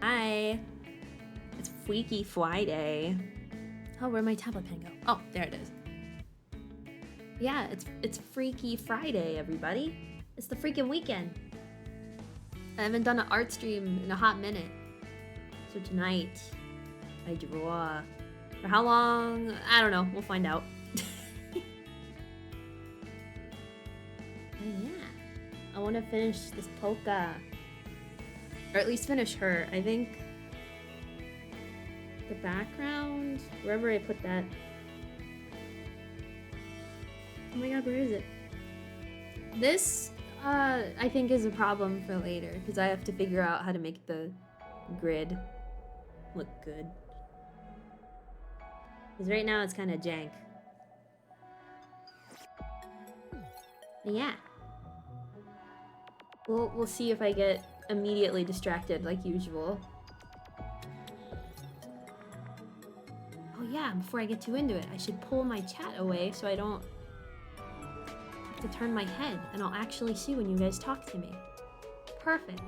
Hi. It's Freaky Friday. Oh, where'd my tablet pen go? Oh, there it is. Yeah, it's Freaky Friday, everybody. It's the freaking weekend. I haven't done an art stream in a hot minute. So tonight, I draw. For how long? I don't know. We'll find out. And yeah, I want to finish this polka. Or at least finish her. I think the background, wherever I put that. Oh my god, where is it? This, I think is a problem for later, because I have to figure out how to make the grid look good. Because right now it's kind of jank. But yeah. We'll see if I get immediately distracted like usual. Oh yeah, before I get too into it, I should pull my chat away so I don't have to turn my head and I'll actually see when you guys talk to me. Perfect.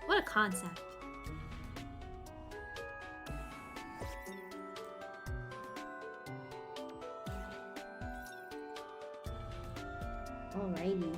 What a concept. Alrighty.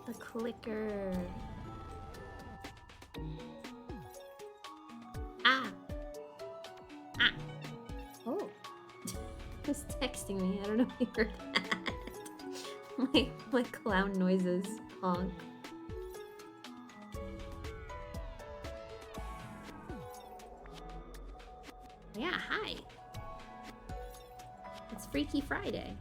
The clicker. Ah. Ah. Oh. Who's texting me? I don't know if you heard that. my clown noises. Honk. Yeah, hi. It's Freaky Friday.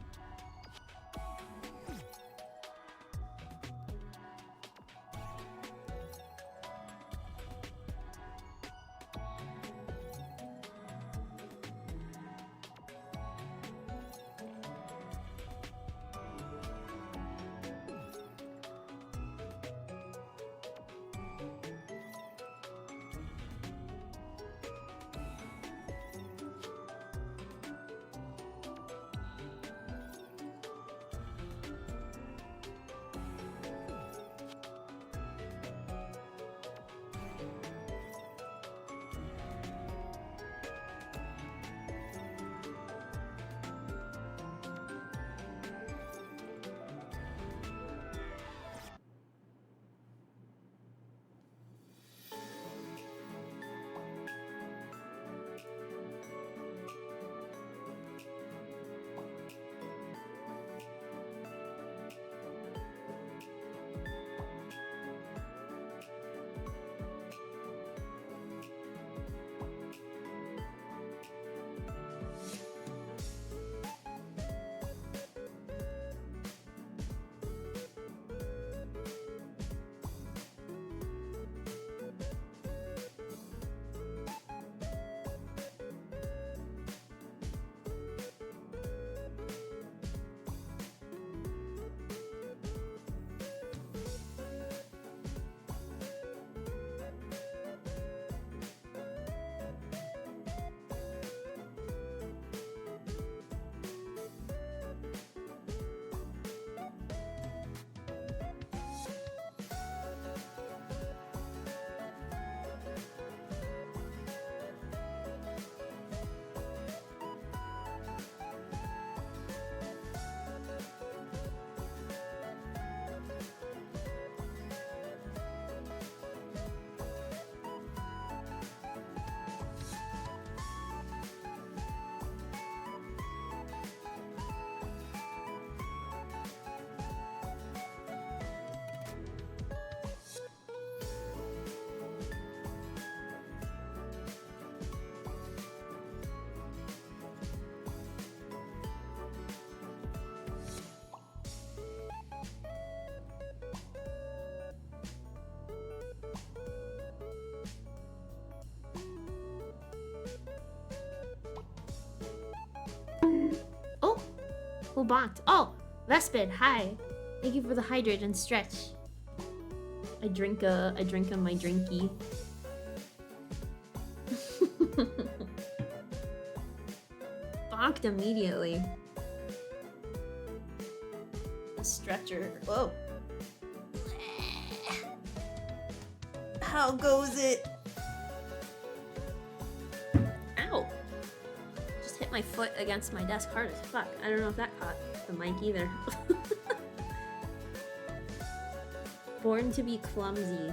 Who bonked? Oh, Vespid, hi. Thank you for the hydrate and stretch. I drink my drinky. Bonked immediately. A stretcher. Whoa. How goes it? Ow. Just hit my foot against my desk hard as fuck. I don't know if that caught the mic either. Born to be clumsy.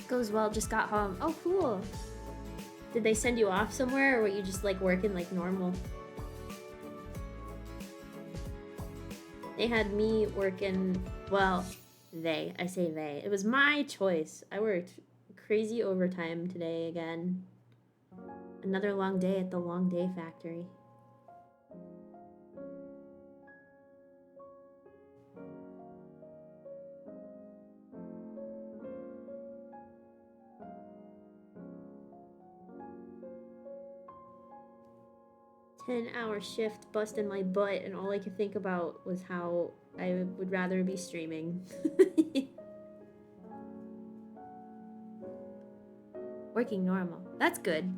Goes well, just got home. Oh, cool. Did they send you off somewhere, or were you just like working like normal? They had me working, well, I say they. It was my choice. I worked crazy overtime today again. Another long day at the long day factory. Ten-hour shift busting my butt, and all I could think about was how I would rather be streaming. Working normal. That's good.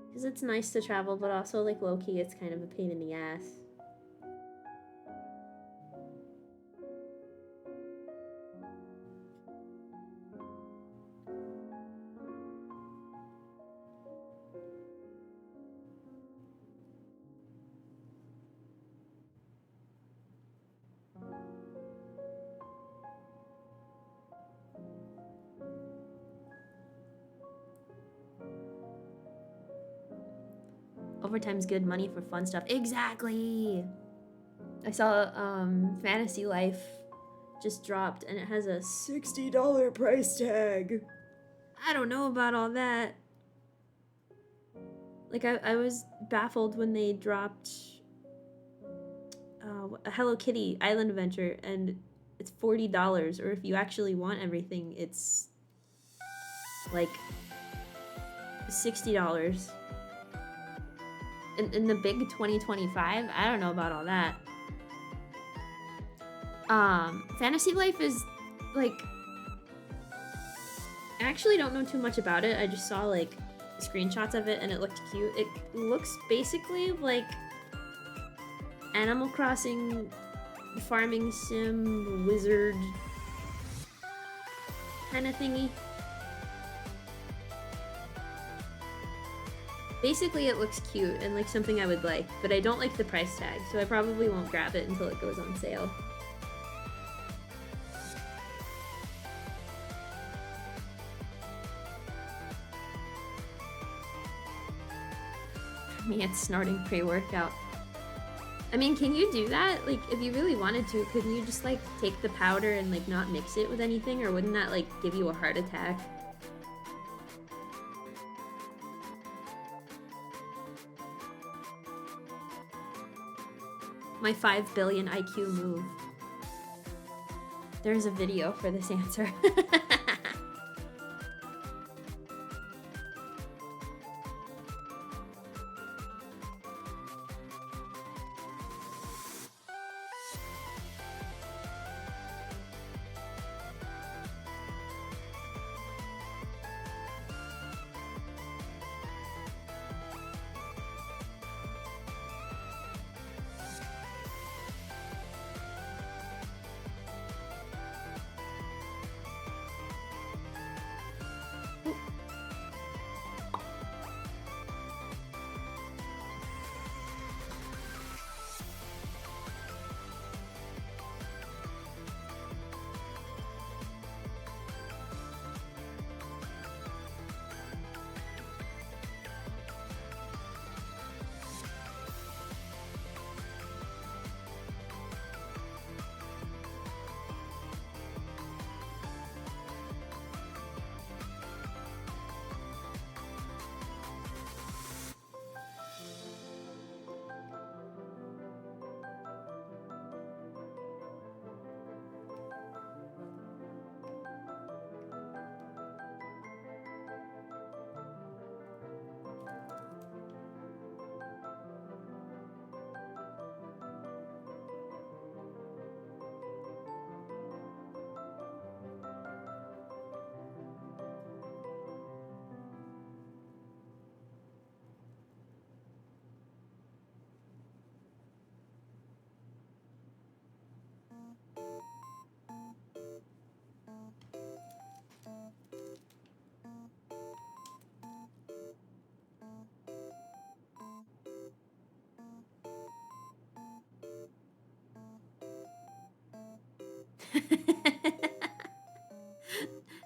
Because it's nice to travel, but also like low-key it's kind of a pain in the ass. Overtime's good money for fun stuff. Exactly! I saw Fantasy Life just dropped and it has a $60 price tag. I don't know about all that. Like, I was baffled when they dropped a Hello Kitty Island Adventure and it's $40, or if you actually want everything, it's like $60. In the big 2025, I don't know about all that. Fantasy Life is like, I actually don't know too much about it. I just saw like screenshots of it and it looked cute. It looks basically like Animal Crossing farming sim wizard kind of thingy. Basically, it looks cute and like something I would like, but I don't like the price tag, so I probably won't grab it until it goes on sale. For me, it's snorting pre-workout. I mean, can you do that? Like, if you really wanted to, couldn't you just like take the powder and like not mix it with anything, or wouldn't that like give you a heart attack? My 5 billion IQ move. There's a video for this answer.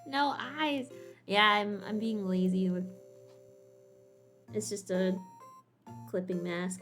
No eyes. Yeah, I'm being lazy. It's just a clipping mask.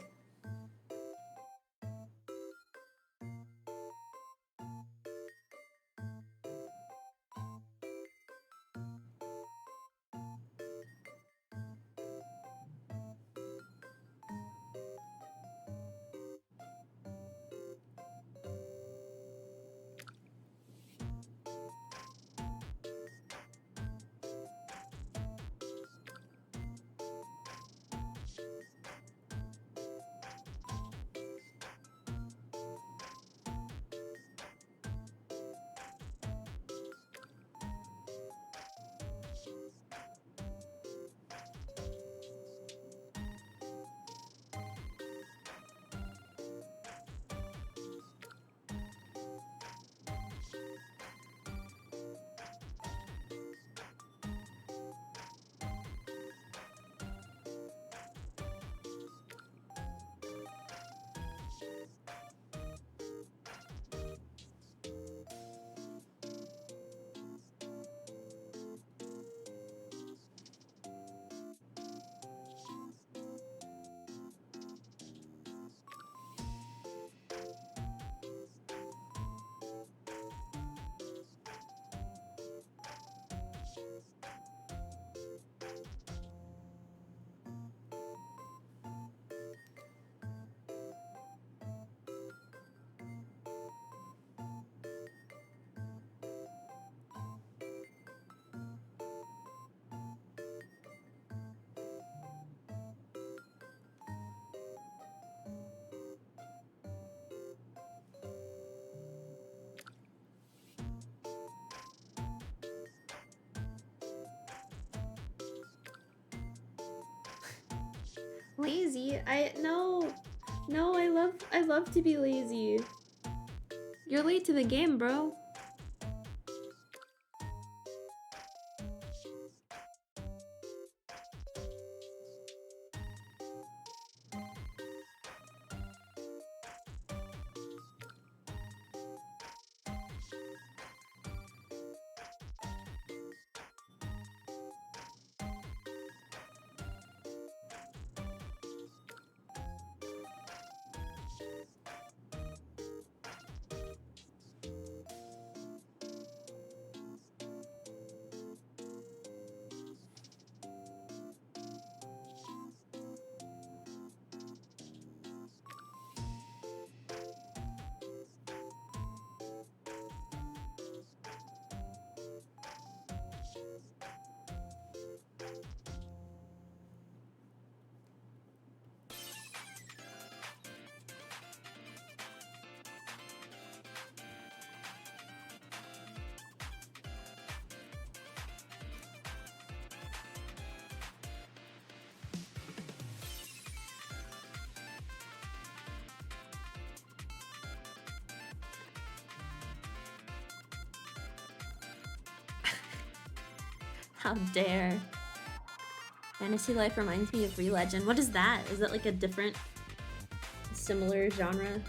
Lazy? No, I love to be lazy. You're late to the game, bro. How dare. Fantasy Life reminds me of Re-Legend. What is that? Is that like a different, similar genre?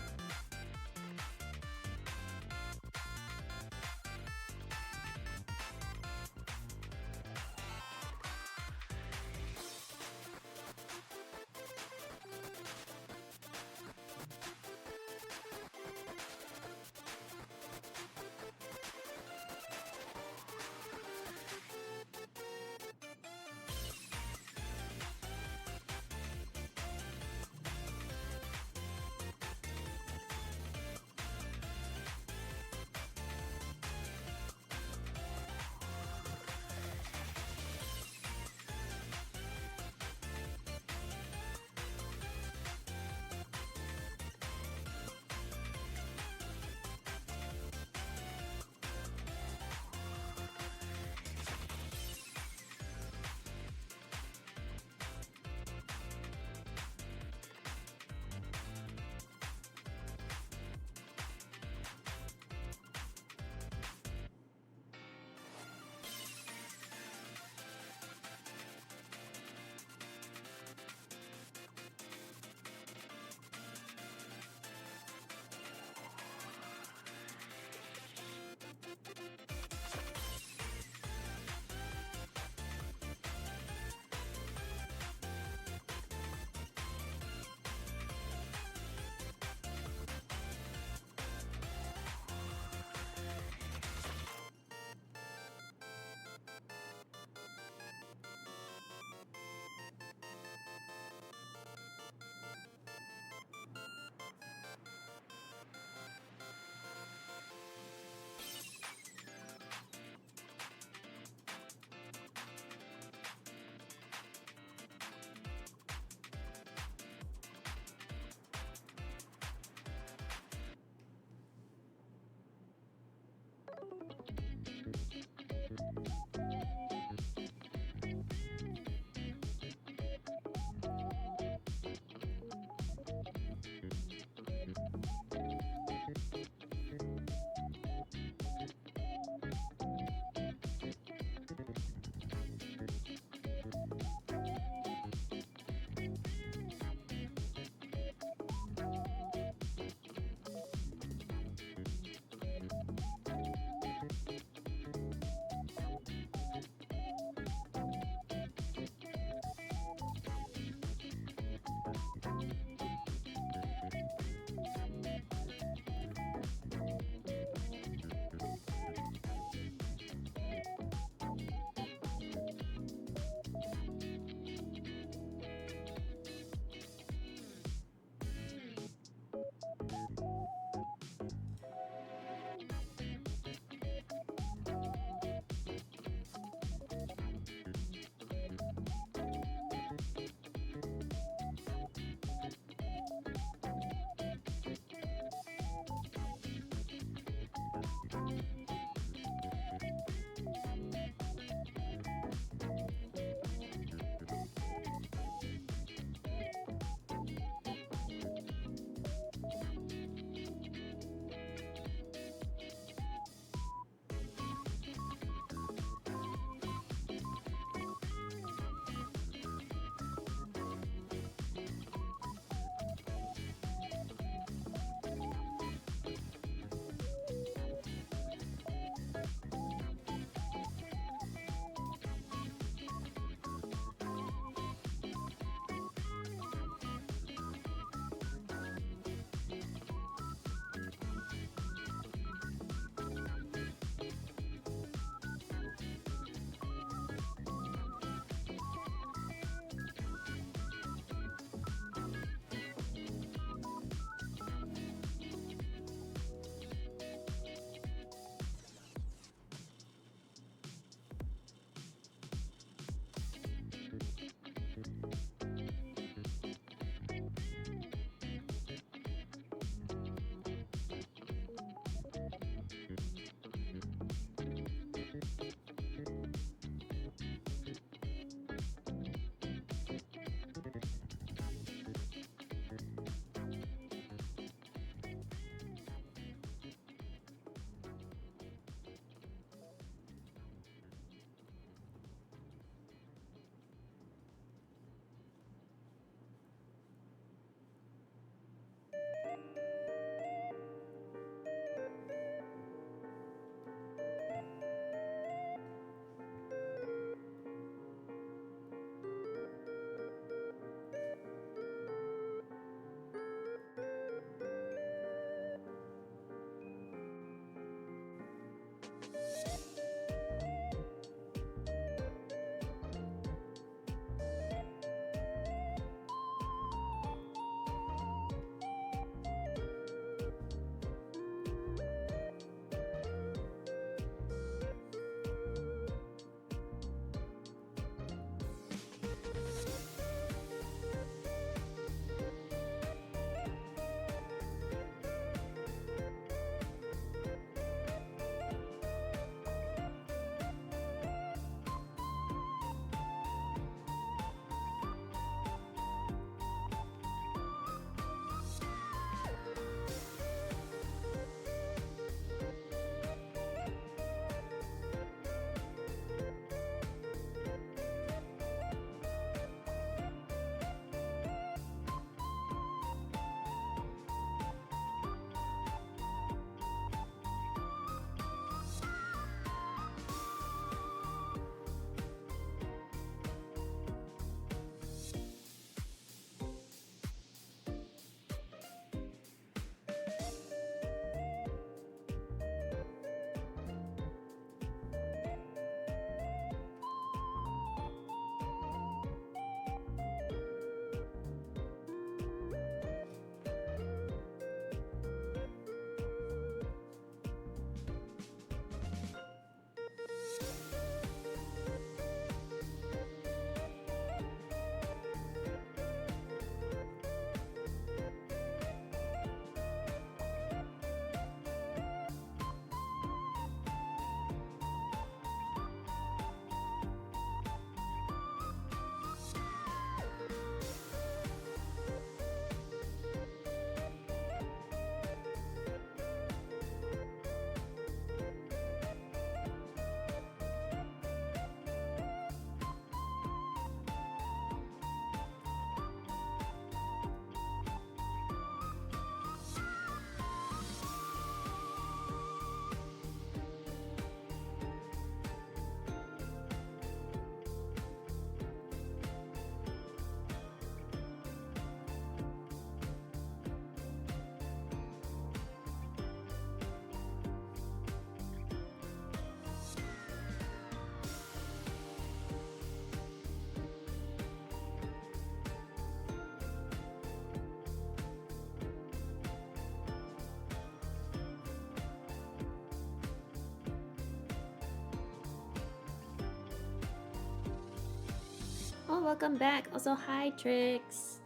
Oh, welcome back. Also, hi, Trix.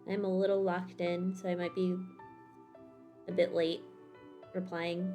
I'm a little locked in, so I might be a bit late replying.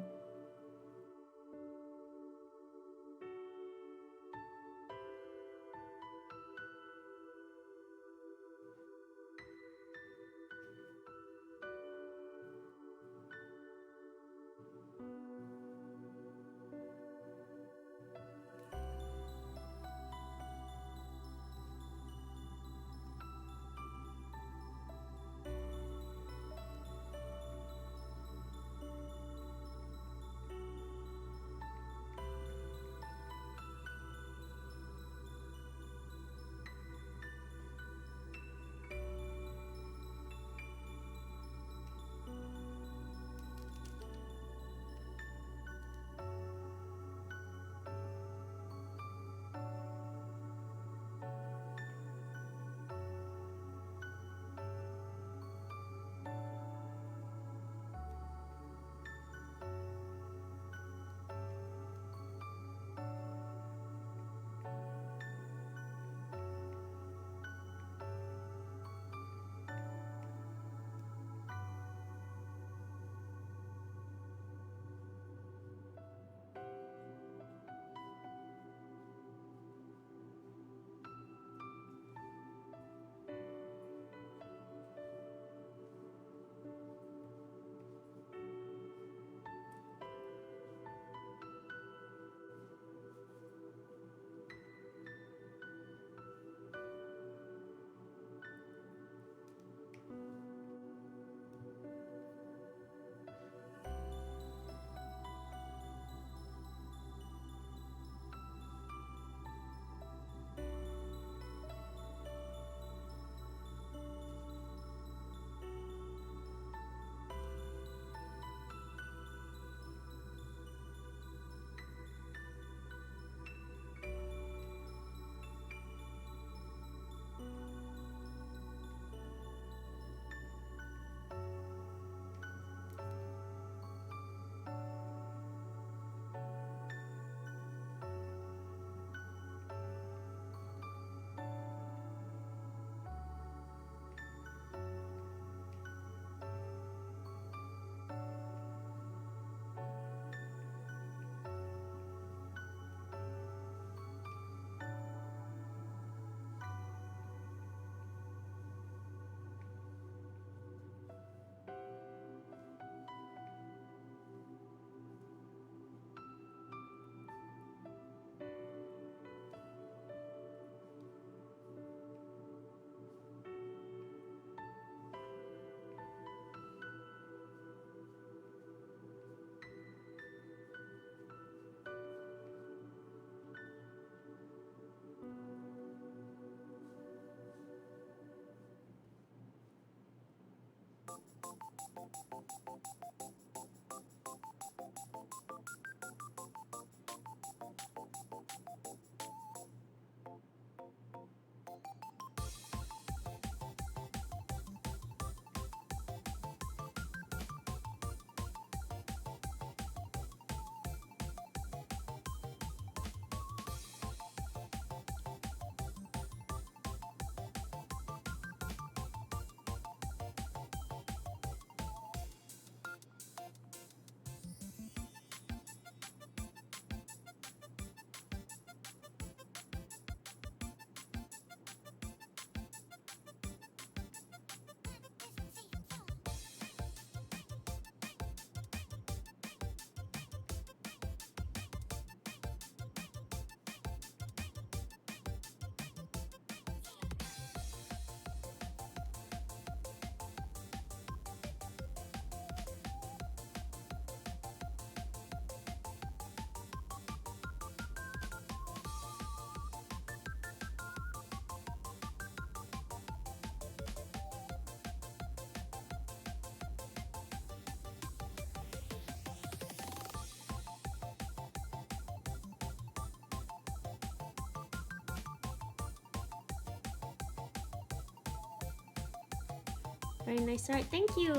Very nice art. Thank you.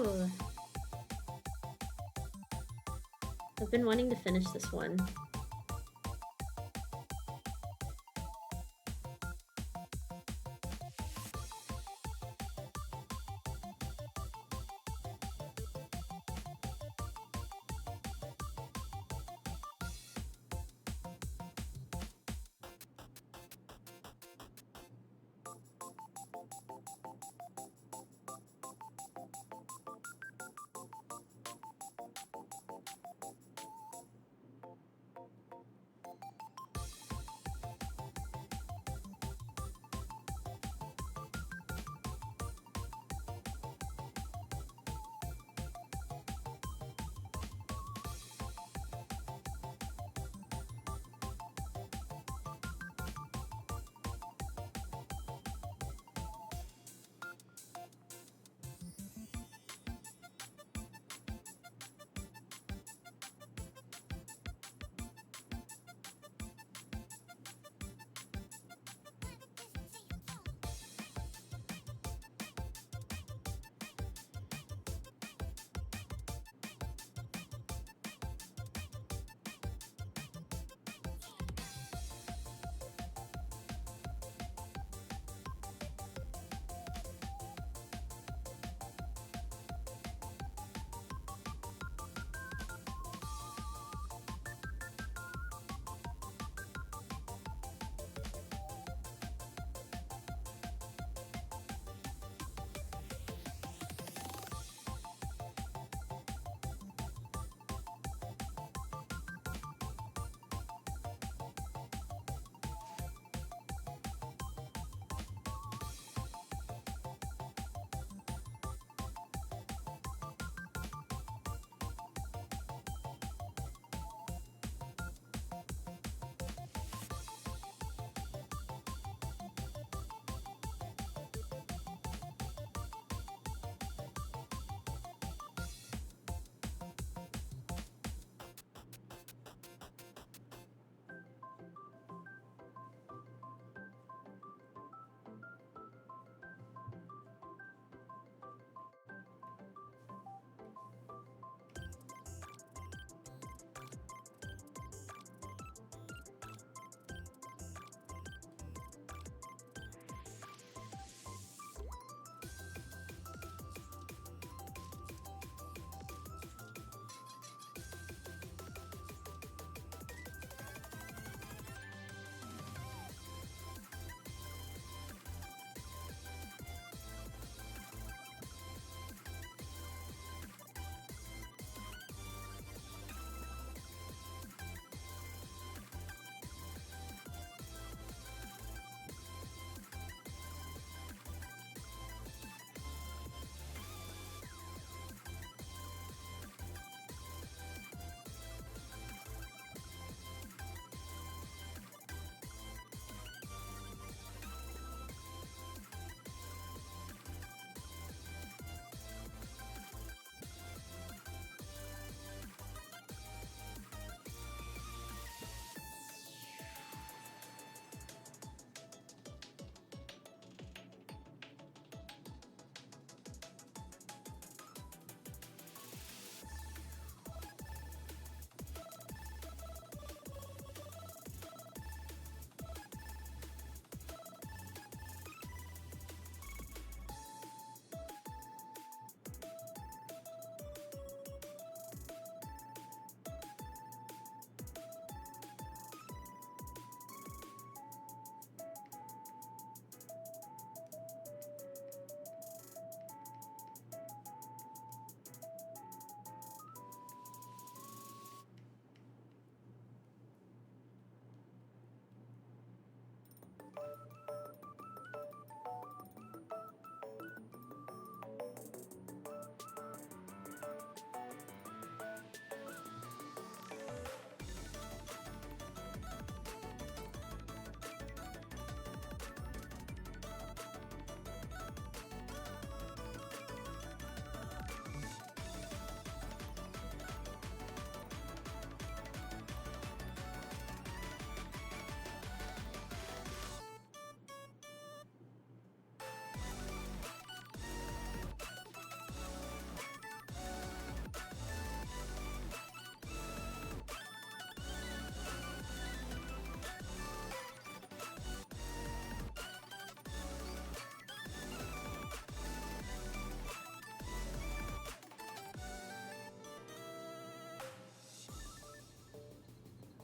I've been wanting to finish this one.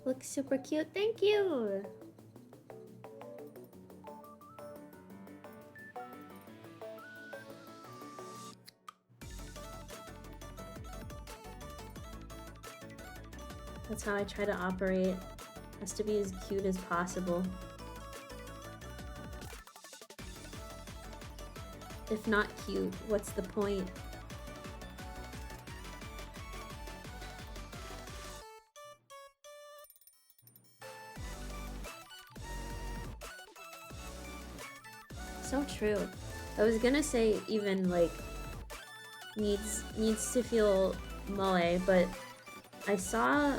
Looks super cute. Thank you. That's how I try to operate. Has to be as cute as possible. If not cute, what's the point? So true. I was gonna say even like needs to feel moe, but I saw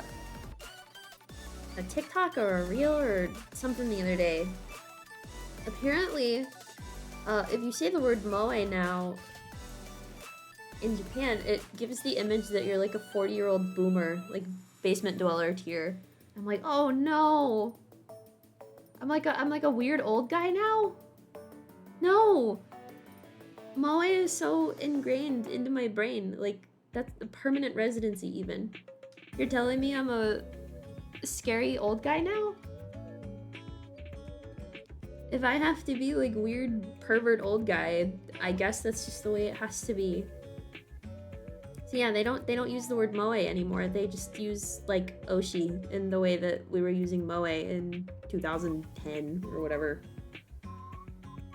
a TikTok or a reel or something the other day. Apparently, if you say the word moe now in Japan, it gives the image that you're like a 40-year-old boomer, like basement dweller tier. I'm like, oh no! I'm like a weird old guy now? No! Moe is so ingrained into my brain. Like, that's a permanent residency even. You're telling me I'm a scary old guy now? If I have to be like weird pervert old guy, I guess that's just the way it has to be. So yeah, they don't use the word moe anymore. They just use like oshi in the way that we were using moe in 2010 or whatever.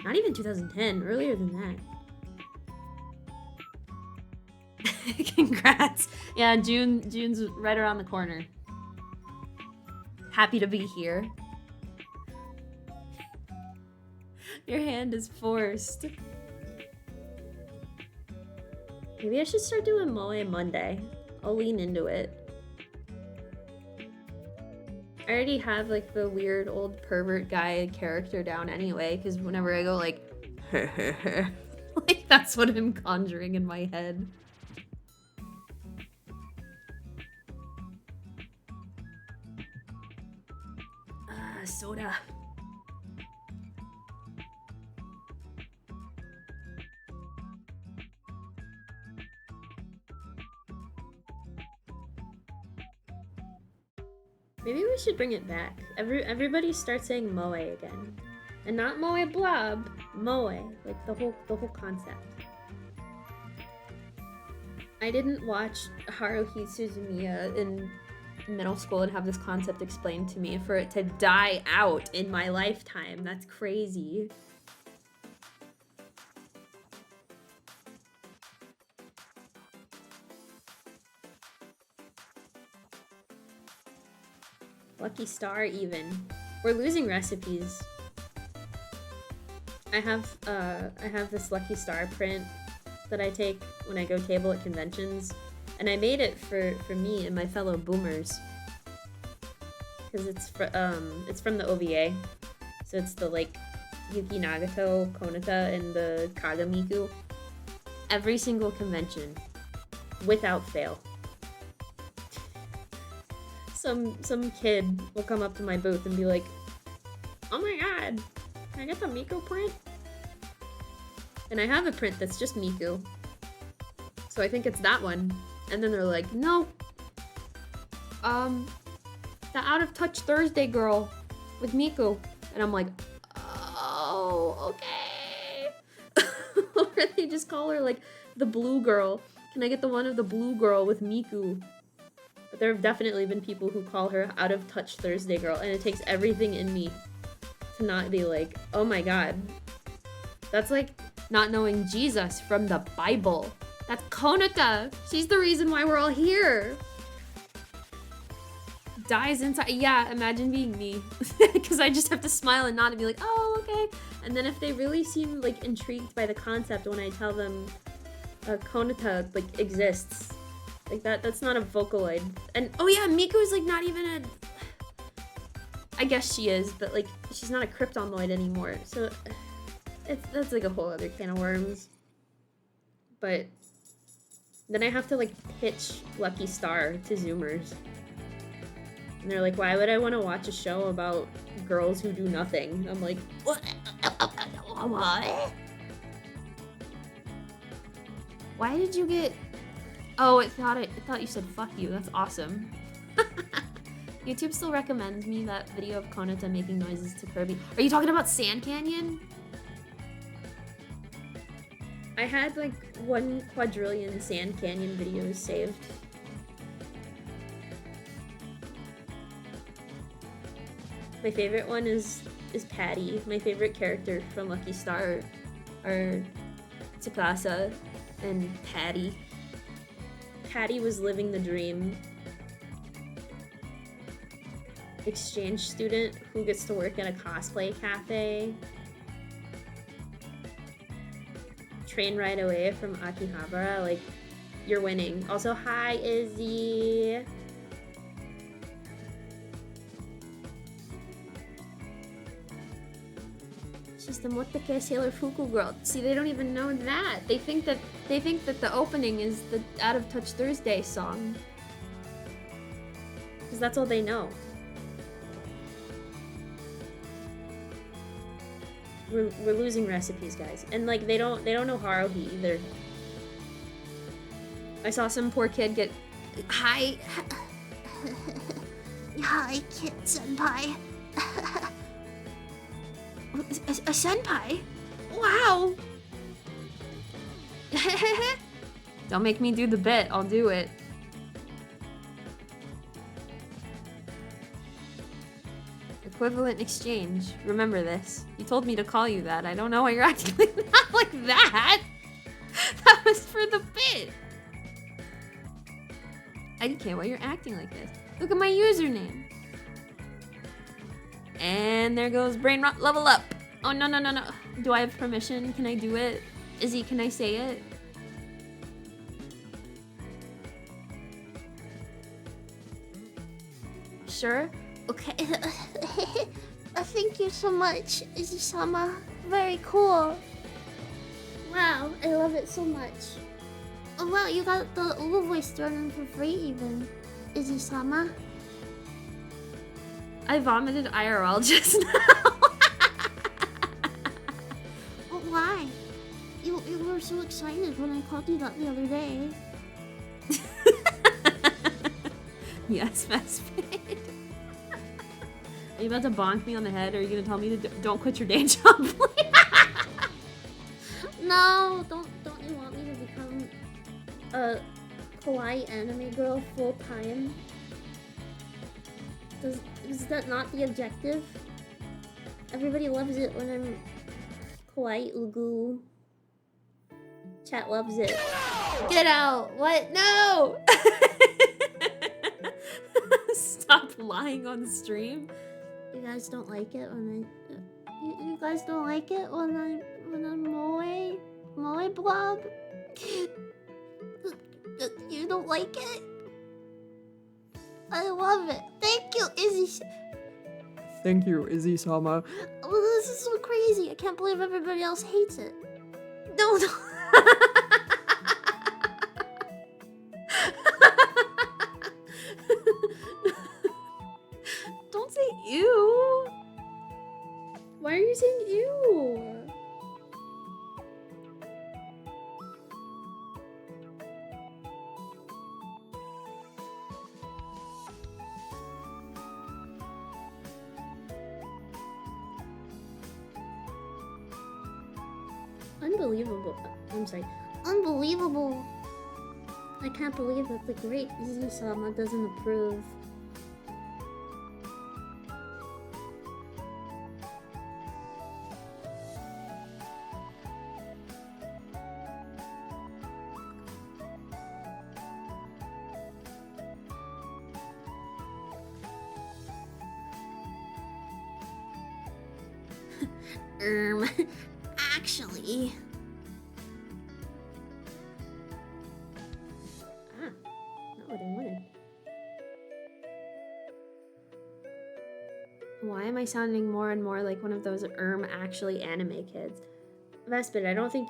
Not even 2010, earlier than that. Congrats. Yeah, June's right around the corner. Happy to be here. Your hand is forced. Maybe I should start doing Moe Monday. I'll lean into it. I already have like the weird old pervert guy character down anyway, because whenever I go like, like that's what I'm conjuring in my head. Soda. Maybe we should bring it back. Everybody start saying moe again. And not moe blob, moe, like the whole concept. I didn't watch Haruhi Suzumiya in middle school and have this concept explained to me for it to die out in my lifetime. That's crazy. Lucky Star even. We're losing recipes. I have this Lucky Star print that I take when I go table at conventions, and I made it for me and my fellow boomers because it's from the OVA, so it's the like Yuki Nagato, Konata, and the Kagamiku. Every single convention, without fail. Some kid will come up to my booth and be like, "Oh my god, can I get the Miku print?" And I have a print that's just Miku. So I think it's that one. And then they're like, "No. The Out of Touch Thursday girl with Miku." And I'm like, "Oh, okay." Or they just call her like the blue girl. Can I get the one of the blue girl with Miku? But there have definitely been people who call her Out of Touch Thursday girl, and it takes everything in me to not be like, oh my god. That's like not knowing Jesus from the Bible. That's Konata. She's the reason why we're all here. Dies inside. Yeah, imagine being me. Because I just have to smile and nod and be like, oh, okay. And then if they really seem like intrigued by the concept when I tell them Konata like exists, like that's not a Vocaloid. And oh yeah, Miku is like not even a... I guess she is, but like she's not a Kryptonoid anymore. So that's like a whole other can of worms. But then I have to like pitch Lucky Star to Zoomers. And they're like, why would I want to watch a show about girls who do nothing? I'm like, what? Why did you get... Oh, I thought you said fuck you. That's awesome. YouTube still recommends me that video of Konata making noises to Kirby. Are you talking about Sand Canyon? I had like 1 quadrillion Sand Canyon videos saved. My favorite one is Patty. My favorite character from Lucky Star are Tsukasa and Patty. Patty was living the dream. Exchange student who gets to work in a cosplay cafe. Train ride away from Akihabara. Like, you're winning. Also, hi, Izzy. She's the Moteke Sailor Fuku girl. See, they don't even know that. They think that the opening is the Out of Touch Thursday song. Because that's all they know. We're losing recipes, guys. And like they don't know Haruhi either. I saw some poor kid get hi kid senpai. A senpai? Wow! Don't make me do the bit, I'll do it. Equivalent exchange. Remember this. You told me to call you that. I don't know why you're acting like that. That was for the bit. I don't care why you're acting like this. Look at my username. And there goes brain rot level up. Oh, no. Do I have permission? Can I do it? Izzy, can I say it? Sure? Okay. Thank you so much, Izzy-sama. Very cool. Wow, I love it so much. Oh wow, you got the Ulu voice thrown in for free even, Izzy-sama. I vomited IRL just now. Why? You were so excited when I called you that the other day. Yes, Vespade. Are you about to bonk me on the head, or are you gonna tell me to don't quit your day job, please? No, don't you want me to become a kawaii anime girl full time? Is that not the objective? Everybody loves it when I'm kawaii ugu. Chat loves it. Get out! What? No! Stop lying on stream. You guys don't like it when you guys don't like it when I'm moe blob? You don't like it? I love it. Thank you, Izzy. Thank you, Izzy-sama. Oh, this is so crazy. I can't believe everybody else hates it. No. Don't say ew. Why are you saying ew? Unbelievable. I'm sorry. Unbelievable. I can't believe that the great Izzy-sama doesn't approve. Actually... Not what I wanted. Why am I sounding more and more like one of those actually anime kids? Vespid, I don't think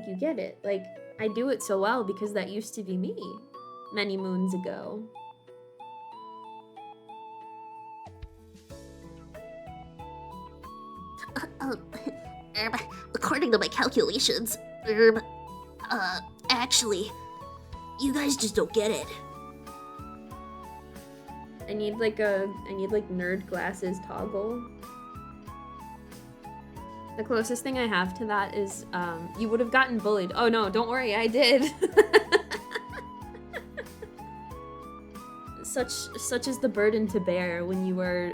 you get it. Like, I do it so well because that used to be me many moons ago. According to my calculations, actually, you guys just don't get it. I need like nerd glasses toggle. The closest thing I have to that is, you would have gotten bullied. Oh no, don't worry, I did. Such is the burden to bear when you were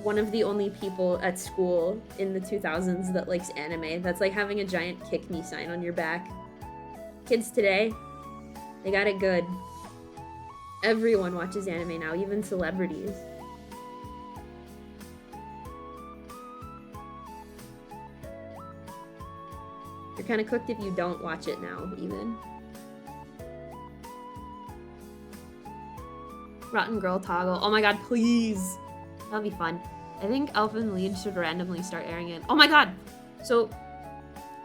one of the only people at school in the 2000s that likes anime. That's like having a giant kick me sign on your back. Kids today, they got it good. Everyone watches anime now, even celebrities. You're kind of cooked if you don't watch it now, even. Rotten Girl toggle. Oh my god, please. That'll be fun. I think Elfin Lied should randomly start airing it. Oh my god! So,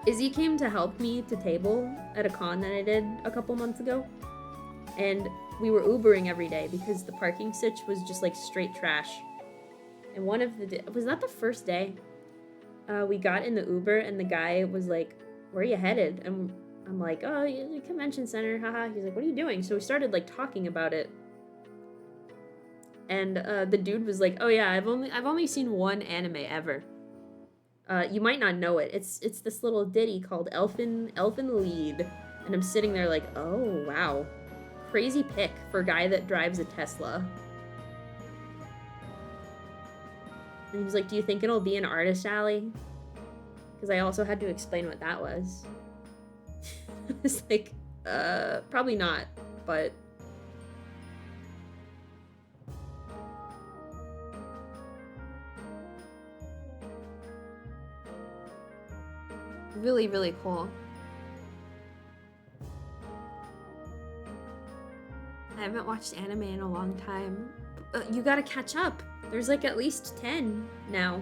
Izzy came to help me to table at a con that I did a couple months ago. And we were Ubering every day because the parking sitch was just like straight trash. And one of the... Was that the first day? We got in the Uber and the guy was like, "Where are you headed?" And I'm like, "Oh, the convention center, haha." He's like, "What are you doing?" So we started like talking about it. And the dude was like, "Oh yeah, I've only seen one anime ever. You might not know it. It's this little ditty called Elfin Lied." And I'm sitting there like, "Oh wow, crazy pick for a guy that drives a Tesla." And he was like, "Do you think it'll be an artist alley?" Because I also had to explain what that was. It's like, probably not, but. Really, really cool. I haven't watched anime in a long time. You gotta catch up. There's like at least 10 now.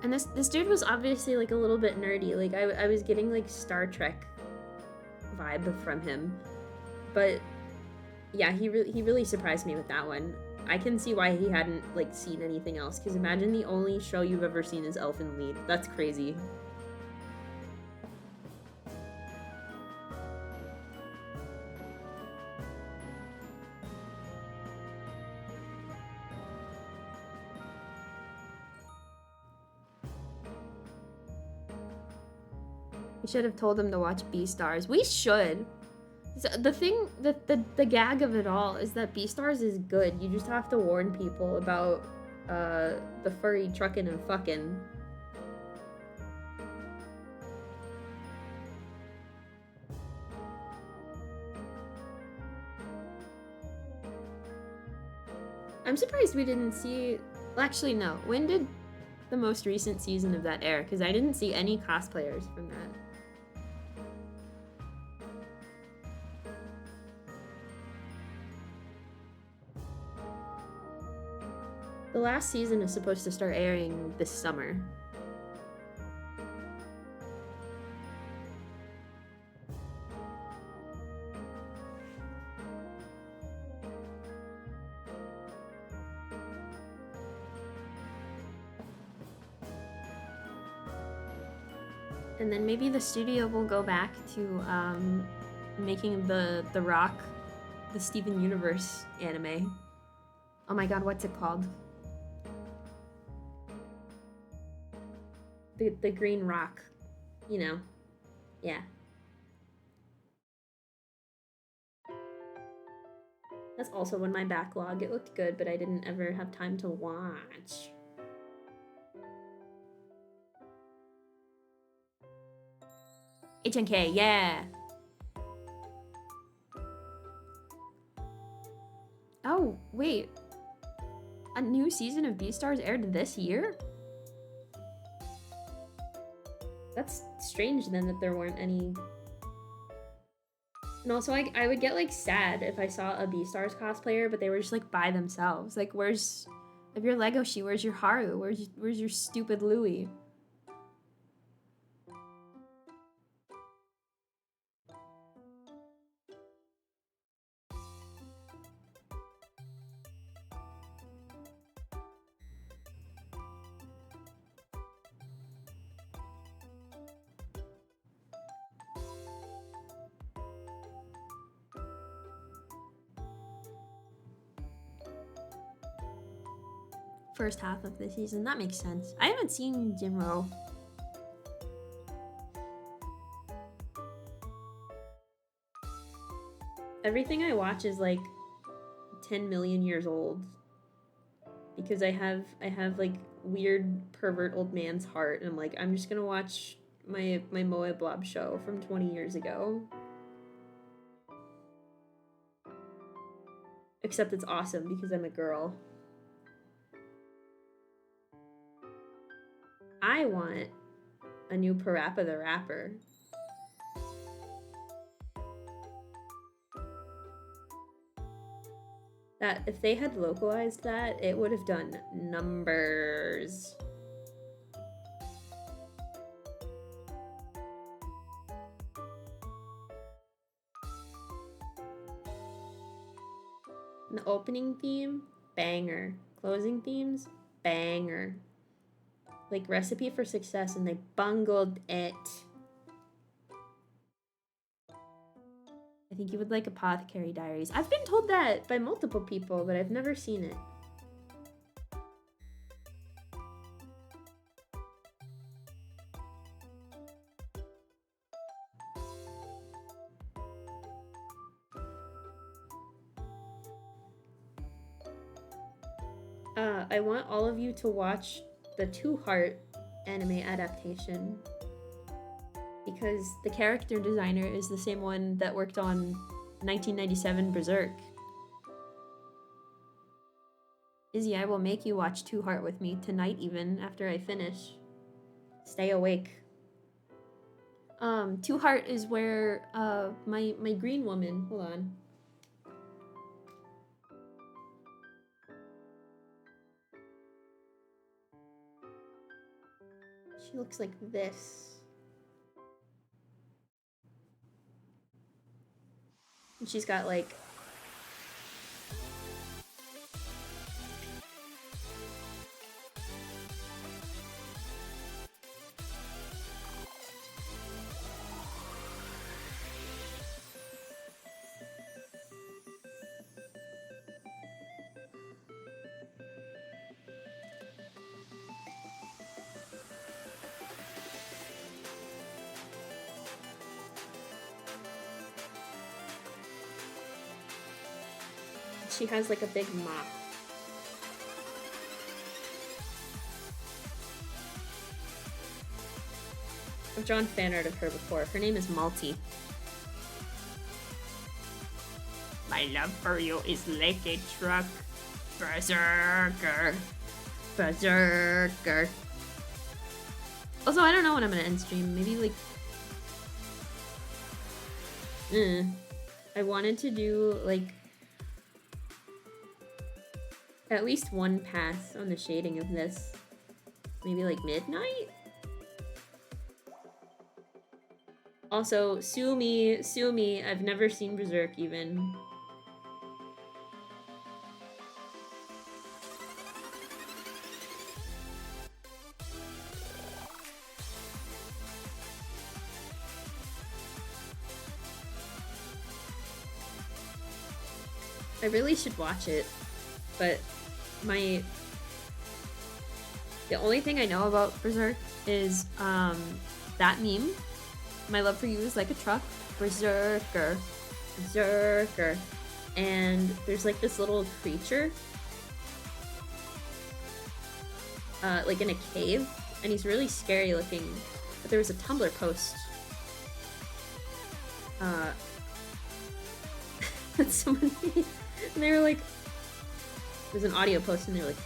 And this dude was obviously like a little bit nerdy. Like I was getting like Star Trek vibe from him. But yeah, he really surprised me with that one. I can see why he hadn't like seen anything else, because imagine the only show you've ever seen is Elfin Lied. That's crazy. We should have told him to watch Beastars. We should. The thing, the gag of it all is that Beastars is good. You just have to warn people about the furry truckin' and fucking. I'm surprised we didn't see... Well, actually, no. When did the most recent season of that air? Because I didn't see any cosplayers from that. The last season is supposed to start airing this summer. And then maybe the studio will go back to making the Rock, the Steven Universe anime. Oh my god, what's it called? The Green Rock, you know, yeah. That's also in my backlog. It looked good, but I didn't ever have time to watch. HNK, yeah. Oh, wait. A new season of Beastars aired this year? That's strange then that there weren't any. And also I would get like sad if I saw a Beastars cosplayer, but they were just like by themselves. Like, where's of your Legoshi? Where's your Haru? Where's your stupid Louie? first half of the season. That makes sense. I haven't seen Jinro. Everything I watch is like 10 million years old. Because I have like weird pervert old man's heart, and I'm like, I'm just gonna watch my Moe Blob show from 20 years ago. Except it's awesome because I'm a girl. I want a new Parappa the Rapper. That, if they had localized that, it would have done numbers. The opening theme, banger. Closing themes, banger. Like Recipe for Success, and they bungled it. I think you would like Apothecary Diaries. I've been told that by multiple people, but I've never seen it. I want all of you to watch the Two Heart anime adaptation, because the character designer is the same one that worked on 1997 Berserk. Izzy, I will make you watch Two Heart with me tonight, even after I finish. Stay awake. Two Heart is where my green woman, hold on. She looks like this. And she's got like she has like a big mop. I've drawn fan art of her before. Her name is Malty. My love for you is like a truck. Berserker. Berserker. Also, I don't know when I'm gonna end stream. Maybe like... I wanted to do like... at least one pass on the shading of this. Maybe like midnight? Also, sue me, I've never seen Berserk even. I really should watch it, but the only thing I know about Berserk is that meme. My love for you is like a truck. Berserker. Berserker. And there's like this little creature like in a cave, and he's really scary looking. But there was a Tumblr post that someone made, and they were like, there's an audio post, and they're like,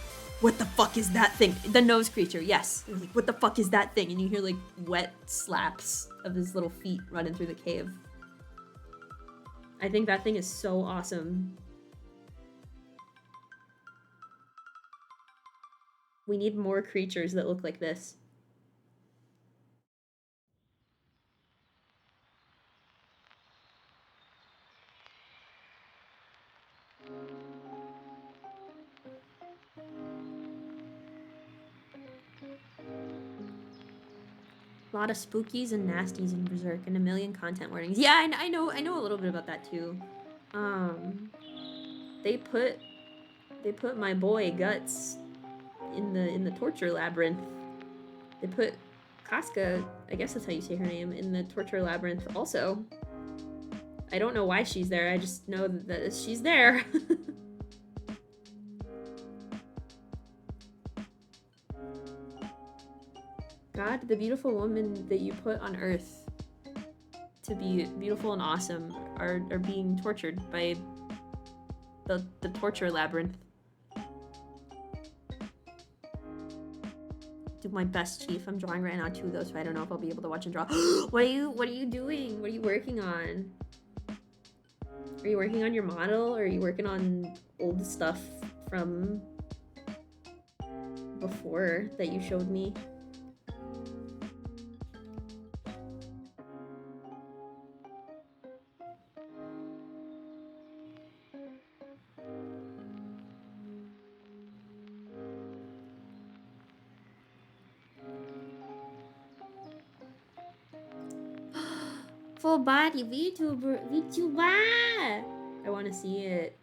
what the fuck is that thing? The nose creature, yes. They're like, what the fuck is that thing? And you hear like wet slaps of his little feet running through the cave. I think that thing is so awesome. We need more creatures that look like this. A lot of spookies and nasties in Berserk, and a million content warnings. Yeah, I know a little bit about that too. They put my boy Guts in the torture labyrinth. They put Casca, I guess that's how you say her name, in the torture labyrinth also. I don't know why she's there, I just know that she's there. God, the beautiful woman that you put on Earth to be beautiful and awesome are being tortured by the torture labyrinth. Do my best, Chief. I'm drawing right now too, though, so I don't know if I'll be able to watch and draw. What are you doing? What are you working on? Are you working on your model, or are you working on old stuff from before that you showed me? Full body VTuber! I want to see it.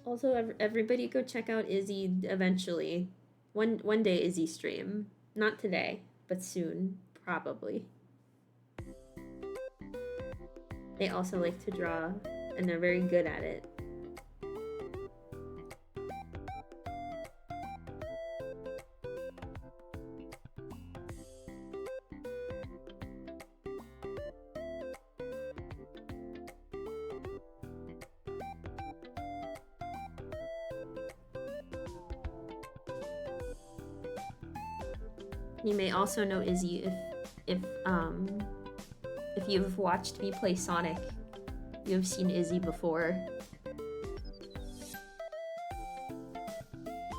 Also, everybody go check out Izzy eventually. One day Izzy stream. Not today, but soon, probably. They also like to draw, and they're very good at it. You may also know Izzy if you've watched me play Sonic. You have seen Izzy before.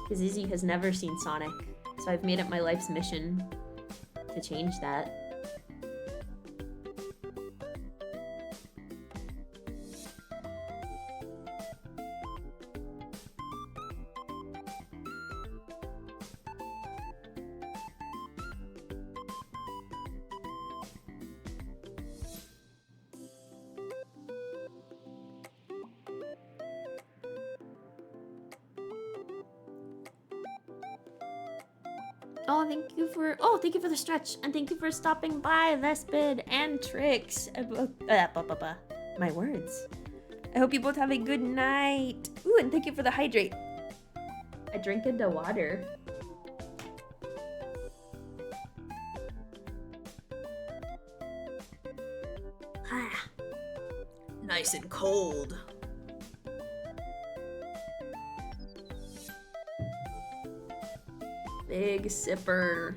Because Izzy has never seen Sonic, so I've made it my life's mission to change that. Thank you for the stretch, and thank you for stopping by, Vespid and Trix. My words. I hope you both have a good night. Ooh, and thank you for the hydrate. I drink into water. Nice and cold. Big sipper.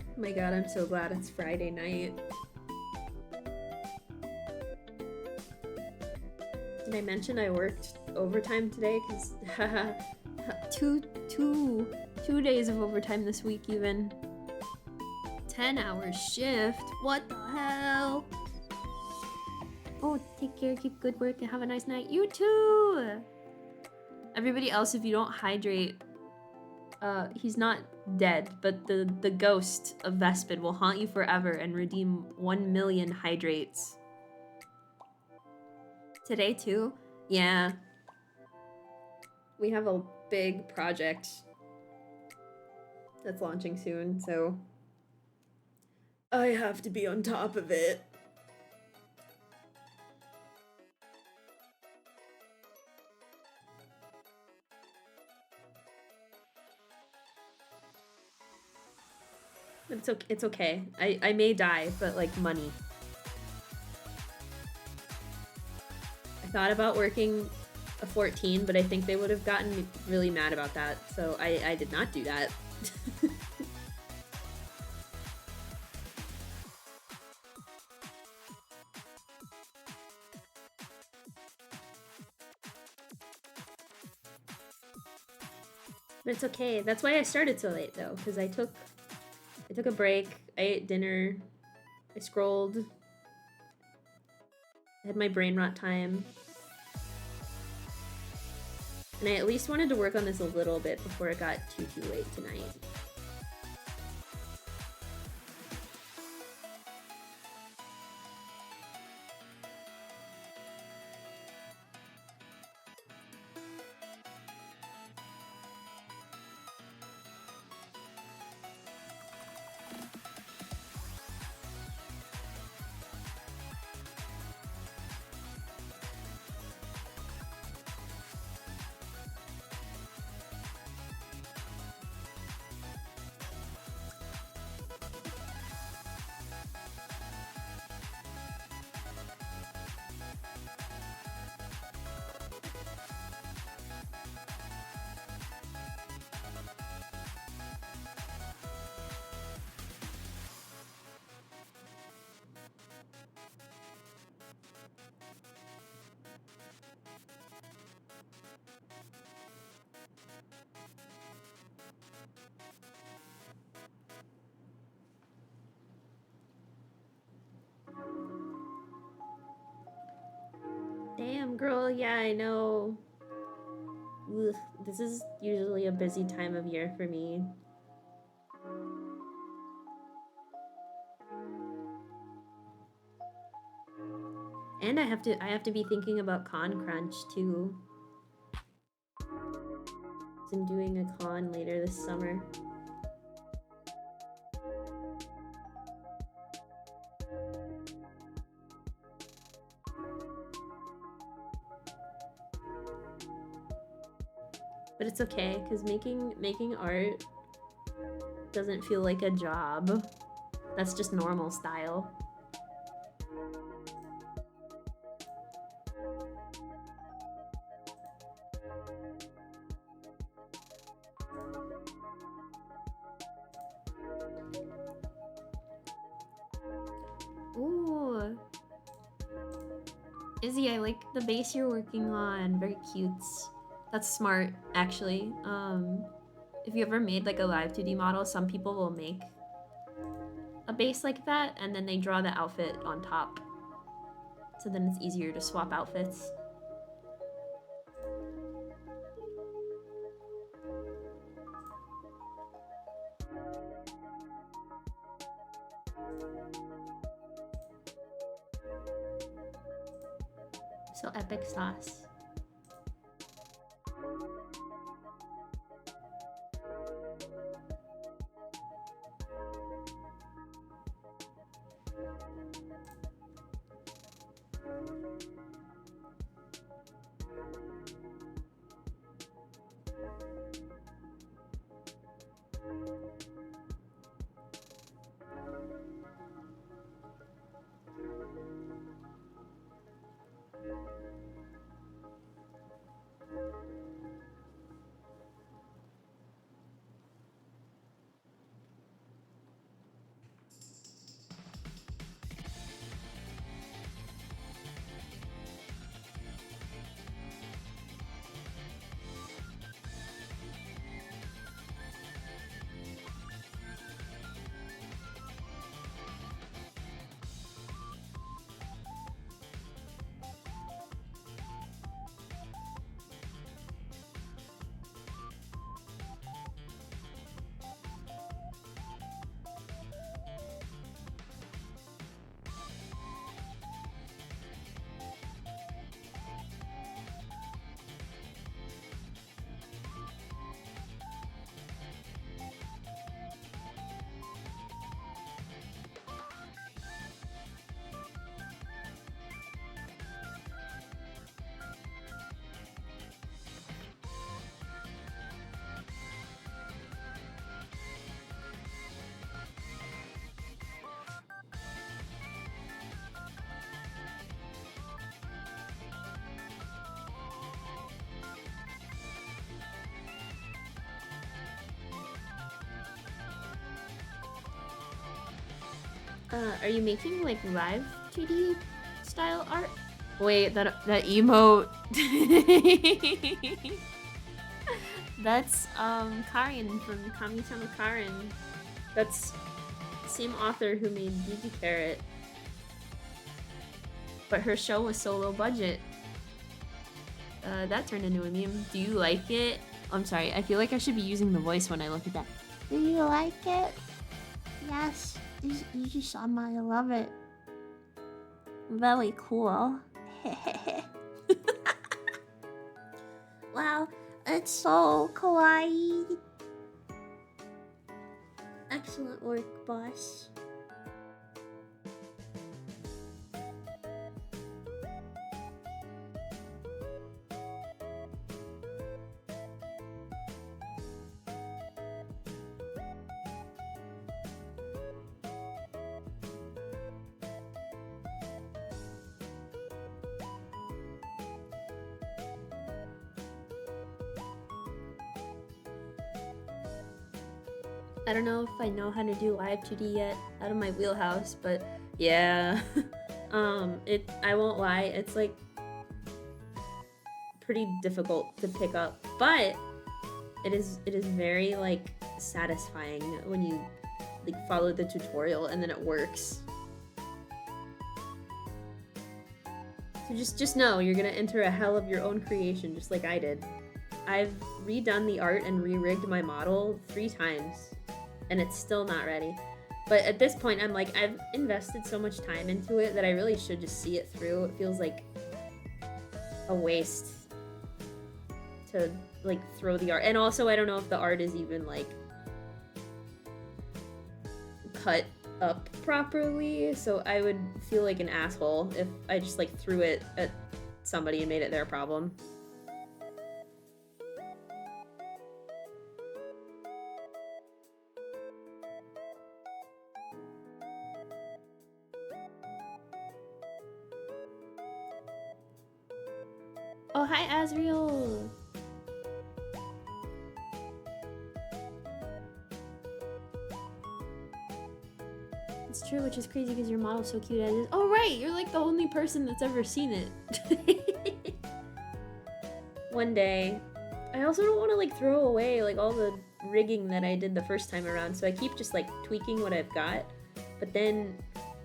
Oh my god, I'm so glad it's Friday night. Did I mention I worked overtime today? Because two days of overtime this week even. 10-hour shift. What the hell? Oh, take care, keep good work, and have a nice night. You too! Everybody else, if you don't hydrate, he's not dead, but the ghost of Vespid will haunt you forever and redeem 1 million hydrates. Today too? Yeah. We have a big project that's launching soon, so I have to be on top of it. It's okay. I may die, but like money. I thought about working a 14, but I think they would have gotten really mad about that, so I did not do that. But it's okay. That's why I started so late though, because I took a break, I ate dinner, I scrolled, I had my brain rot time. And I at least wanted to work on this a little bit before it got too late tonight. Damn, girl, yeah, I know. Ugh, this is usually a busy time of year for me. And I have to be thinking about con crunch too. I'm doing a con later this summer. But it's okay, because making art doesn't feel like a job. That's just normal style. Ooh. Izzy, I like the base you're working on. Very cute. That's smart, actually. If you ever made like a live 2D model, some people will make a base like that and then they draw the outfit on top. So then it's easier to swap outfits. So epic sauce. Are you making like live 2D style art? Wait, that emote. That's Karin from Kami-sama Karin. That's the same author who made Yuji Carrot. But her show was so low budget. That turned into a meme. Do you like it? I'm sorry, I feel like I should be using the voice when I look at that. Do you like it? Yes, Yuji-sama, I love it. Very cool. Wow, it's so kawaii. Excellent work, boss. I don't know if I know how to do live 2D yet, out of my wheelhouse, but yeah. I won't lie, it's like pretty difficult to pick up, but it is very like satisfying when you like follow the tutorial and then it works. So just know you're gonna enter a hell of your own creation, just like I did. I've redone the art and re-rigged my model 3 times. And it's still not ready. But at this point, I'm like, I've invested so much time into it that I really should just see it through. It feels like a waste to like throw the art. And also, I don't know if the art is even like cut up properly. So I would feel like an asshole if I just like threw it at somebody and made it their problem. Oh, hi, Azriel! It's true, which is crazy because your model's so cute as is. Oh, right! You're like the only person that's ever seen it. One day. I also don't want to like throw away like all the rigging that I did the first time around, so I keep just like tweaking what I've got. But then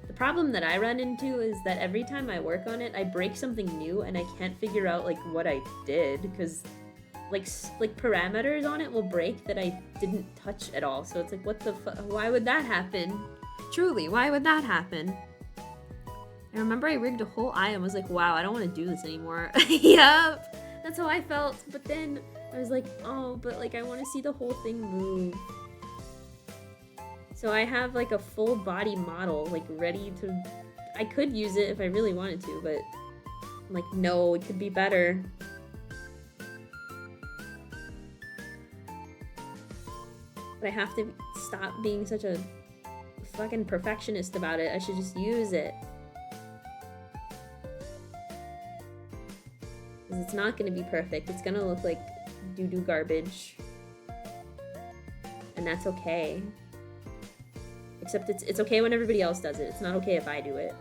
the problem that I run into is that every time I work on it, I break something new and I can't figure out like what I did because like parameters on it will break that I didn't touch at all. So it's like, what the why would that happen? Truly, why would that happen? I remember I rigged a whole eye and was like, wow, I don't want to do this anymore. Yup, that's how I felt. But then I was like, oh, but like I want to see the whole thing move. So I have like a full body model like ready to, I could use it if I really wanted to, but I'm like, no, it could be better. But I have to stop being such a fucking perfectionist about it. I should just use it. Because it's not going to be perfect. It's going to look like doo-doo garbage. And that's okay. Except it's okay when everybody else does it. It's not okay if I do it.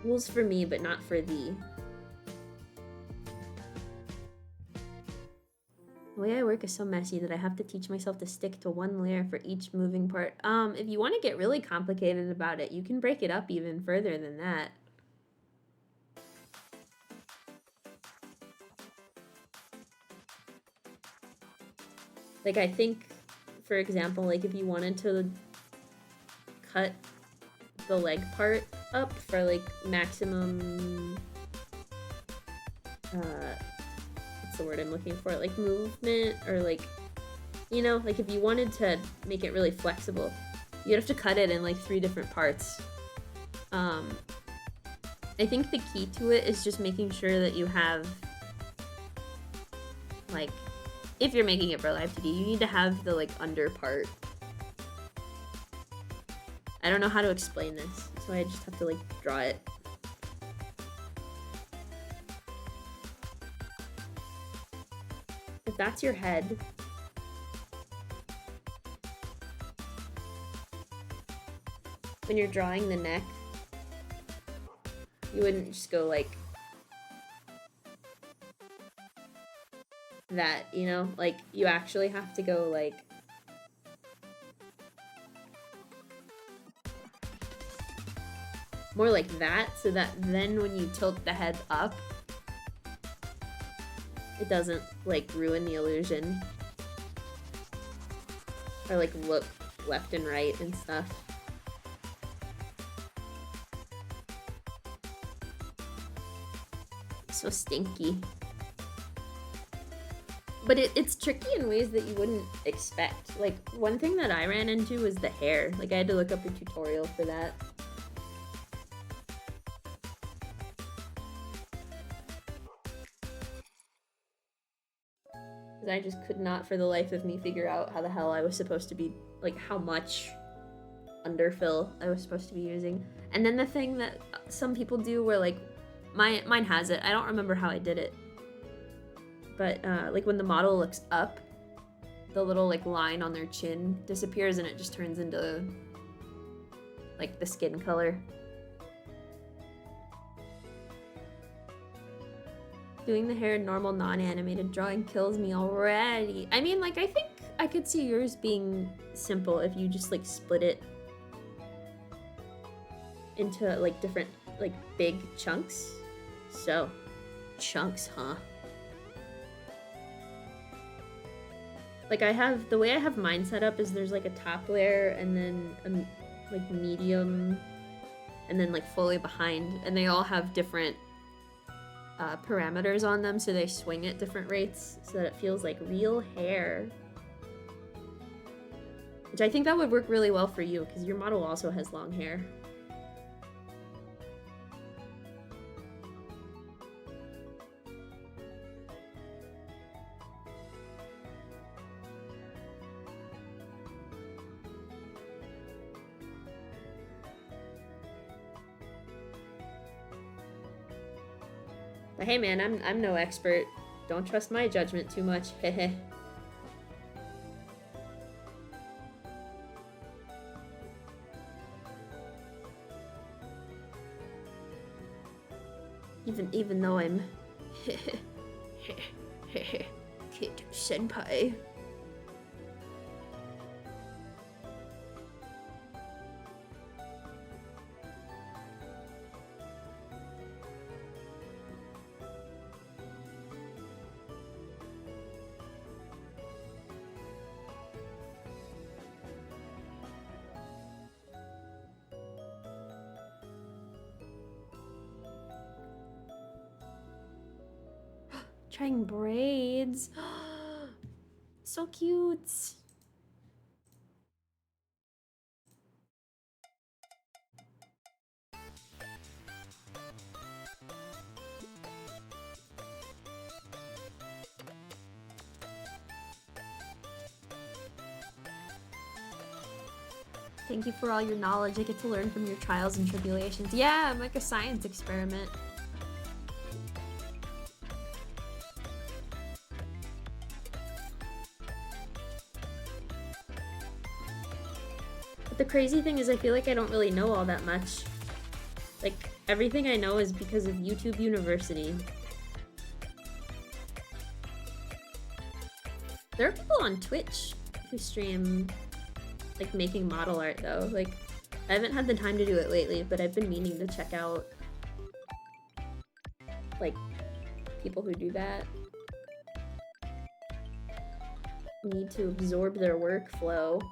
Rules for me, but not for thee. The way I work is so messy that I have to teach myself to stick to one layer for each moving part. If you want to get really complicated about it, you can break it up even further than that. Like, I think, for example, like if you wanted to cut the leg part up for like maximum, what's the word I'm looking for? Like movement, or like, you know, like if you wanted to make it really flexible, you'd have to cut it in like 3 different parts. I think the key to it is just making sure that you have, like, if you're making it for live 2D, you need to have the, like, under part. I don't know how to explain this, so I just have to, like, draw it. If that's your head, when you're drawing the neck, You wouldn't just go like that, you know? Like, you actually have to go like more like that, so that then when you tilt the head up, it doesn't like ruin the illusion. Or like look left and right and stuff. So stinky. But it's tricky in ways that you wouldn't expect. Like, one thing that I ran into was the hair. Like, I had to look up a tutorial for that. Because I just could not for the life of me figure out how the hell I was supposed to be, like, how much underfill I was supposed to be using. And then the thing that some people do where, like, mine has it. I don't remember how I did it. But, like, when the model looks up, the little, like, line on their chin disappears and it just turns into, like, the skin color. Doing the hair in normal, non-animated drawing kills me already. I mean, like, I think I could see yours being simple if you just, like, split it into, like, different, like, big chunks. So, chunks, huh? Like, the way I have mine set up is there's, like, a top layer and then, like, medium and then, like, fully behind. And they all have different parameters on them, so they swing at different rates so that it feels like real hair. Which I think that would work really well for you, because your model also has long hair. But hey man, I'm no expert. Don't trust my judgment too much. Hehe. Even though I'm Kid Senpai. Trying braids. So cute. Thank you for all your knowledge. I get to learn from your trials and tribulations. Yeah, I'm like a science experiment. The crazy thing is I feel like I don't really know all that much. Like, everything I know is because of YouTube University. There are people on Twitch who stream, like, making model art, though. Like, I haven't had the time to do it lately, but I've been meaning to check out, like, people who do that. Need to absorb their workflow.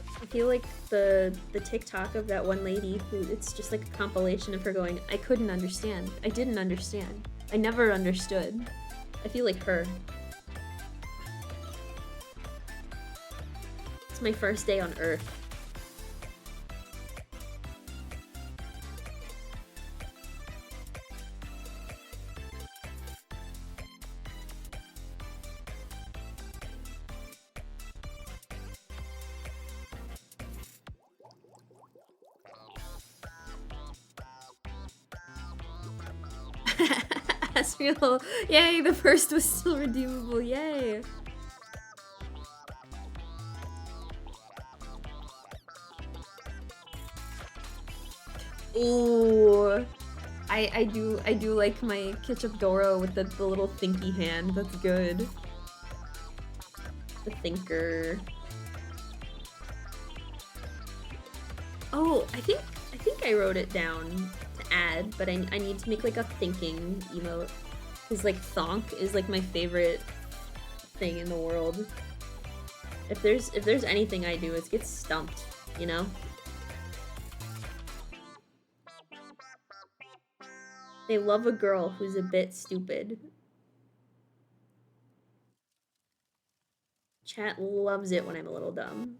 I feel like the TikTok of that one lady who, it's just like a compilation of her going, I couldn't understand. I didn't understand. I never understood. I feel like her. It's my first day on Earth. Asriel, yay, the first was still redeemable, yay! Ooh. I do like my ketchup Doro with the little thinky hand. That's good. The thinker. Oh, I think I wrote it down to add, but I need to make like a thinking emote. Cause like thonk is like my favorite thing in the world. If there's anything I do, it's get stumped, you know? They love a girl who's a bit stupid. Chat loves it when I'm a little dumb.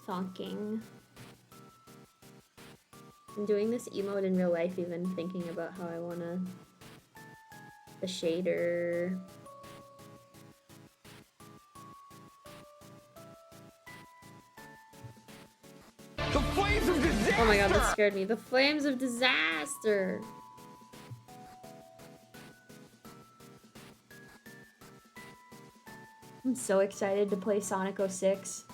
Thonking. I'm doing this emote in real life, even thinking about how I wanna... The shader... The flames of disaster! Oh my god, that scared me. The flames of disaster! I'm so excited to play Sonic 06.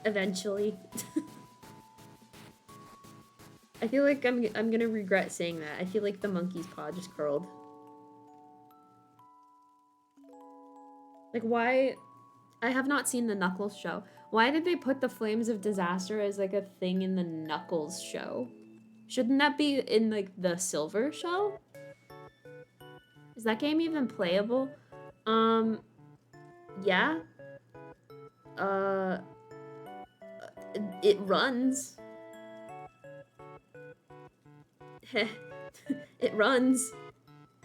Eventually. I feel like I'm gonna regret saying that. I feel like the monkey's paw just curled. Like, why... I have not seen the Knuckles show. Why did they put the Flames of Disaster as, like, a thing in the Knuckles show? Shouldn't that be in, like, the Silver show? Is that game even playable? Yeah. It runs. It runs.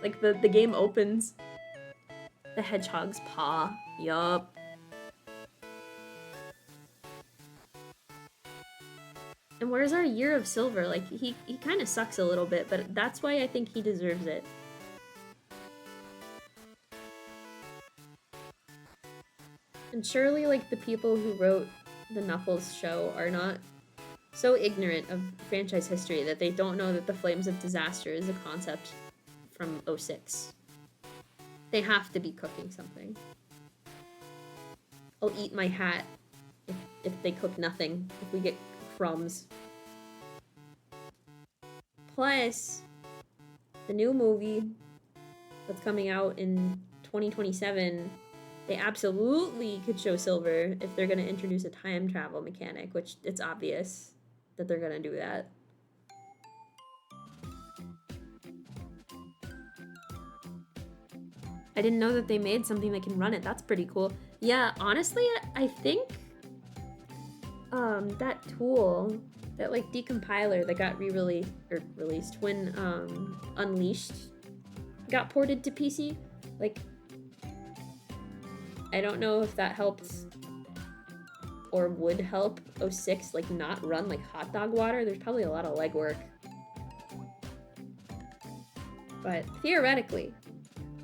Like, the game opens. The hedgehog's paw. Yup. And where's our Year of Silver? Like, he kind of sucks a little bit, but that's why I think he deserves it. And surely, like, the people who wrote the Knuckles show are not so ignorant of franchise history that they don't know that the Flames of Disaster is a concept from 06. They have to be cooking something. I'll eat my hat if they cook nothing, if we get crumbs. Plus, the new movie that's coming out in 2027, they absolutely could show Silver if they're going to introduce a time travel mechanic, which it's obvious that they're going to do that. I didn't know that they made something that can run it. That's pretty cool. Yeah, honestly, I think that tool, that like decompiler that got released when Unleashed got ported to PC, like, I don't know if that helped or would help 06 like not run like hot dog water, there's probably a lot of legwork. But theoretically,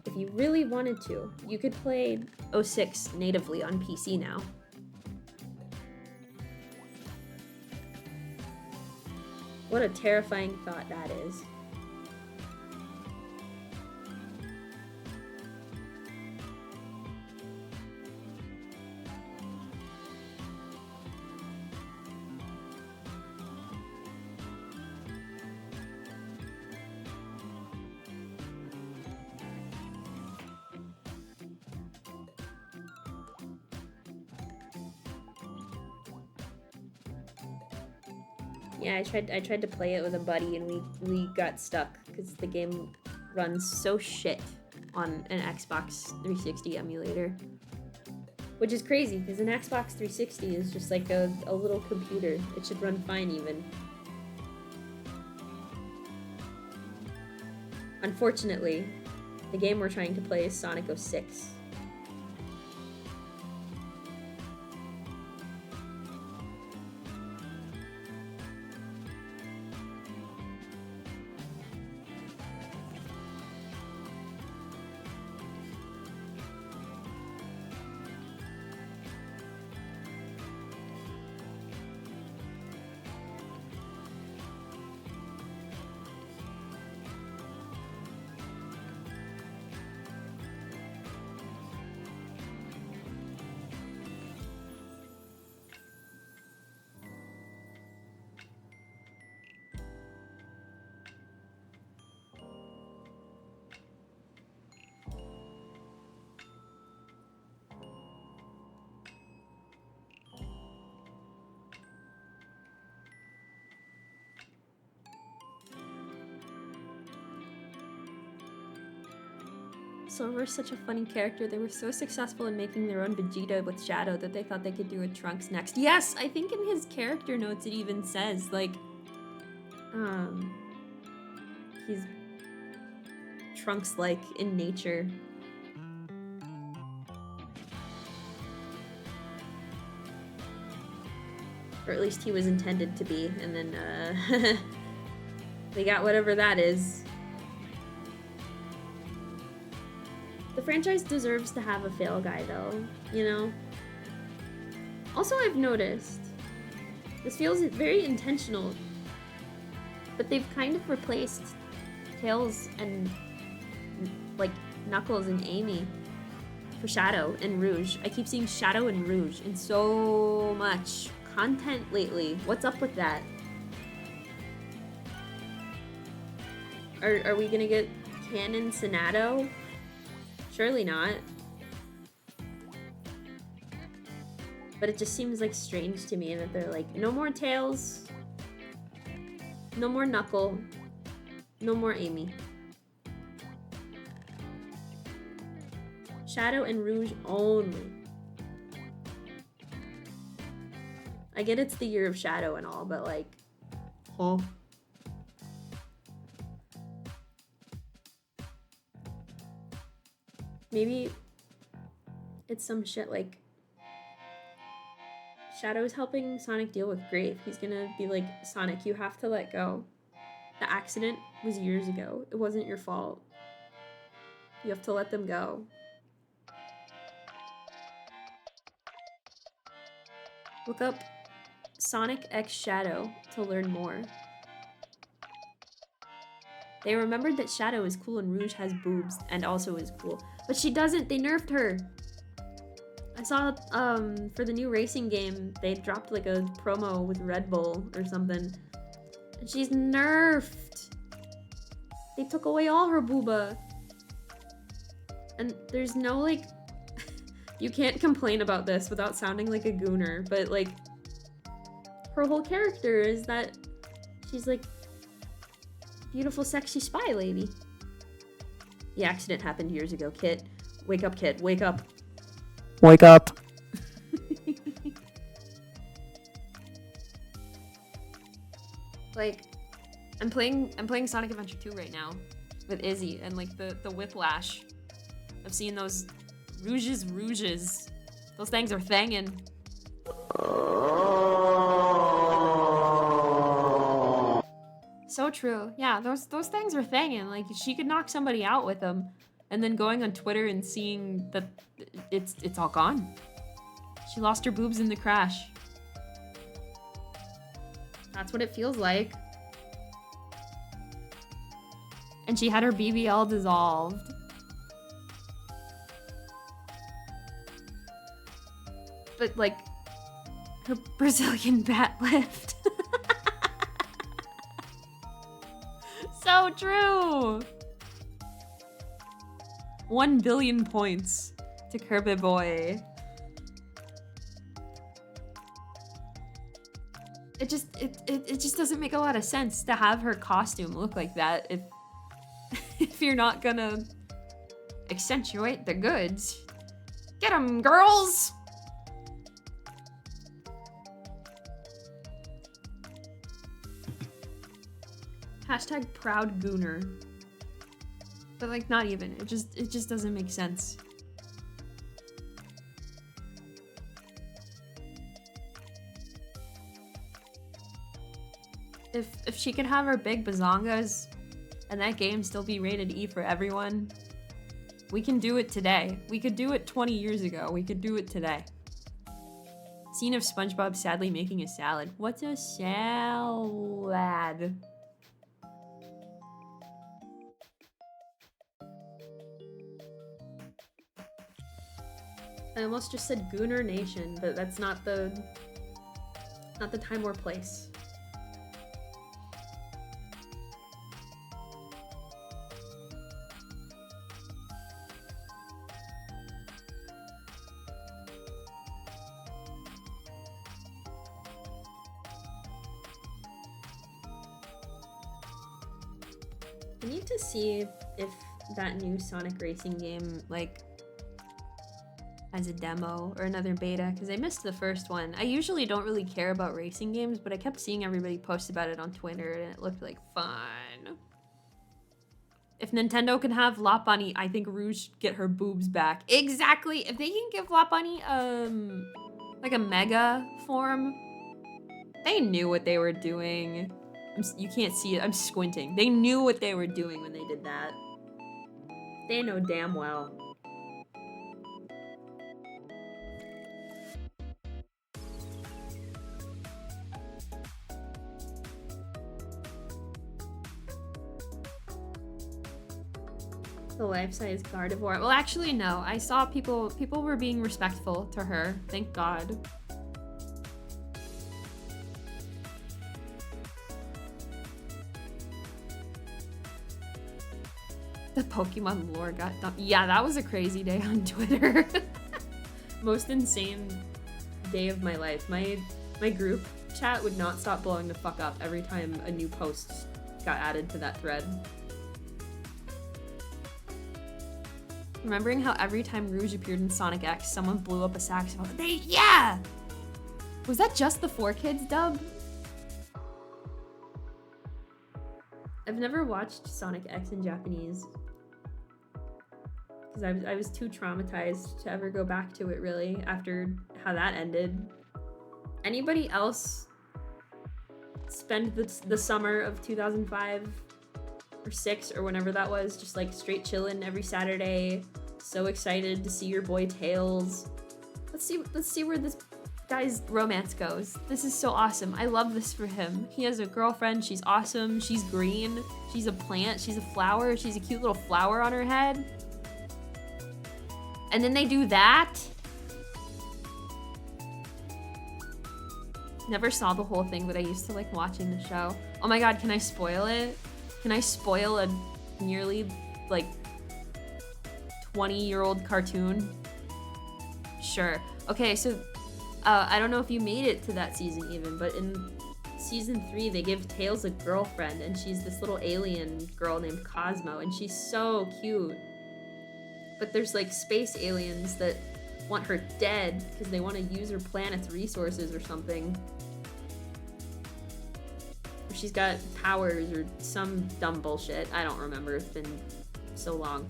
if you really wanted to, you could play 06 natively on PC now. What a terrifying thought that is. Yeah, I tried to play it with a buddy and we got stuck because the game runs so shit on an Xbox 360 emulator. Which is crazy because an Xbox 360 is just like a little computer. It should run fine even. Unfortunately, the game we're trying to play is Sonic 06. Silver's such a funny character. They were so successful in making their own Vegeta with Shadow that they thought they could do it Trunks next. Yes, I think in his character notes it even says, like, he's Trunks-like in nature. Or at least he was intended to be, and then, they got whatever that is. The franchise deserves to have a fail guy, though, you know? Also, I've noticed, this feels very intentional, but they've kind of replaced Tails and, like, Knuckles and Amy for Shadow and Rouge. I keep seeing Shadow and Rouge in so much content lately. What's up with that? Are we gonna get Canon Sonato? Surely not. But it just seems like strange to me that they're like, no more Tails, no more Knuckle, no more Amy. Shadow and Rouge only. I get it's the year of Shadow and all, but like, huh? Maybe it's some shit like Shadow's helping Sonic deal with grief. He's gonna be like, Sonic, you have to let go. The accident was years ago. It wasn't your fault. You have to let them go. Look up Sonic X Shadow to learn more. They remembered that Shadow is cool and Rouge has boobs and also is cool. But she doesn't, they nerfed her. I saw, for the new racing game, they dropped like a promo with Red Bull or something. And she's nerfed. They took away all her booba. And there's no like, you can't complain about this without sounding like a gooner, but like, her whole character is that she's like, beautiful, sexy spy lady. The accident happened years ago, Kit. Wake up, Kit. Wake up. Wake up. Like, I'm playing Sonic Adventure 2 right now with Izzy, and like the whiplash of seeing those rouges. Those things are thangin'. So true. Yeah, those things are thangin'. Like, she could knock somebody out with them, and then going on Twitter and seeing that it's all gone. She lost her boobs in the crash. That's what it feels like. And she had her BBL dissolved. But, like, her Brazilian bat lift. So true! 1 billion points to babeyyy. It just doesn't make a lot of sense to have her costume look like that if if you're not gonna accentuate the goods. Get 'em, girls! Hashtag proud gooner. But like, not even. It just doesn't make sense. If she could have her big bazongas and that game still be rated E for everyone, we can do it today. We could do it 20 years ago. We could do it today. Scene of SpongeBob sadly making a salad. What's a salad? I almost just said Gooner Nation, but that's not the time or place. I need to see if that new Sonic Racing game, like, as a demo or another beta, because I missed the first one. I usually don't really care about racing games, but I kept seeing everybody post about it on Twitter and it looked like fun. If Nintendo can have Lot Bunny, I think Rouge should get her boobs back. Exactly! If they can give Lot Bunny, like a mega form, they knew what they were doing. You can't see it, I'm squinting. They knew what they were doing when they did that. They know damn well. The life-size Gardevoir. Well, actually, no. I saw people were being respectful to her. Thank God. The Pokemon lore got dumped. Yeah, that was a crazy day on Twitter. Most insane day of my life. My group chat would not stop blowing the fuck up every time a new post got added to that thread. Remembering how every time Rouge appeared in Sonic X, someone blew up a saxophone. Yeah! Was that just the 4Kids dub? I've never watched Sonic X in Japanese. Because I was too traumatized to ever go back to it, really, after how that ended. Anybody else spend the summer of 2005 or 6 or whenever that was, just like straight chilling every Saturday, so excited to see your boy Tails? Let's see where this guy's romance goes. This is so awesome. I love this for him. He has a girlfriend. She's awesome. She's green. She's a plant. She's a flower. She's a cute little flower on her head. And then they do that? Never saw the whole thing, but I used to like watching the show. Oh my god, can I spoil it? Can I spoil a nearly like 20-year-old cartoon? Sure. Okay, so I don't know if you made it to that season even, but in season 3 they give Tails a girlfriend, and she's this little alien girl named Cosmo, and she's so cute. But there's like space aliens that want her dead because they want to use her planet's resources or something. Or she's got powers or some dumb bullshit. I don't remember. It's been so long.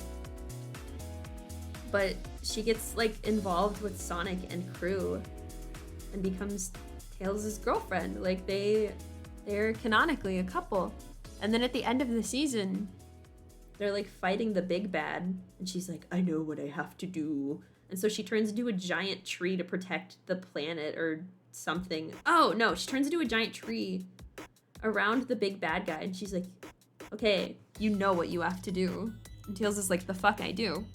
But she gets like involved with Sonic and crew. and becomes Tails' girlfriend. Like they're canonically a couple. And then at the end of the season, they're like fighting the big bad, and she's like, I know what I have to do. And so she turns into a giant tree to protect the planet or something. Oh no, she turns into a giant tree around the big bad guy, and she's like, okay, you know what you have to do. And Tails is like, the fuck I do.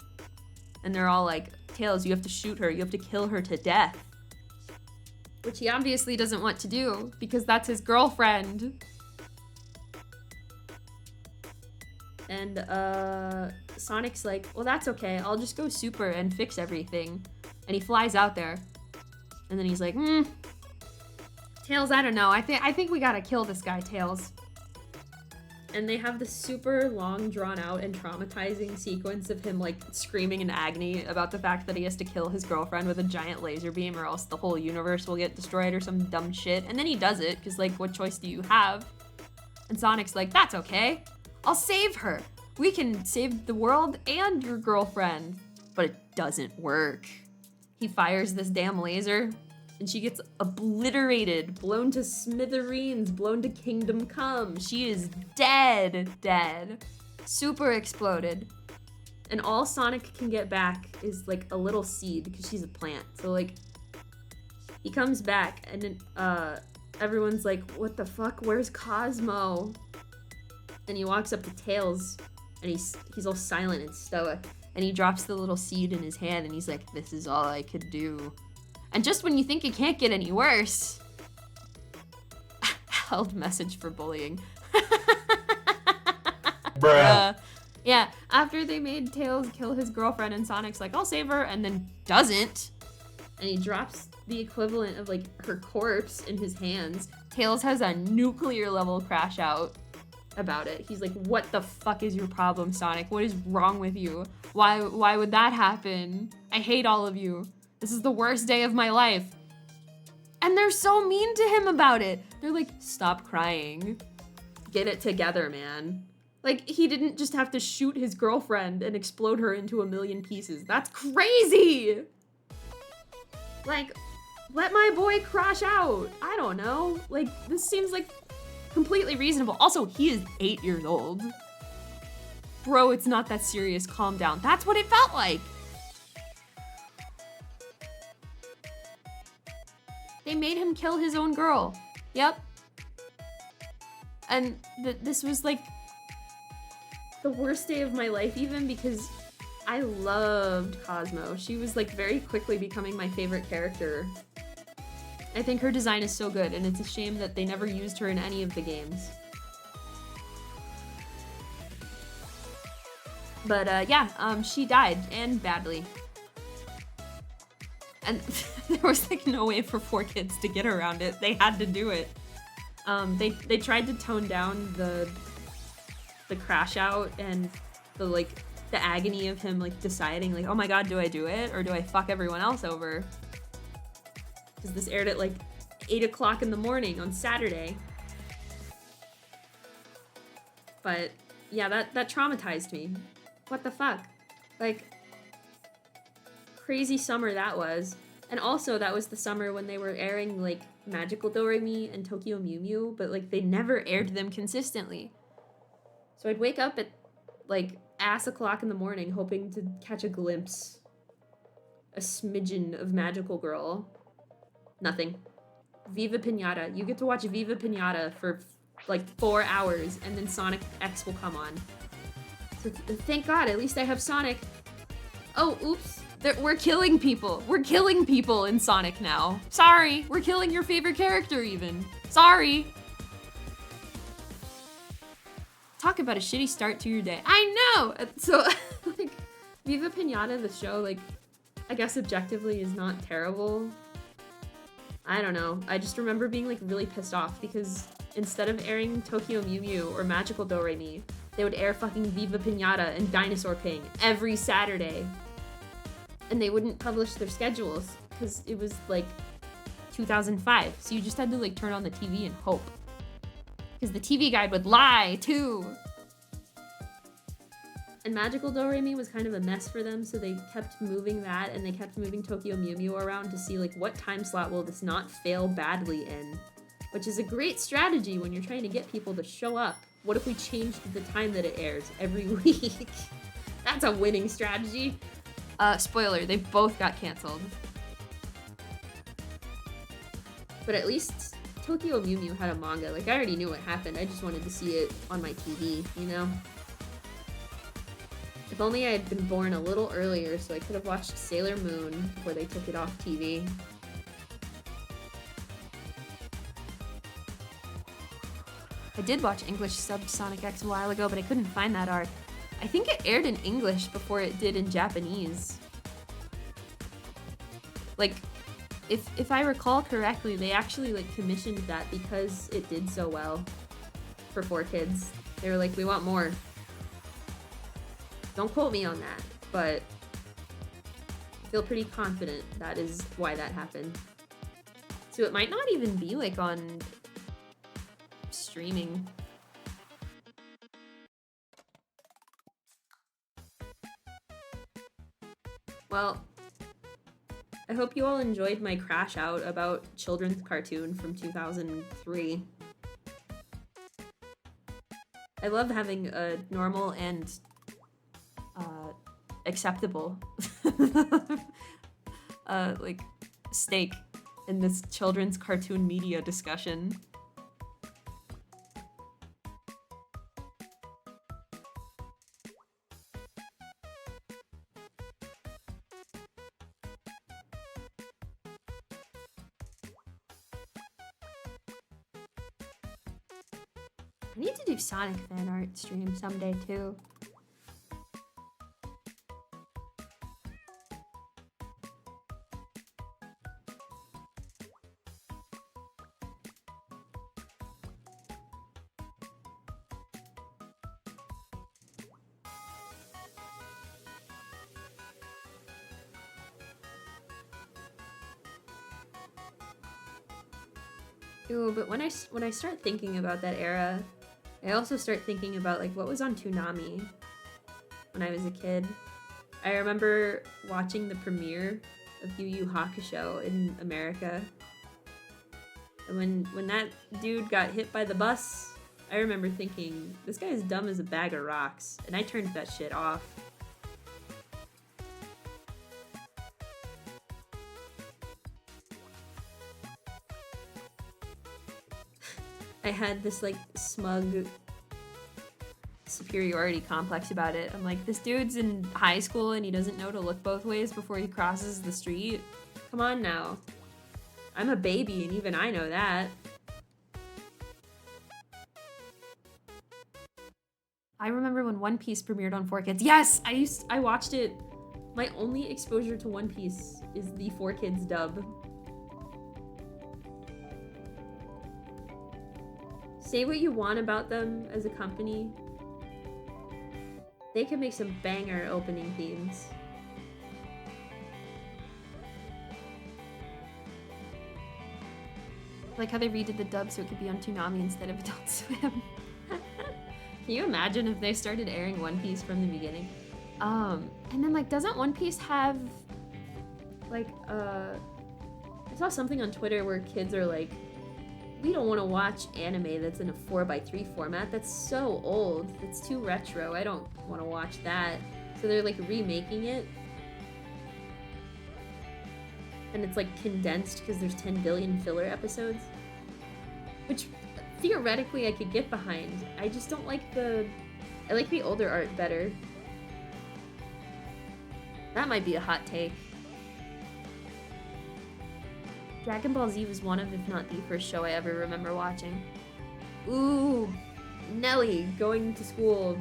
And they're all like, Tails, you have to shoot her, you have to kill her to death. Which he obviously doesn't want to do, because that's his girlfriend. And Sonic's like, well, that's okay, I'll just go super and fix everything. And he flies out there. And then he's like, Tails, I don't know, I think we gotta kill this guy, Tails. And they have this super long, drawn out and traumatizing sequence of him like screaming in agony about the fact that he has to kill his girlfriend with a giant laser beam or else the whole universe will get destroyed or some dumb shit. And then he does it, because like, what choice do you have? And Sonic's like, that's okay, I'll save her. We can save the world and your girlfriend. But it doesn't work. He fires this damn laser, and she gets obliterated, blown to smithereens, blown to kingdom come. She is dead. Super exploded. And all Sonic can get back is like a little seed, because she's a plant. So like, he comes back, and then everyone's like, what the fuck, where's Cosmo? And he walks up to Tails, and he's all silent and stoic. And he drops the little seed in his hand, and he's like, this is all I could do. And just when you think it can't get any worse, held message for bullying. Bruh. Yeah, after they made Tails kill his girlfriend, and Sonic's like, I'll save her, and then doesn't. And he drops the equivalent of like her corpse in his hands. Tails has a nuclear level crash out about it. He's like, what the fuck is your problem, Sonic? What is wrong with you? Why would that happen? I hate all of you. This is the worst day of my life. And they're so mean to him about it. They're like, stop crying. Get it together, man. Like, he didn't just have to shoot his girlfriend and explode her into a million pieces. That's crazy! Like, let my boy crash out. I don't know. Like, this seems like completely reasonable. Also, he is 8 years old. Bro, it's not that serious. Calm down. That's what it felt like. They made him kill his own girl. Yep. And this was like the worst day of my life, even, because I loved Cosmo. She was like very quickly becoming my favorite character. I think her design is so good, and it's a shame that they never used her in any of the games. But yeah, she died, and badly. And there was like no way for 4 kids to get around it. They had to do it. They tried to tone down the crash out and the agony of him like deciding like, oh my god, do I do it or do I fuck everyone else over? Because this aired at like 8 o'clock in the morning on Saturday. But yeah, that traumatized me. What the fuck? Like, crazy summer that was. And also that was the summer when they were airing like Magical Do-Re-Mi and Tokyo Mew Mew, but like they never aired them consistently. So I'd wake up at like ass o'clock in the morning hoping to catch a glimpse, a smidgen of Magical Girl. Nothing. Viva Pinata. You get to watch Viva Pinata for like 4 hours, and then Sonic X will come on. So thank God, at least I have Sonic. Oh, oops. We're killing people. We're killing people in Sonic now. Sorry, we're killing your favorite character even. Sorry. Talk about a shitty start to your day. I know! So, like, Viva Pinata, the show, like, I guess objectively is not terrible. I don't know. I just remember being, like, really pissed off because instead of airing Tokyo Mew Mew or Magical Do-Re-Mi, they would air fucking Viva Pinata and Dinosaur Ping every Saturday. And they wouldn't publish their schedules because it was, like, 2005. So you just had to, like, turn on the TV and hope. Because the TV guide would lie, too. And Magical Do-Re-Mi was kind of a mess for them, so they kept moving that, and they kept moving Tokyo Mew Mew around to see, like, what time slot will this not fail badly in? Which is a great strategy when you're trying to get people to show up. What if we changed the time that it airs every week? That's a winning strategy. Spoiler, they both got canceled. But at least Tokyo Mew Mew had a manga. Like, I already knew what happened. I just wanted to see it on my TV, you know? If only I had been born a little earlier so I could have watched Sailor Moon before they took it off TV. I did watch English subbed Sonic X a while ago, but I couldn't find that arc. I think it aired in English before it did in Japanese. Like, if I recall correctly, they actually, like, commissioned that because it did so well for 4Kids. They were like, we want more. Don't quote me on that, but I feel pretty confident that is why that happened. So it might not even be, like, on streaming. Well, I hope you all enjoyed my crash out about children's cartoon from 2003. I love having a normal and acceptable like stake in this children's cartoon media discussion. I need to do Sonic fan art stream someday too. Ooh, but when I start thinking about that era, I also start thinking about, like, what was on Toonami when I was a kid. I remember watching the premiere of Yu Yu Hakusho in America. And when that dude got hit by the bus, I remember thinking, this guy is dumb as a bag of rocks. And I turned that shit off. I had this, like, smug superiority complex about it. I'm like, this dude's in high school and he doesn't know to look both ways before he crosses the street. Come on now. I'm a baby and even I know that. I remember when One Piece premiered on 4Kids. Yes! I watched it. My only exposure to One Piece is the 4Kids dub. Say what you want about them as a company. They could make some banger opening themes. Like how they redid the dub so it could be on Toonami instead of Adult Swim. Can you imagine if they started airing One Piece from the beginning? And then, like, doesn't One Piece have, like, I saw something on Twitter where kids are like, we don't want to watch anime that's in a 4:3 format. That's so old. It's too retro. I don't want to watch that. So they're, like, remaking it. And it's, like, condensed because there's 10 billion filler episodes. Which, theoretically, I could get behind. I just don't like I like the older art better. That might be a hot take. Dragon Ball Z was one of, if not the first show I ever remember watching. Ooh, Nelly going to school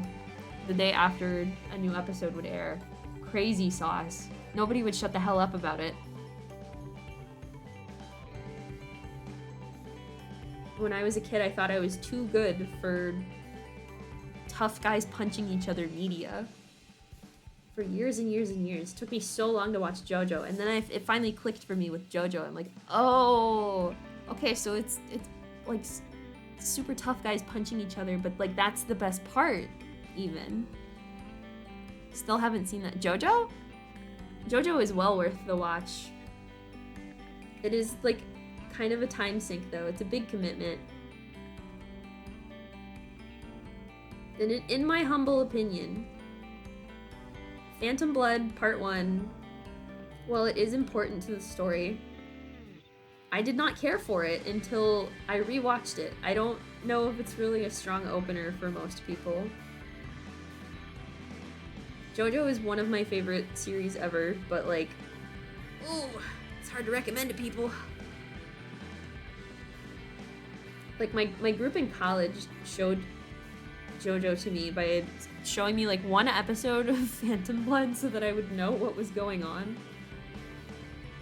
the day after a new episode would air. Crazy sauce. Nobody would shut the hell up about it. When I was a kid, I thought I was too good for tough guys punching each other media. For years and years and years. It took me so long to watch JoJo, and then it finally clicked for me with JoJo. I'm like, oh, okay, so it's like super tough guys punching each other, but, like, that's the best part, even. Still haven't seen that. JoJo? JoJo is well worth the watch. It is like kind of a time sink though. It's a big commitment. And in my humble opinion, Phantom Blood Part 1, while it is important to the story, I did not care for it until I rewatched it. I don't know if it's really a strong opener for most people. JoJo is one of my favorite series ever, but like, ooh, it's hard to recommend to people. Like my group in college showed JoJo to me by showing me like one episode of Phantom Blood so that I would know what was going on.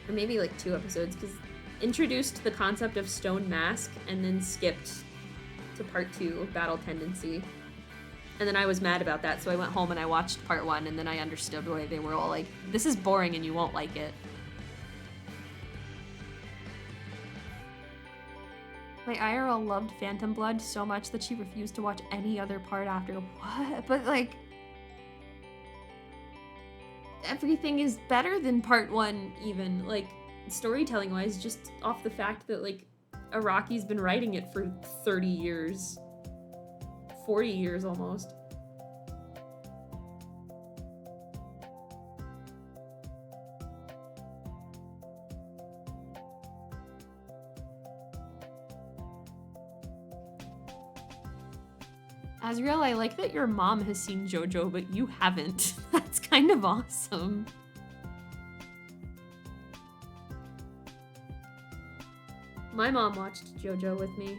Or maybe like 2 episodes, because introduced the concept of Stone Mask and then skipped to Part 2, Battle Tendency. And then I was mad about that, so I went home and I watched Part 1, and then I understood why they were all like, this is boring and you won't like it. My IRL loved Phantom Blood so much that she refused to watch any other part after. What? But like, everything is better than Part 1 even, like, storytelling wise, just off the fact that like Araki's been writing it for 30 years. 40 years almost. Azriel, I like that your mom has seen JoJo, but you haven't. That's kind of awesome. My mom watched JoJo with me.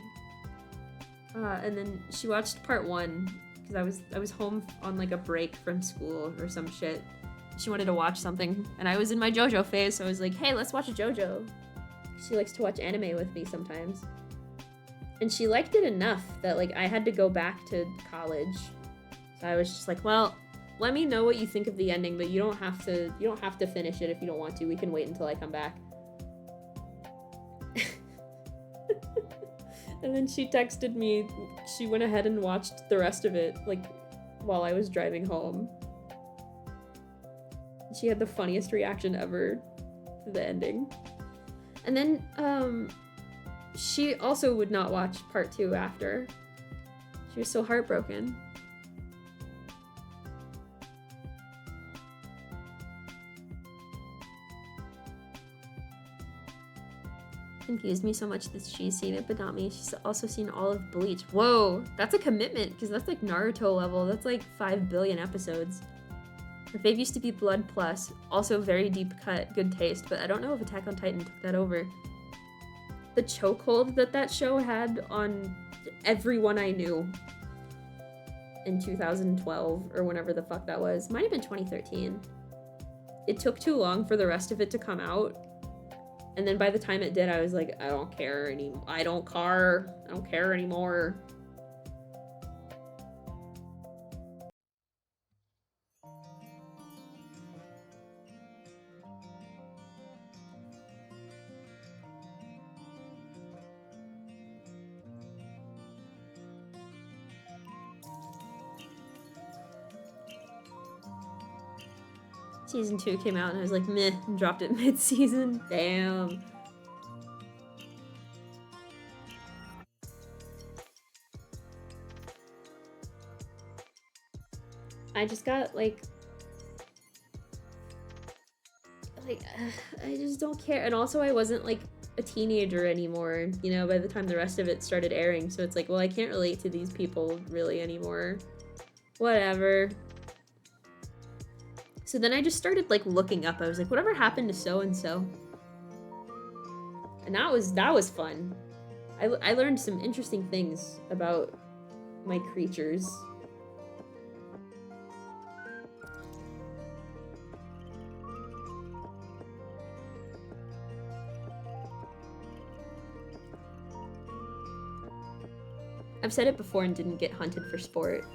And then she watched Part 1, because I was home on like a break from school or some shit. She wanted to watch something, and I was in my JoJo phase, so I was like, hey, let's watch a JoJo. She likes to watch anime with me sometimes. And she liked it enough that like I had to go back to college. So I was just like, well, let me know what you think of the ending, but you don't have to finish it if you don't want to. We can wait until I come back. And then she texted me, she went ahead and watched the rest of it, like, while I was driving home. She had the funniest reaction ever to the ending. And then, she also would not watch Part 2 after. She was so heartbroken. Confused me so much that she's seen it but not me. She's also seen all of Bleach. Whoa, that's a commitment, because that's like Naruto level. That's like 5 billion episodes. Her fave used to be Blood Plus, also very deep cut, good taste, but I don't know if Attack on Titan took that over. The chokehold that show had on everyone I knew in 2012 or whenever the fuck that was. Might have been 2013. It took too long for the rest of it to come out. And then by the time it did, I was like, I don't care anymore. I don't care anymore. Season 2 came out and I was like, meh, and dropped it mid-season. Damn. I just got like I just don't care. And also I wasn't like a teenager anymore, you know, by the time the rest of it started airing. So it's like, well, I can't relate to these people really anymore. Whatever. So then I just started like looking up. I was like, whatever happened to so-and-so? And that was fun. I learned some interesting things about my creatures. I've said it before and didn't get hunted for sport,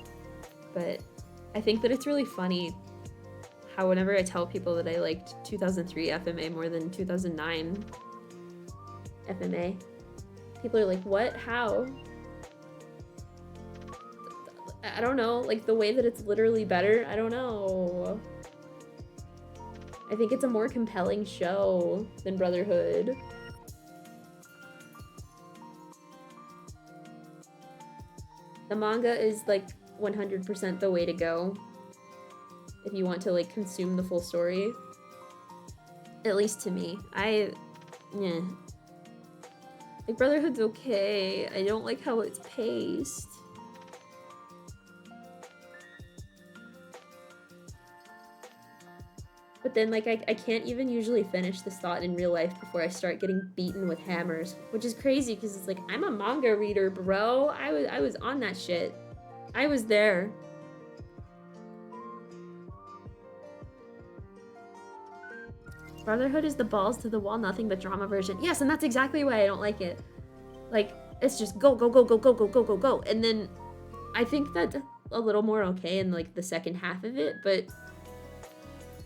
but I think that it's really funny how whenever I tell people that I liked 2003 FMA more than 2009 FMA, people are like, what? How? I don't know, like the way that it's literally better, I don't know. I think it's a more compelling show than Brotherhood. The manga is like 100% the way to go if you want to like consume the full story. At least to me. Yeah. Like Brotherhood's okay. I don't like how it's paced. But then, like, I can't even usually finish this thought in real life before I start getting beaten with hammers, which is crazy because it's like, I'm a manga reader, bro. I was on that shit. I was there. Brotherhood is the balls to the wall, nothing but drama version. Yes, and that's exactly why I don't like it. Like, it's just go, go, go, go, go, go, go, go, go. And then I think that's a little more okay in, like, the second half of it, but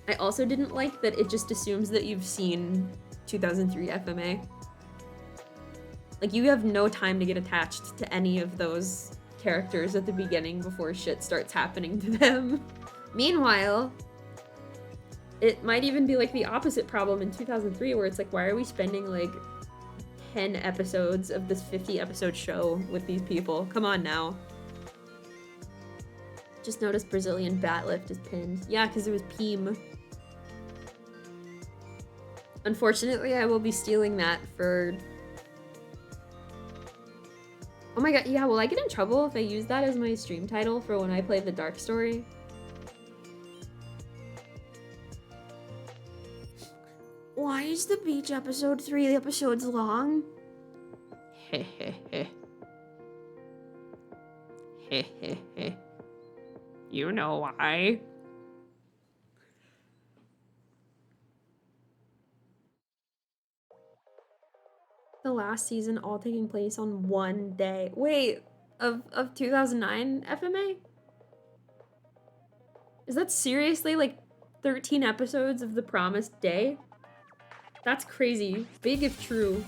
I also didn't like that it just assumes that you've seen 2003 FMA. Like, you have no time to get attached to any of those characters at the beginning before shit starts happening to them. Meanwhile, it might even be like the opposite problem in 2003 where it's like, why are we spending like 10 episodes of this 50-episode show with these people? Come on now. Just noticed Brazilian bat lift is pinned. Yeah, because it was Peem. Unfortunately, I will be stealing that for... Oh my god, yeah, will I get in trouble if I use that as my stream title for when I play the Dark Story? Why is the beach episode 3 episodes long? Heh heh heh. Heh heh heh. You know why? The last season all taking place on one day. Wait, of 2009 FMA? Is that seriously like 13 episodes of the promised day? That's crazy. Big if true.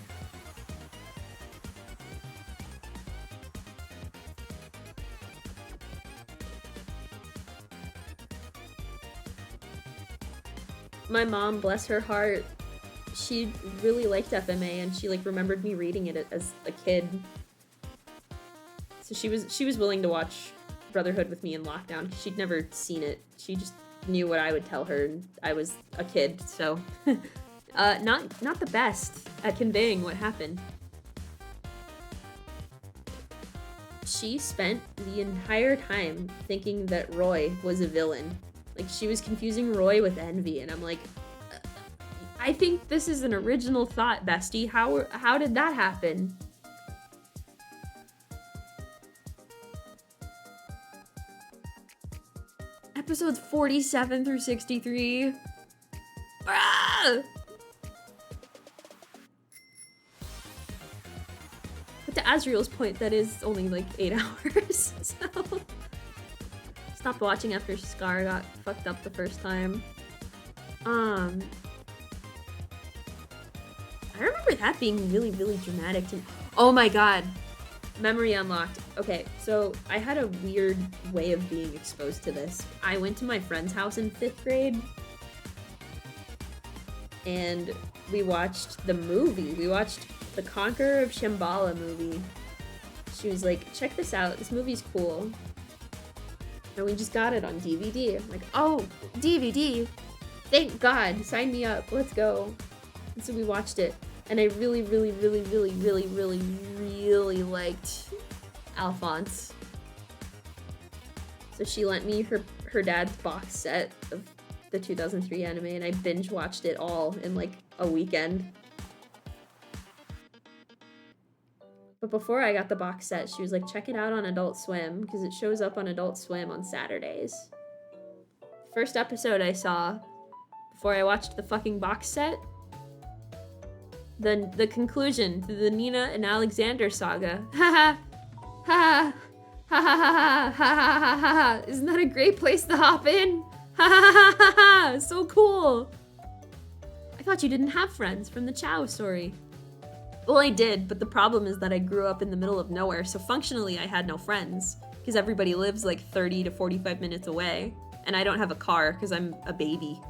My mom, bless her heart, she really liked FMA and she like remembered me reading it as a kid. So she was willing to watch Brotherhood with me in lockdown. She'd never seen it. She just knew what I would tell her. I was a kid, so not the best at conveying what happened. She spent the entire time thinking that Roy was a villain. Like, she was confusing Roy with Envy, and I'm like, I think this is an original thought, bestie. How did that happen? Episodes 47 through 63. Ah! But to Azriel's point, that is only like 8 hours, so... Stopped watching after Scar got fucked up the first time. I remember that being really, really dramatic to me. Oh my god. Memory unlocked. Okay, so I had a weird way of being exposed to this. I went to my friend's house in 5th grade. And we watched the movie. We watched the Conqueror of Shambhala movie. She was like, check this out. This movie's cool. And we just got it on DVD. I'm like, oh, DVD. Thank God. Sign me up. Let's go. And so we watched it. And I really, really, really, really, really, really, really liked Alphonse. So she lent me her dad's box set of the 2003 anime, and I binge watched it all in like a weekend. But before I got the box set, she was like, check it out on Adult Swim, because it shows up on Adult Swim on Saturdays. First episode I saw, before I watched the fucking box set, the conclusion to the Nina and Alexander saga. Ha ha ha ha ha ha ha ha ha ha. Isn't that a great place to hop in? Ha ha ha ha ha. So cool. I thought you didn't have friends from the Chow story. Well, I did, but the problem is that I grew up in the middle of nowhere, so functionally I had no friends, because everybody lives like 30 to 45 minutes away. And I don't have a car because I'm a baby.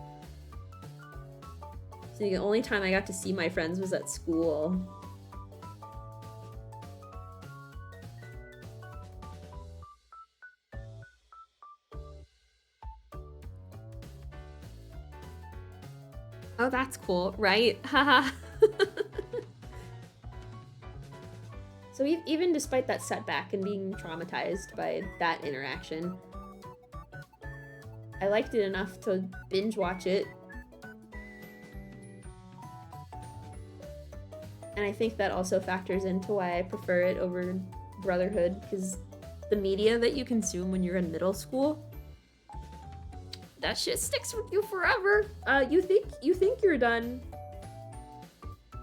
So the only time I got to see my friends was at school. Oh, that's cool, right? Haha. So even despite that setback and being traumatized by that interaction, I liked it enough to binge watch it. And I think that also factors into why I prefer it over Brotherhood, because the media that you consume when you're in middle school, that shit sticks with you forever. You think you're done,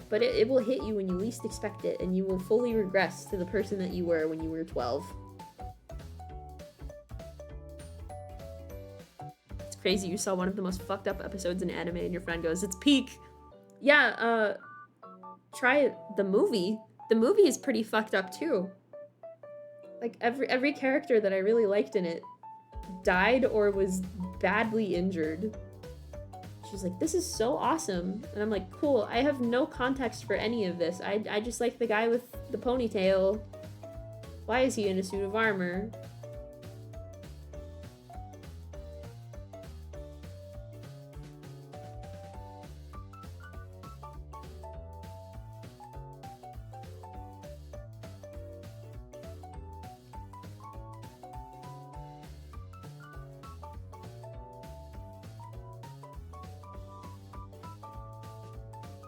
but it will hit you when you least expect it, and you will fully regress to the person that you were when you were 12. It's crazy. You saw one of the most fucked up episodes in anime, and your friend goes, "It's peak." Yeah. Try the movie. The movie is pretty fucked up too. Like every character that I really liked in it died or was badly injured. She's like, "This is so awesome." And I'm like, "Cool, I have no context for any of this. I just like the guy with the ponytail. Why is he in a suit of armor?"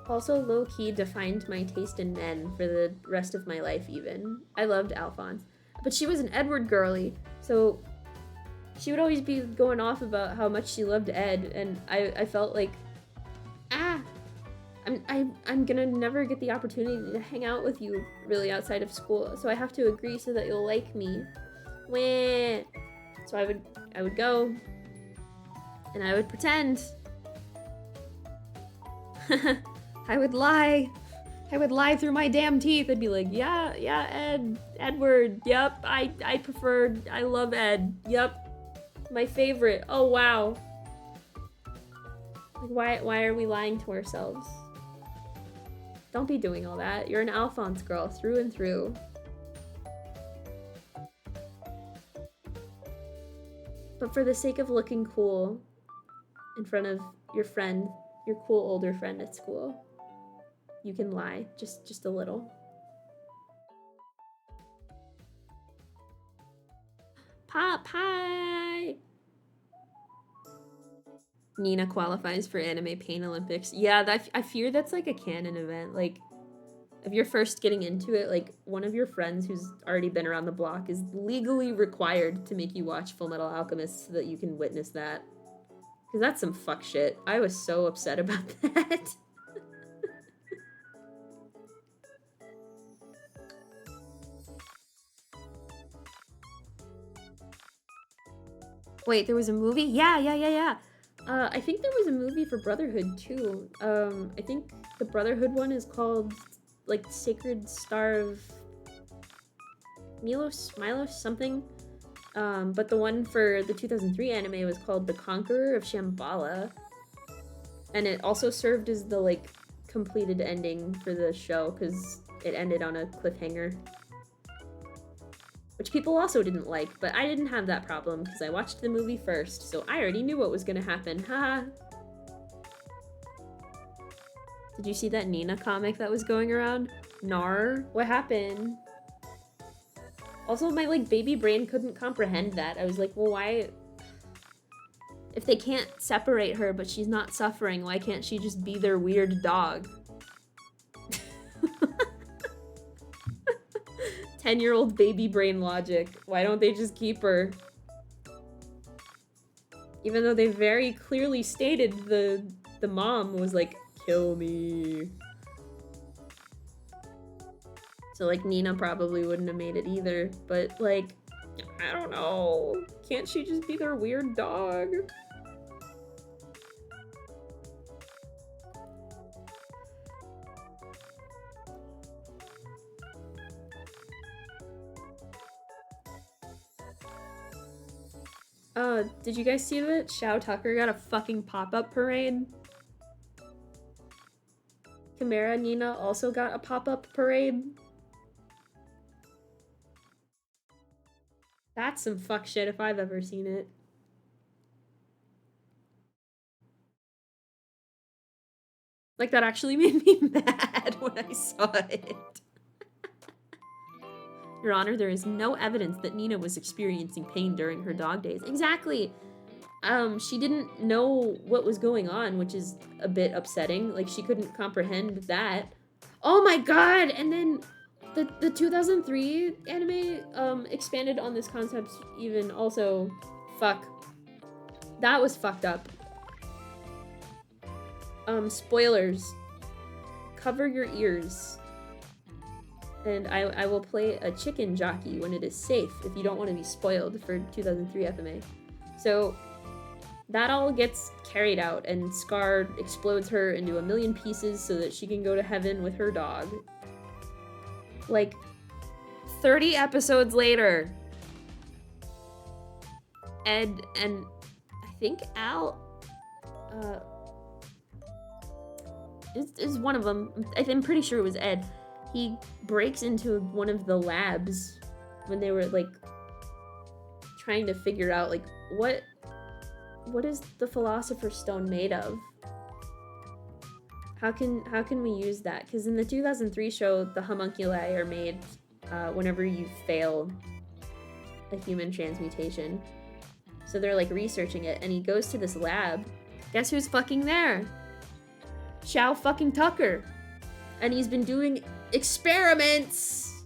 Also low-key defined my taste in men for the rest of my life even. I loved Alphonse. But she was an Edward girly, so she would always be going off about how much she loved Ed, and I felt like, I'm gonna never get the opportunity to hang out with you really outside of school, so I have to agree so that you'll like me. Wah. So I would go, and I would pretend. I would lie. I would lie through my damn teeth. I'd be like, yeah, Edward. Yep, I preferred. I love Ed. Yep, my favorite. Oh wow. Like, why are we lying to ourselves? Don't be doing all that. You're an Alphonse girl through and through. But for the sake of looking cool in front of your friend, your cool older friend at school, you can lie, just a little. Pop pie! Nina qualifies for Anime Pain Olympics. Yeah, I fear that's like a canon event. Like, if you're first getting into it, like, one of your friends who's already been around the block is legally required to make you watch Full Metal Alchemist so that you can witness that. Because that's some fuck shit. I was so upset about that. Wait, there was a movie? Yeah. I think there was a movie for Brotherhood, too. I think the Brotherhood one is called, like, Sacred Star of Milos, something. But the one for the 2003 anime was called The Conqueror of Shambhala. And it also served as the, like, completed ending for the show, because it ended on a cliffhanger. Which people also didn't like, but I didn't have that problem because I watched the movie first, so I already knew what was gonna happen. Haha. Did you see that Nina comic that was going around? Nar? What happened? Also, my, like, baby brain couldn't comprehend that. I was like, well, why? If they can't separate her, but she's not suffering, why can't she just be their weird dog? 10-year-old baby brain logic. Why don't they just keep her? Even though they very clearly stated the mom was like, kill me. So, like, Nina probably wouldn't have made it either. But, like, I don't know. Can't she just be their weird dog? Did you guys see that Shao Tucker got a fucking pop-up parade? Chimera Nina also got a pop-up parade. That's some fuck shit if I've ever seen it. Like, that actually made me mad when I saw it. Your Honor, there is no evidence that Nina was experiencing pain during her dog days. Exactly. She didn't know what was going on, which is a bit upsetting. Like, she couldn't comprehend that. Oh my god! And then the 2003 anime expanded on this concept even also. Fuck. That was fucked up. Spoilers. Cover your ears. And I will play a chicken jockey when it is safe if you don't want to be spoiled for 2003 FMA. So that all gets carried out and Scar explodes her into a million pieces so that she can go to heaven with her dog. Like 30 episodes later. Ed and I think Al is one of them. I'm pretty sure it was Ed. He breaks into one of the labs when they were like trying to figure out like what is the Philosopher's Stone made of? How can we use that? Because in the 2003 show, the homunculi are made whenever you fail a human transmutation. So they're like researching it, and he goes to this lab. Guess who's fucking there? Shao fucking Tucker. And he's been doing experiments.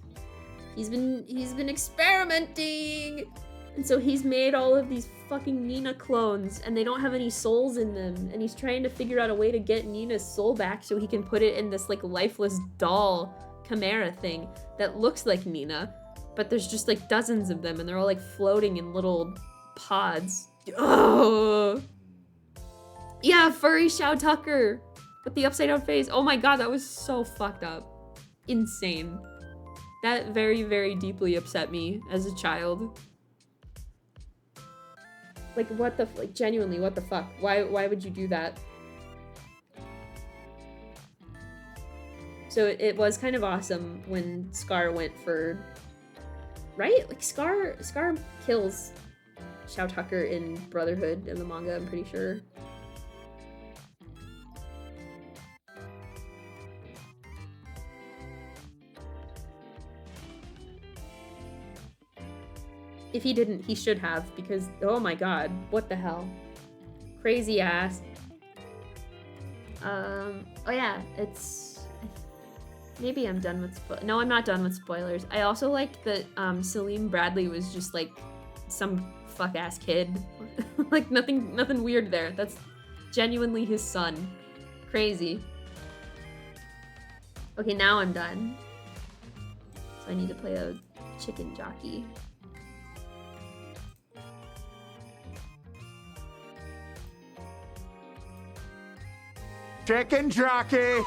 He's been experimenting. And so he's made all of these fucking Nina clones, and they don't have any souls in them. And he's trying to figure out a way to get Nina's soul back so he can put it in this like lifeless doll chimera thing that looks like Nina, but there's just like dozens of them, and they're all like floating in little pods. Oh, yeah, furry Shao Tucker with the upside down face. Oh my god, that was so fucked up. Insane. That very, very deeply upset me as a child. Like, what the, like, genuinely, what the fuck? Why would you do that? So it was kind of awesome when Scar went for, right? Like, Scar kills Shao Tucker in Brotherhood in the manga, I'm pretty sure. If he didn't, he should have, because, oh my god, what the hell? Crazy ass. Oh yeah, it's... Maybe I'm done with no, I'm not done with spoilers. I also liked that Salim Bradley was just like some fuck-ass kid. Like nothing weird there. That's genuinely his son. Crazy. Okay, now I'm done. So I need to play a chicken jockey. Chicken jockey!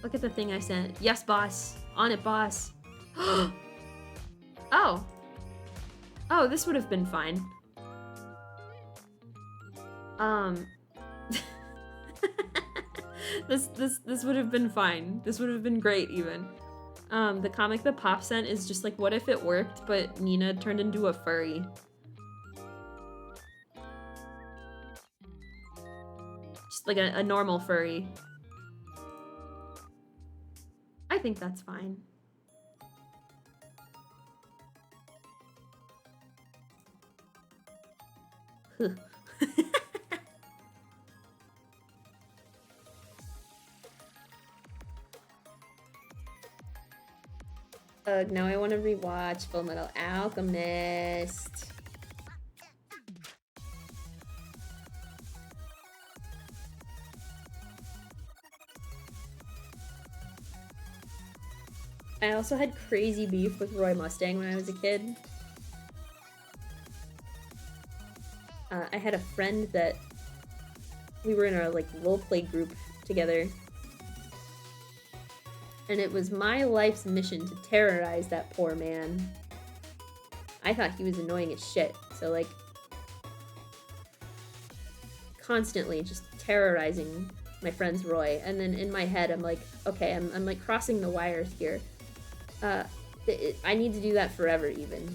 Look at the thing I sent. Yes, boss. On it, boss. Oh. Oh, this would have been fine. This would have been fine. This would have been great, even. The comic that Pop sent is just like, what if it worked, but Nina turned into a furry? Just like a normal furry. I think that's fine. Now I want to rewatch Full Metal Alchemist. I also had crazy beef with Roy Mustang when I was a kid. I had a friend that we were in a like roleplay group together, and it was my life's mission to terrorize that poor man. I thought he was annoying as shit. So like, constantly just terrorizing my friend's Roy. And then in my head, I'm like, okay, I'm like crossing the wires here. I need to do that forever even.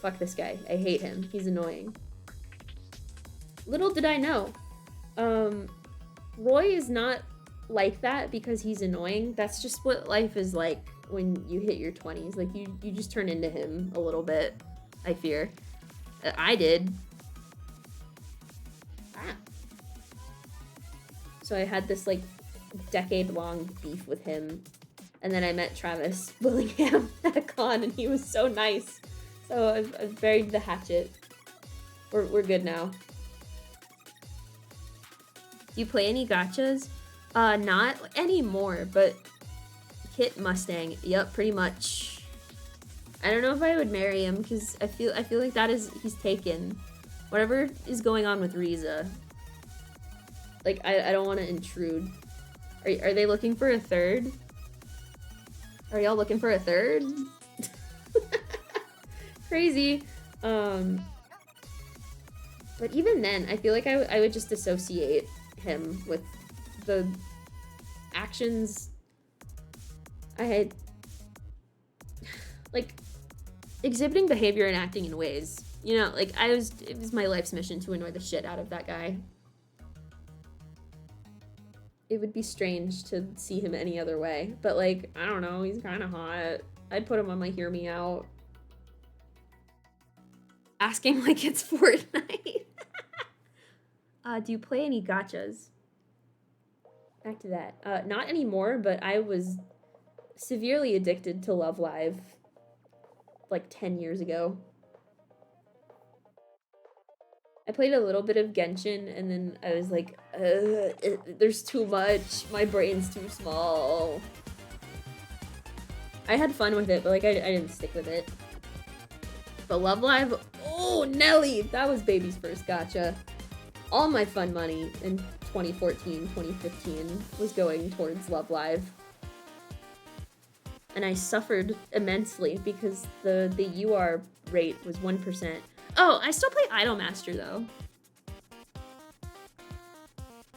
Fuck this guy. I hate him. He's annoying. Little did I know. Roy is not like that because he's annoying. That's just what life is like when you hit your 20s. Like, you just turn into him a little bit, I fear. I did. Ah. So I had this, like, decade-long beef with him. And then I met Travis Willingham at a con, and he was so nice. So I've buried the hatchet. We're good now. Do you play any gachas? Not anymore, but Kit Mustang. Yep, pretty much. I don't know if I would marry him because I feel like he's taken. Whatever is going on with Riza. Like, I don't want to intrude. Are they looking for a third? Are y'all looking for a third? Crazy. But even then, I feel like I would just associate him with the actions I had, like, exhibiting behavior and acting in ways. You know, like, it was my life's mission to annoy the shit out of that guy. It would be strange to see him any other way. But, like, I don't know, he's kind of hot. I'd put him on my hear me out. Asking like it's Fortnite. Do you play any gachas? Back to that. Not anymore, but I was severely addicted to Love Live like 10 years ago. I played a little bit of Genshin, and then I was like, there's too much. My brain's too small. I had fun with it, but like I didn't stick with it. But Love Live, oh, Nelly! That was baby's first gacha. All my fun money in 2014, 2015 was going towards Love Live. And I suffered immensely because the UR rate was 1%. Oh, I still play Idolmaster, though.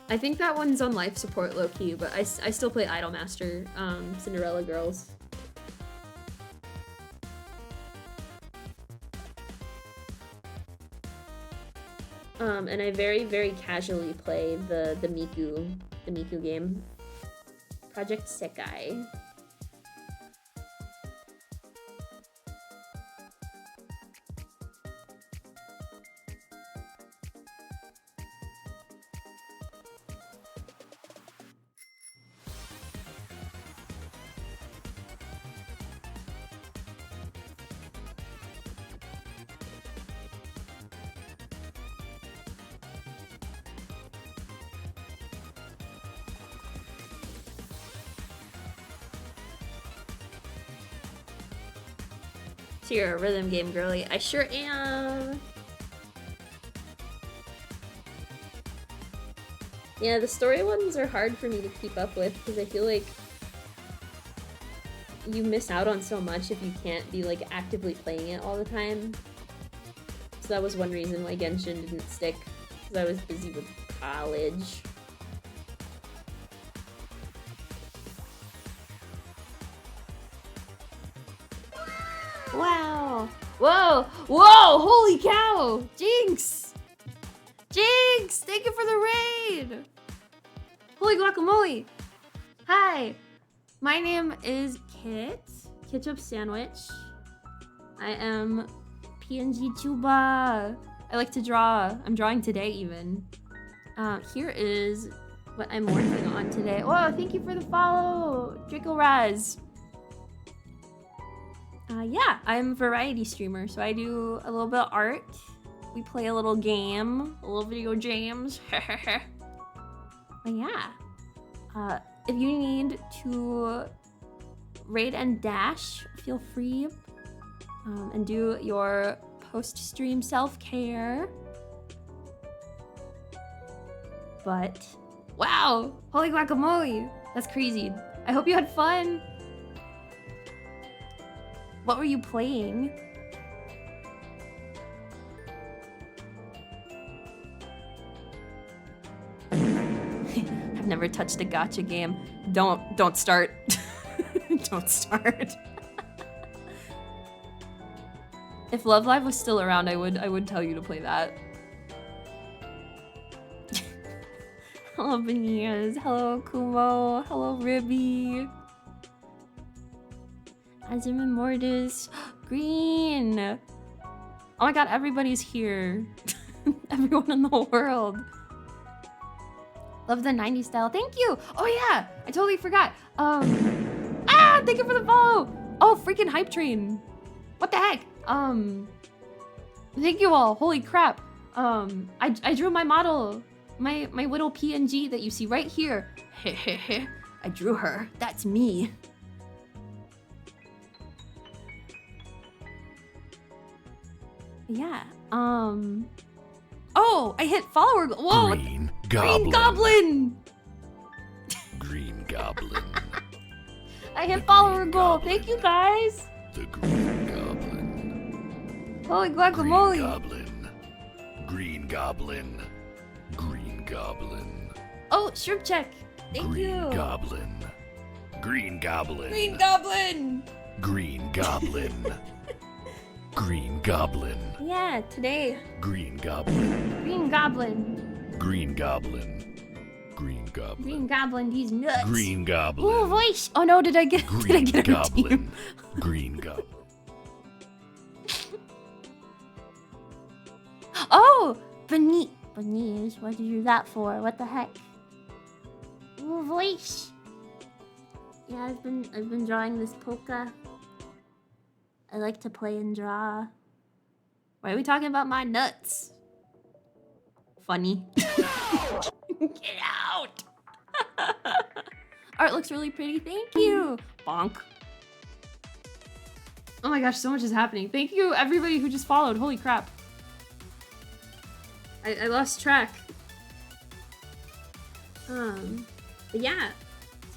I think that one's on life support low-key, but I still play Idolmaster, Cinderella Girls. And I very, very casually play the Miku game. Project Sekai. So you're a rhythm game girly. I sure am. Yeah, the story ones are hard for me to keep up with because I feel like you miss out on so much if you can't be like actively playing it all the time. So that was one reason why Genshin didn't stick, because I was busy with college. Wow. Whoa. Whoa. Holy cow. Jinx. Jinx. Thank you for the raid. Holy guacamole. Hi. My name is Kit. Ketchup Sandwich. I am PNG Chuba. I like to draw. I'm drawing today even. Here is what I'm working on today. Whoa. Thank you for the follow. Draco Raz. Yeah, I'm a variety streamer, so I do a little bit of art. We play a little game, a little video jams. But yeah, if you need to raid and dash, feel free, and do your post-stream self-care. But, wow, holy guacamole, that's crazy. I hope you had fun. What were you playing? never touched a gacha game. Don't start. Don't start. If Love Live was still around, I would tell you to play that. Hello Benias, hello Kumo, hello Ribby. Azim and Mortis, Green. Oh my god, everybody's here. Everyone in the world. Love the 90s style. Thank you. Oh yeah, I totally forgot. Thank you for the follow. Oh, freaking hype train. What the heck? Thank you all. Holy crap. I drew my model. My little PNG that you see right here. I drew her. That's me. Yeah. Oh, I hit follower. Whoa. Green Goblin. Green Goblin. Green Goblin. I hit follower goal. Thank you guys. The Green Goblin. Holy Green guacamole. Goblin. Green Goblin. Green Goblin. Oh, shrimp check. Thank Green you. Goblin. Green Goblin. Green Goblin. Green Goblin. Green Goblin. Yeah, today. Green Goblin. Green Goblin. Green Goblin. Green Goblin. Green Goblin, he's nuts. Green Goblin. Ooh, voice. Oh no, did I get Green a Goblin. team? Green Goblin. Oh, Beniz, what did you do that for? What the heck? Ooh, voice. Yeah, I've been drawing this polka. I like to play and draw. Why are we talking about my nuts? Funny. Get out! Art looks really pretty. Thank you. Bonk. Oh my gosh, so much is happening. Thank you, everybody who just followed. Holy crap. I lost track. But yeah.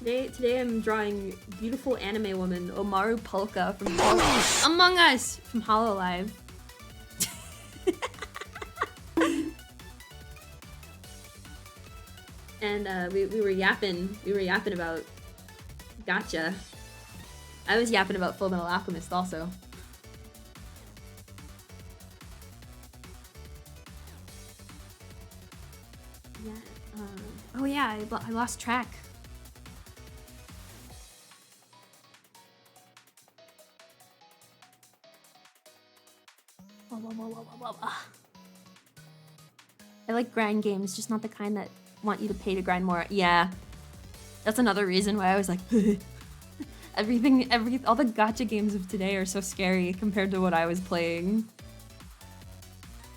Today I'm drawing beautiful anime woman Omaru Polka from Among Us from Hololive. And we were yapping about gacha. I was yapping about Full Metal Alchemist also. Yeah. Oh yeah, I lost track. I like grind games, just not the kind that want you to pay to grind more. Yeah, that's another reason why I was like, all the gacha games of today are so scary compared to what I was playing.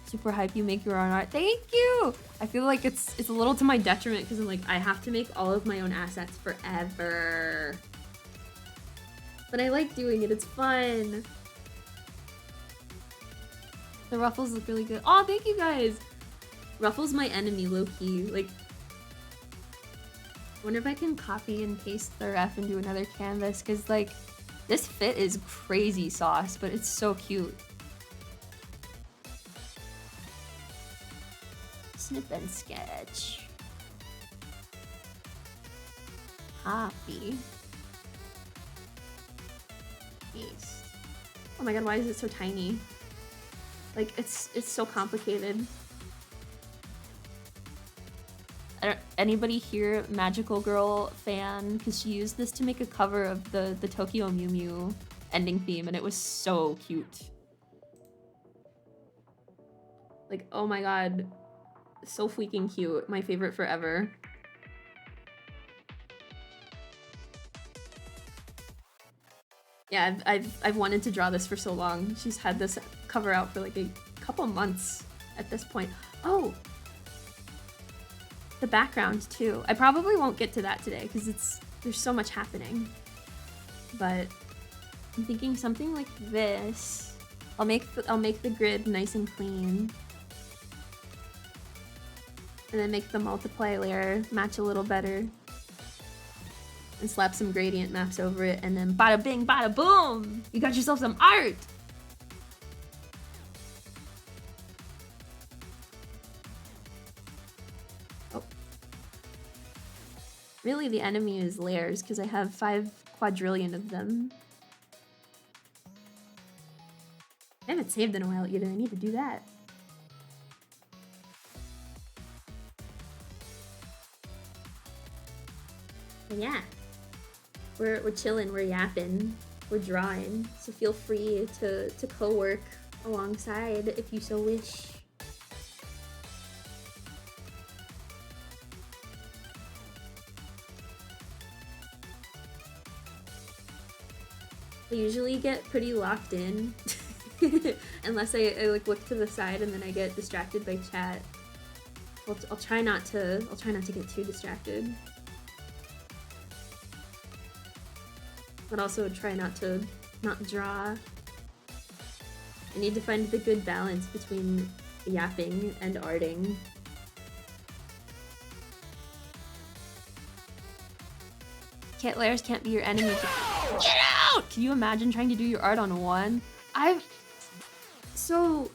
Super hype, you make your own art. Thank you! I feel like it's a little to my detriment because I'm like, I have to make all of my own assets forever. But I like doing it, it's fun. The ruffles look really good. Oh, thank you guys! Ruffles my enemy, low-key. Like, I wonder if I can copy and paste the ref and do another canvas, because, like, this fit is crazy sauce, but it's so cute. Snip and sketch. Copy. Paste. Oh my god, why is it so tiny? Like, it's so complicated. Anybody here Magical Girl fan? Because she used this to make a cover of the Tokyo Mew Mew ending theme, and it was so cute. Like, oh my god. So freaking cute. My favorite forever. Yeah, I've wanted to draw this for so long. She's had this cover out for like a couple months at this point. Oh! The background too. I probably won't get to that today because there's so much happening. But I'm thinking something like this. I'll make the grid nice and clean. And then make the multiply layer match a little better. And slap some gradient maps over it, and then bada bing, bada boom! You got yourself some art! Oh. Really, the enemy is layers, because I have 5 quadrillion of them. I haven't saved in a while either. I need to do that. But yeah. We're chilling, we're yapping, we're drawing. So feel free to co-work alongside if you so wish. I usually get pretty locked in unless I like look to the side and then I get distracted by chat. I'll try not to get too distracted. But also try not to not draw. I need to find the good balance between yapping and arting. Layers can't be your enemy. Get out! Can you imagine trying to do your art on one? So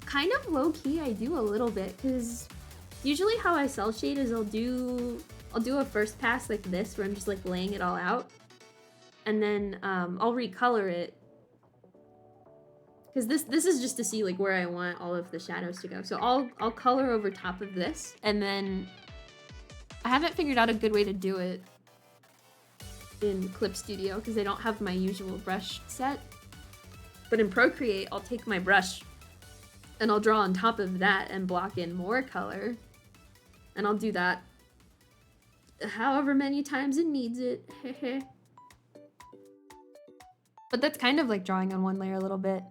kind of low-key I do a little bit, because usually how I cell shade is I'll do a first pass like this where I'm just like laying it all out, and then I'll recolor it, because this is just to see like where I want all of the shadows to go. So I'll color over top of this, and then I haven't figured out a good way to do it in Clip Studio because I don't have my usual brush set. But in Procreate, I'll take my brush and I'll draw on top of that and block in more color. And I'll do that however many times it needs it. But that's kind of like drawing on one layer a little bit.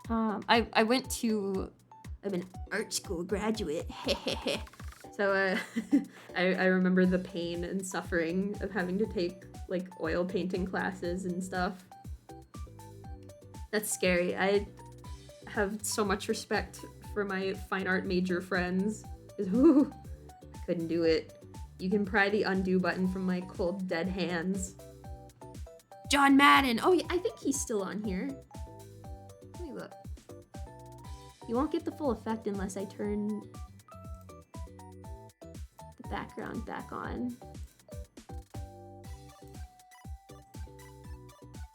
I'm an art school graduate. So I remember the pain and suffering of having to take like oil painting classes and stuff. That's scary. I have so much respect for my fine art major friends. Ooh, I couldn't do it. You can pry the undo button from my cold dead hands. John Madden. Oh yeah, I think he's still on here. Let me look. You won't get the full effect unless I turn the background back on.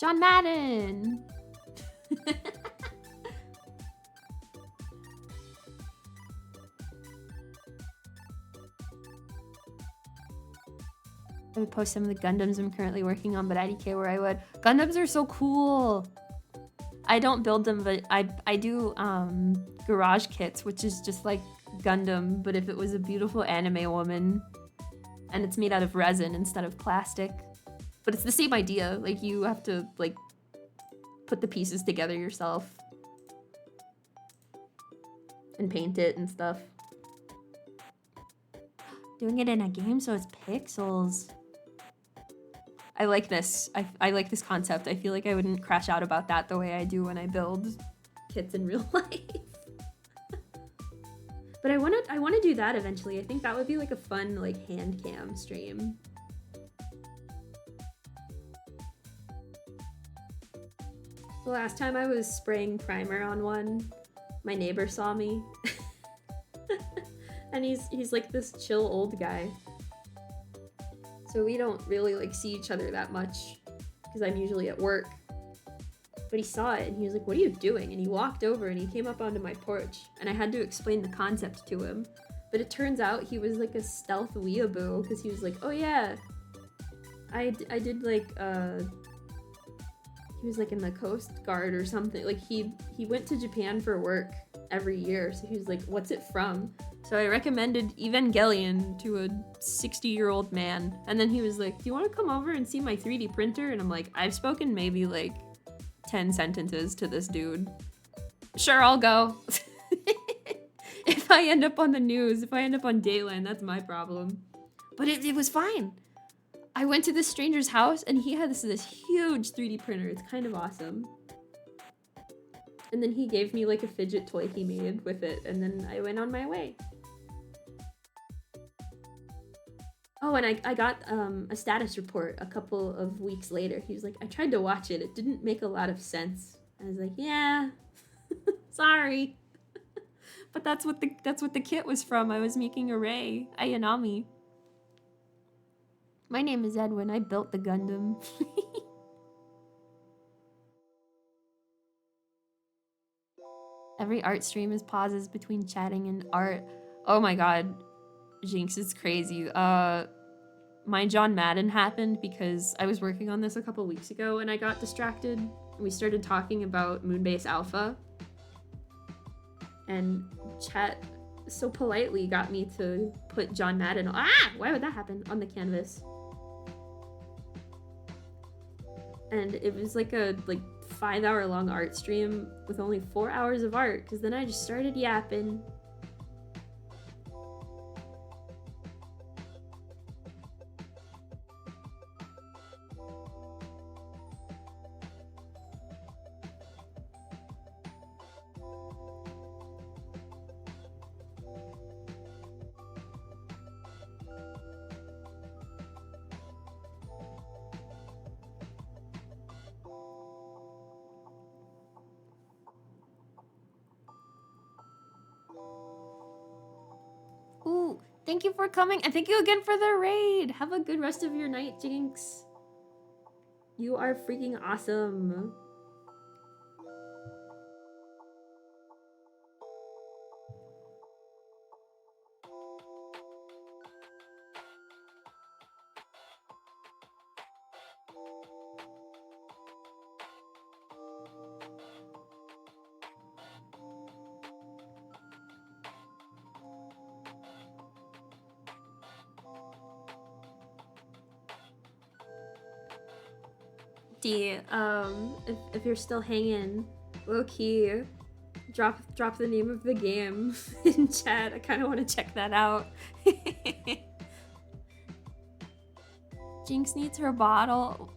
John Madden! I would post some of the Gundams I'm currently working on, but IDK where I would. Gundams are so cool! I don't build them, but I do garage kits, which is just like Gundam, but if it was a beautiful anime woman, and it's made out of resin instead of plastic. But it's the same idea, like you have to like put the pieces together yourself and paint it and stuff. Doing it in a game so it's pixels. I like this. I like this concept. I feel like I wouldn't crash out about that the way I do when I build kits in real life. But I want to do that eventually. I think that would be like a fun like hand cam stream. The last time I was spraying primer on one, my neighbor saw me. And he's like this chill old guy. So we don't really like see each other that much because I'm usually at work. But he saw it and he was like, "What are you doing?" And he walked over and he came up onto my porch and I had to explain the concept to him. But it turns out he was like a stealth weeaboo because he was like, "Oh yeah, I did like he was like in the Coast Guard or something." Like he went to Japan for work every year. So he was like, "What's it from?" So I recommended Evangelion to a 60-year-old man. And then he was like, "Do you want to come over and see my 3D printer?" And I'm like, I've spoken maybe like 10 sentences to this dude. Sure, I'll go. If I end up on the news, if I end up on Dateline, that's my problem. But it was fine. I went to this stranger's house and he had this huge 3D printer. It's kind of awesome. And then he gave me like a fidget toy he made with it. And then I went on my way. Oh, and I got a status report a couple of weeks later. He was like, "I tried to watch it. It didn't make a lot of sense." I was like, "Yeah, sorry." But that's what the kit was from. I was making a Ray, Ayanami. My name is Edwin. I built the Gundam. Every art stream is pauses between chatting and art. Oh my god. Jinx, it's crazy. My John Madden happened because I was working on this a couple weeks ago and I got distracted. And we started talking about Moonbase Alpha. And chat so politely got me to put John Madden. Why would that happen? On the canvas. And it was like a 5-hour long art stream with only 4 hours of art, because then I just started yapping. Ooh, thank you for coming, and thank you again for the raid. Have a good rest of your night, Jinx. You are freaking awesome. If you're still hanging, low key, drop the name of the game in chat. I kind of want to check that out. Jinx needs her bottle,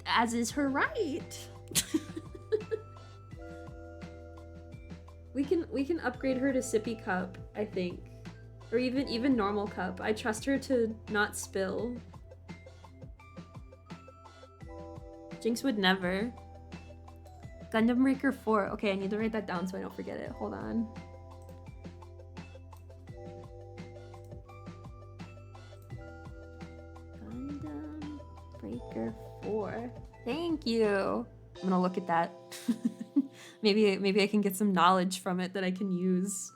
as is her right. we can upgrade her to sippy cup, I think, or even normal cup. I trust her to not spill. Jinx would never. Gundam Breaker 4. Okay, I need to write that down so I don't forget it. Hold on. Gundam Breaker 4. Thank you. I'm gonna look at that. maybe I can get some knowledge from it that I can use.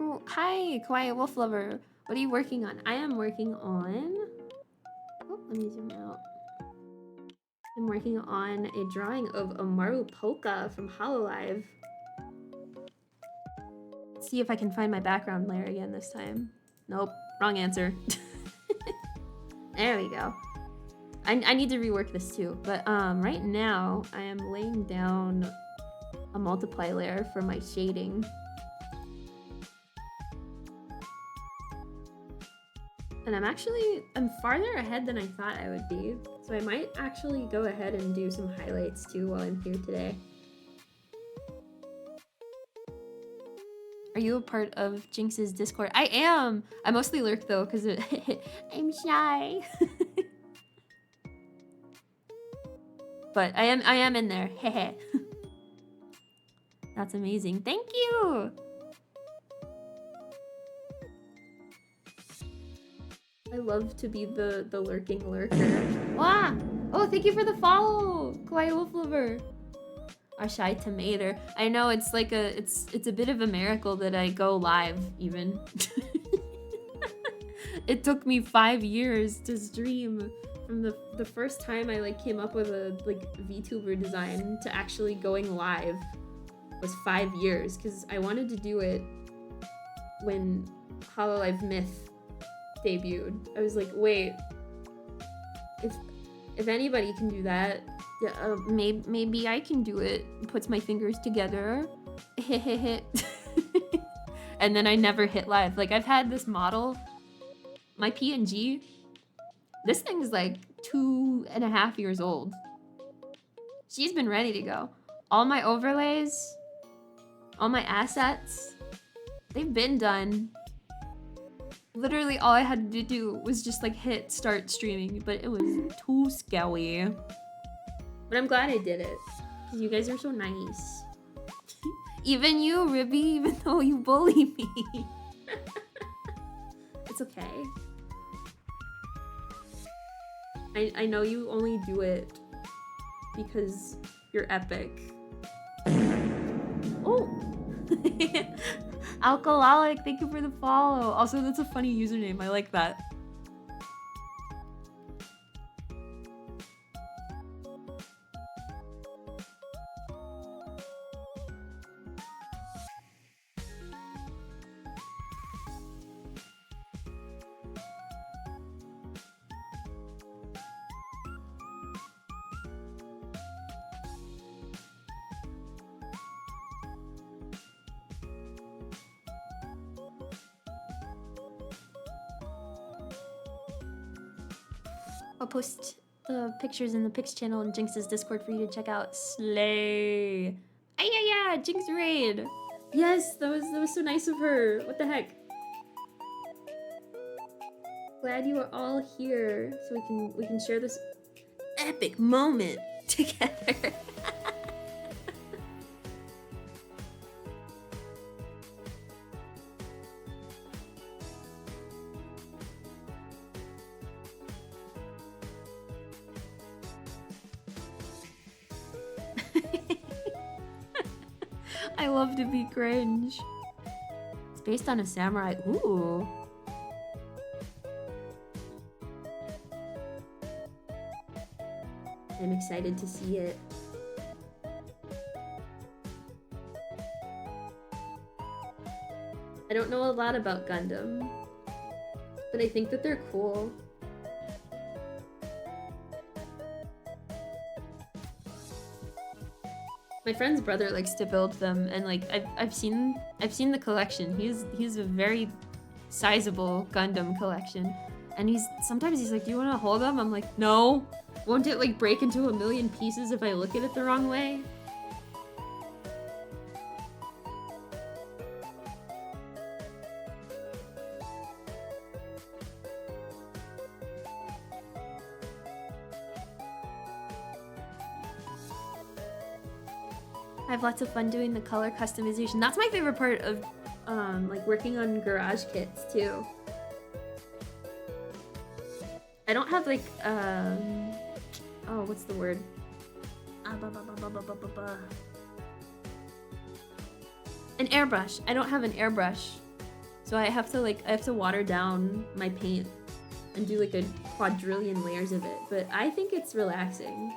Oh, hi, Quiet Wolf Lover. What are you working on? I am working on... Oh, let me zoom out. I'm working on a drawing of Amaru Polka from Hololive. Let's see if I can find my background layer again this time. Nope, wrong answer. There we go. I need to rework this too, but right now I am laying down a multiply layer for my shading. And I'm farther ahead than I thought I would be. So I might actually go ahead and do some highlights too while I'm here today. Are you a part of Jinx's Discord? I am! I mostly lurk though, because I'm shy. But I am in there. Hehe. That's amazing. Thank you! I love to be the lurking lurker. Wow! Oh, thank you for the follow, Kawaii Wolf Lover. Our shy tomato. I know it's like it's a bit of a miracle that I go live even. It took me 5 years to stream from the first time I came up with a VTuber design to actually going live was 5 years, because I wanted to do it when Hololive Myth debuted. I was like, wait, if anybody can do that, maybe I can do it. Puts my fingers together. And then I never hit live. Like, I've had this model, my PNG This thing's like 2.5 years old. She's been ready to go. All my overlays, all my assets, they've been done. Literally all I had to do was just like hit start streaming, but it was too scary. But I'm glad I did it, because you guys are so nice. Even you, Ribby, even though you bully me. It's okay. I know you only do it because you're epic. Oh! Alcoholic, thank you for the follow. Also, that's a funny username. I like that. I'll post the pictures in the Pics channel and Jinx's Discord for you to check out. Slay! Yeah, Jinx raid! Yes, that was so nice of her. What the heck? Glad you are all here so we can share this epic moment together. I love to be cringe. It's based on a samurai. Ooh. I'm excited to see it. I don't know a lot about Gundam, but I think that they're cool. My friend's brother likes to build them, and like I've seen the collection. He's a very sizable Gundam collection, and sometimes he's like, "Do you want to hold them?" I'm like, "No." Won't it like break into a million pieces if I look at it the wrong way? I have lots of fun doing the color customization. That's my favorite part of like working on garage kits too. I don't have like oh, what's the word? An airbrush. I don't have an airbrush. So I have to water down my paint and do like a quadrillion layers of it. But I think it's relaxing.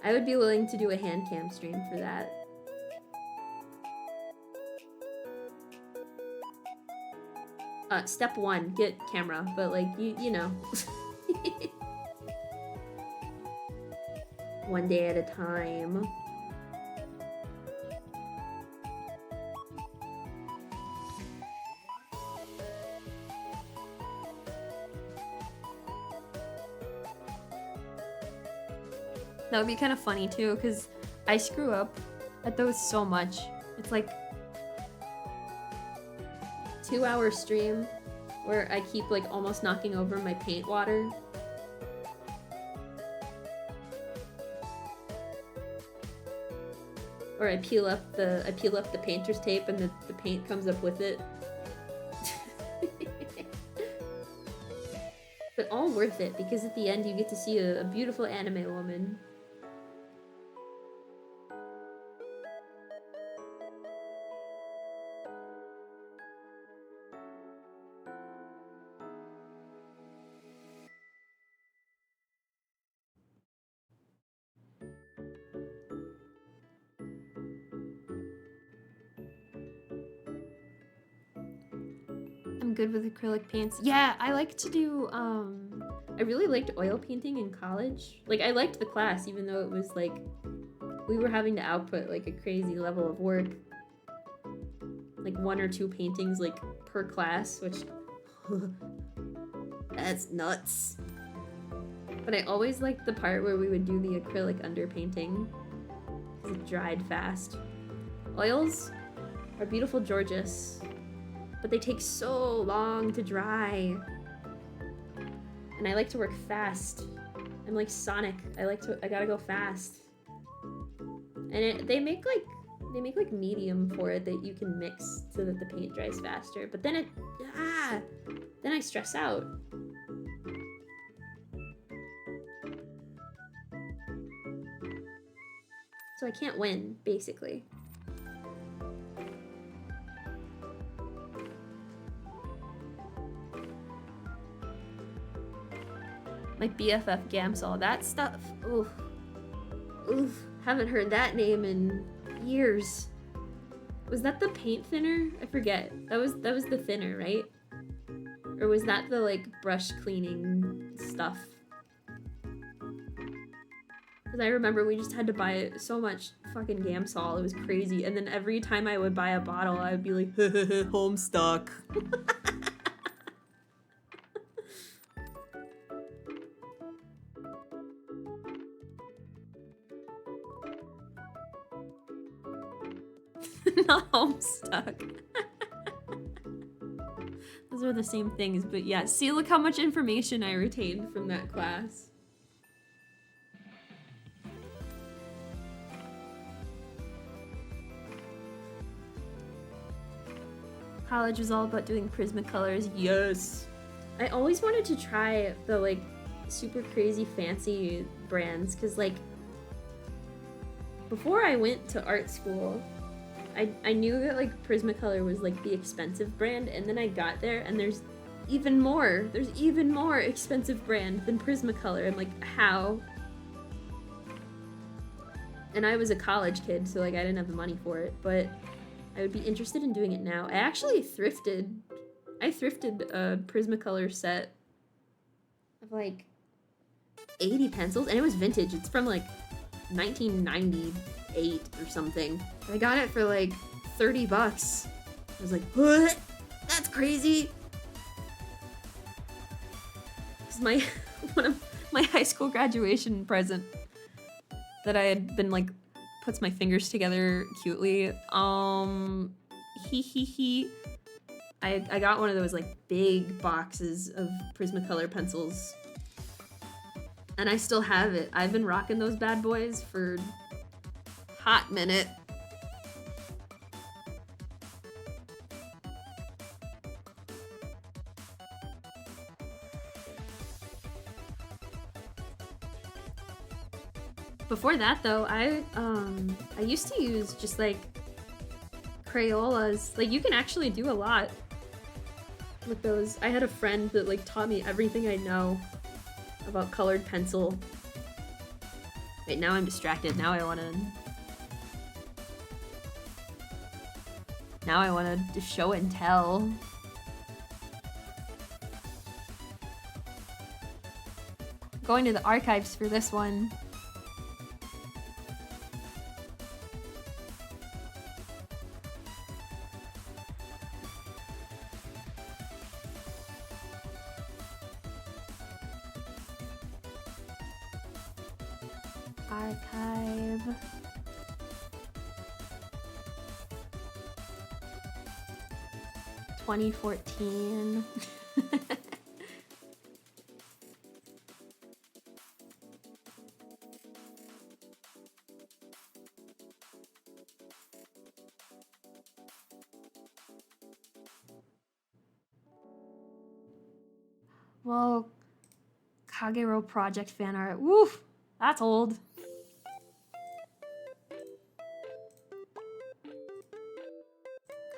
I would be willing to do a hand cam stream for that. Step 1, get camera, but like, you know. One day at a time. That would be kind of funny too, because I screw up at those so much. It's like 2-hour stream where I keep like almost knocking over my paint water. Or I peel up the painter's tape and the paint comes up with it. But all worth it, because at the end you get to see a beautiful anime woman. I'm good with acrylic paints. Yeah, I like to do, I really liked oil painting in college. Like, I liked the class, even though it was like, we were having to output like a crazy level of work. Like 1 or 2 paintings like per class, which That's nuts. But I always liked the part where we would do the acrylic underpainting because it dried fast. Oils are beautiful Georges, but they take so long to dry. And I like to work fast. I'm like Sonic. I gotta go fast. And they make like medium for it that you can mix so that the paint dries faster. But then then I stress out. So I can't win, basically. My BFF Gamsol, that stuff. Oof. Oof. Haven't heard that name in years. Was that the paint thinner? I forget. That was the thinner, right? Or was that the like brush cleaning stuff? Because I remember we just had to buy so much fucking Gamsol. It was crazy. And then every time I would buy a bottle, I would be like, Homestuck. Not Homestuck. Those are the same things, but yeah. See, look how much information I retained from that class. College was all about doing Prismacolors. Yes. I always wanted to try the like super crazy fancy brands because like before I went to art school, I knew that like Prismacolor was like the expensive brand, and then I got there and there's even more expensive brand than Prismacolor. I'm like, how? And I was a college kid, so like I didn't have the money for it, but I would be interested in doing it now. I actually thrifted a Prismacolor set of like 80 pencils, and it was vintage. It's from like 1998 or something. I got it for like 30 bucks. I was like, what? That's crazy. It's one of my high school graduation present that I had been like puts my fingers together cutely. I got one of those like big boxes of Prismacolor pencils, and I still have it. I've been rocking those bad boys for a hot minute. Before that though, I used to use just like Crayolas. Like you can actually do a lot with those. I had a friend that like taught me everything I know about colored pencil. Wait, now I'm distracted. Now I wanna show and tell. Going to the archives for this one. Archive. (2014) Whoa, Kagero Project fan art. Woof, that's old.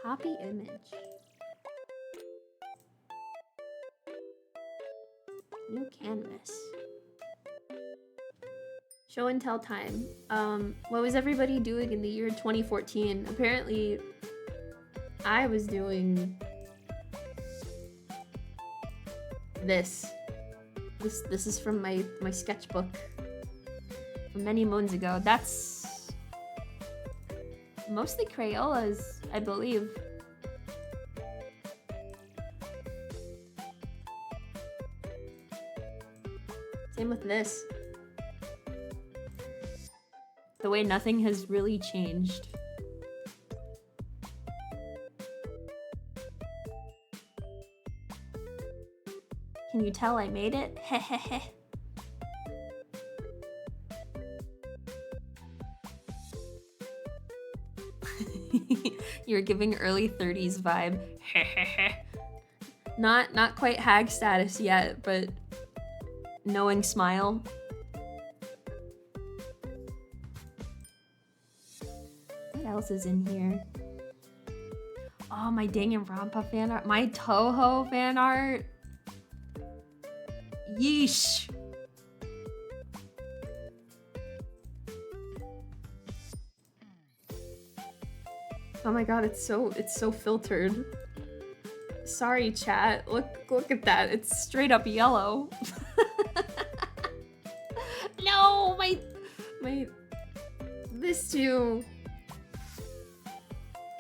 Copy image. New canvas. Show and tell time. What was everybody doing in the year 2014? Apparently, I was doing this. This is from my sketchbook from many moons ago. That's mostly Crayolas, I believe. Same with this. The way nothing has really changed. Can you tell I made it? Hehehe. You're giving early 30s vibe. Not quite hag status yet, but knowing smile. What else is in here? Oh, my Danganronpa fan art. My Toho fan art. Yeesh. Oh my god, it's so filtered. Sorry, chat. Look at that. It's straight up yellow. No, my this too.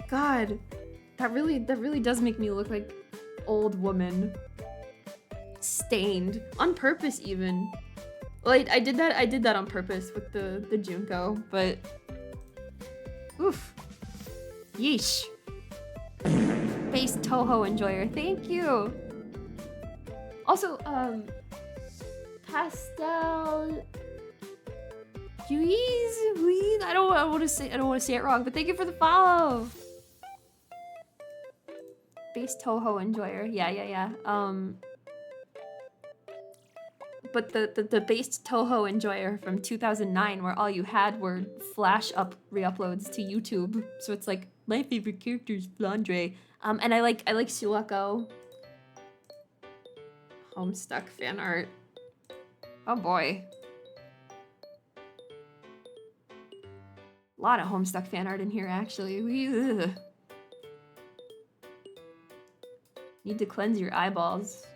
God, that really does make me look like old woman. Stained on purpose, even. Like I did that on purpose with the Junko, but oof. Yeesh. Base Toho enjoyer, thank you. Also, Pastel Juiz, I don't want to say it wrong, but thank you for the follow. Base Toho enjoyer, yeah. But the base Toho enjoyer from 2009, where all you had were flash re-uploads to YouTube, so it's like my favorite character is Flandre. And I like Suako. Homestuck fan art. Oh boy. A lot of Homestuck fan art in here, actually. Ugh. Need to cleanse your eyeballs.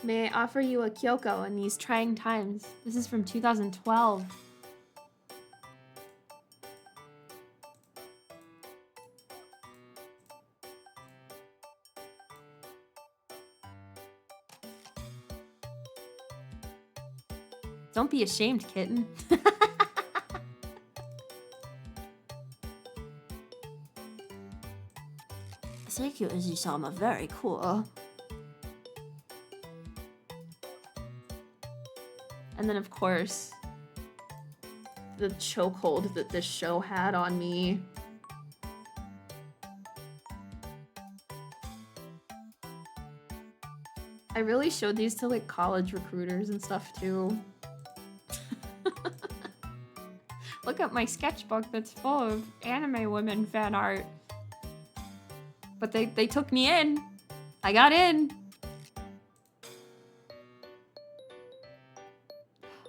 May I offer you a Kyoko in these trying times? This is from 2012. Don't be ashamed, kitten. Thank you, Izzy-sama. Very cool. And then, of course, the chokehold that this show had on me. I really showed these to, like, college recruiters and stuff, too. Look at my sketchbook that's full of anime women fan art. But they took me in. I got in.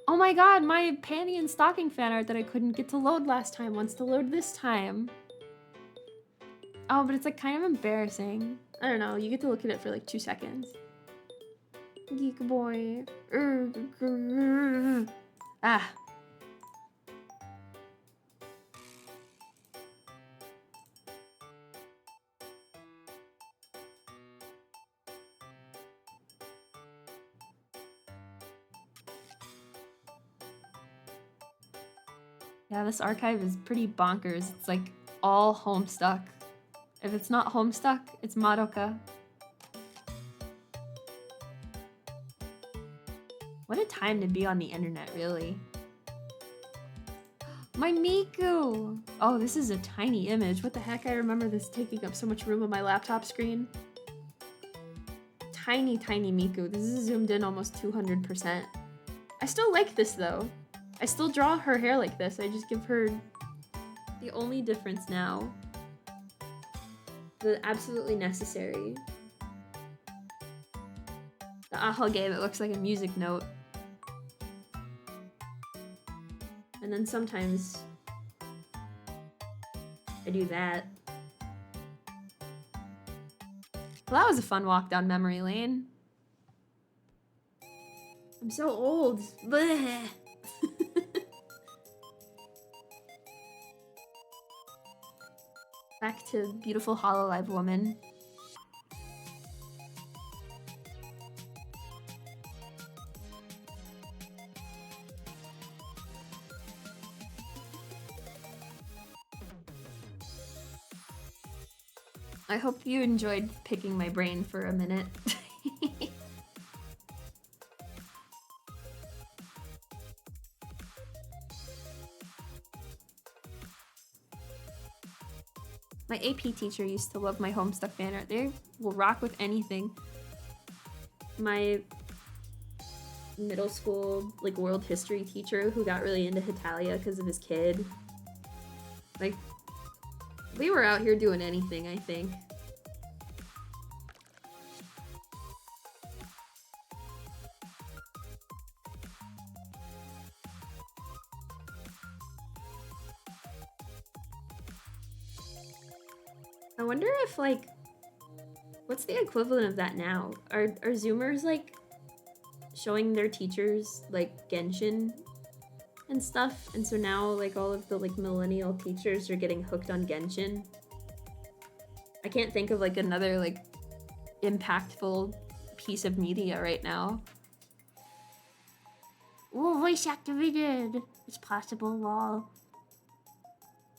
Oh my god, my panty and stocking fan art that I couldn't get to load last time wants to load this time. Oh, but it's like kind of embarrassing. I don't know, you get to look at it for like 2 seconds. Geek boy. Ah. Yeah, this archive is pretty bonkers. It's like all Homestuck. If it's not Homestuck, it's Madoka. What a time to be on the internet, really. My Miku! Oh, this is a tiny image. What the heck? I remember this taking up so much room on my laptop screen. Tiny, tiny Miku. This is zoomed in almost 200%. I still like this, though. I still draw her hair like this. I just give her the only difference now. The absolutely necessary. The ahage that looks like a music note. And then sometimes I do that. Well, that was a fun walk down memory lane. I'm so old. Blech. Back to beautiful Hololive woman. I hope you enjoyed picking my brain for a minute. My AP teacher used to love my Homestuck fan art. They will rock with anything. My middle school, like, world history teacher who got really into Hitalia because of his kid. Like, we were out here doing anything, I think. I wonder if, like, what's the equivalent of that now? Are Zoomers, like, showing their teachers, like, Genshin and stuff? And so now, like, all of the, like, millennial teachers are getting hooked on Genshin. I can't think of, like, another, like, impactful piece of media right now. Oh, voice activated! It's possible, lol.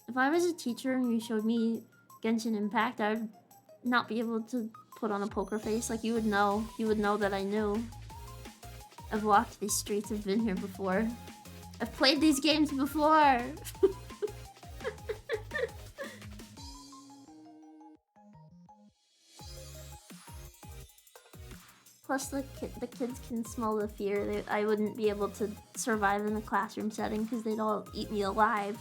If I was a teacher and you showed me Genshin Impact, I would not be able to put on a poker face. Like, you would know. You would know that I knew. I've walked these streets, I've been here before. I've played these games before! Plus, the kids can smell the fear. I wouldn't be able to survive in the classroom setting because they'd all eat me alive.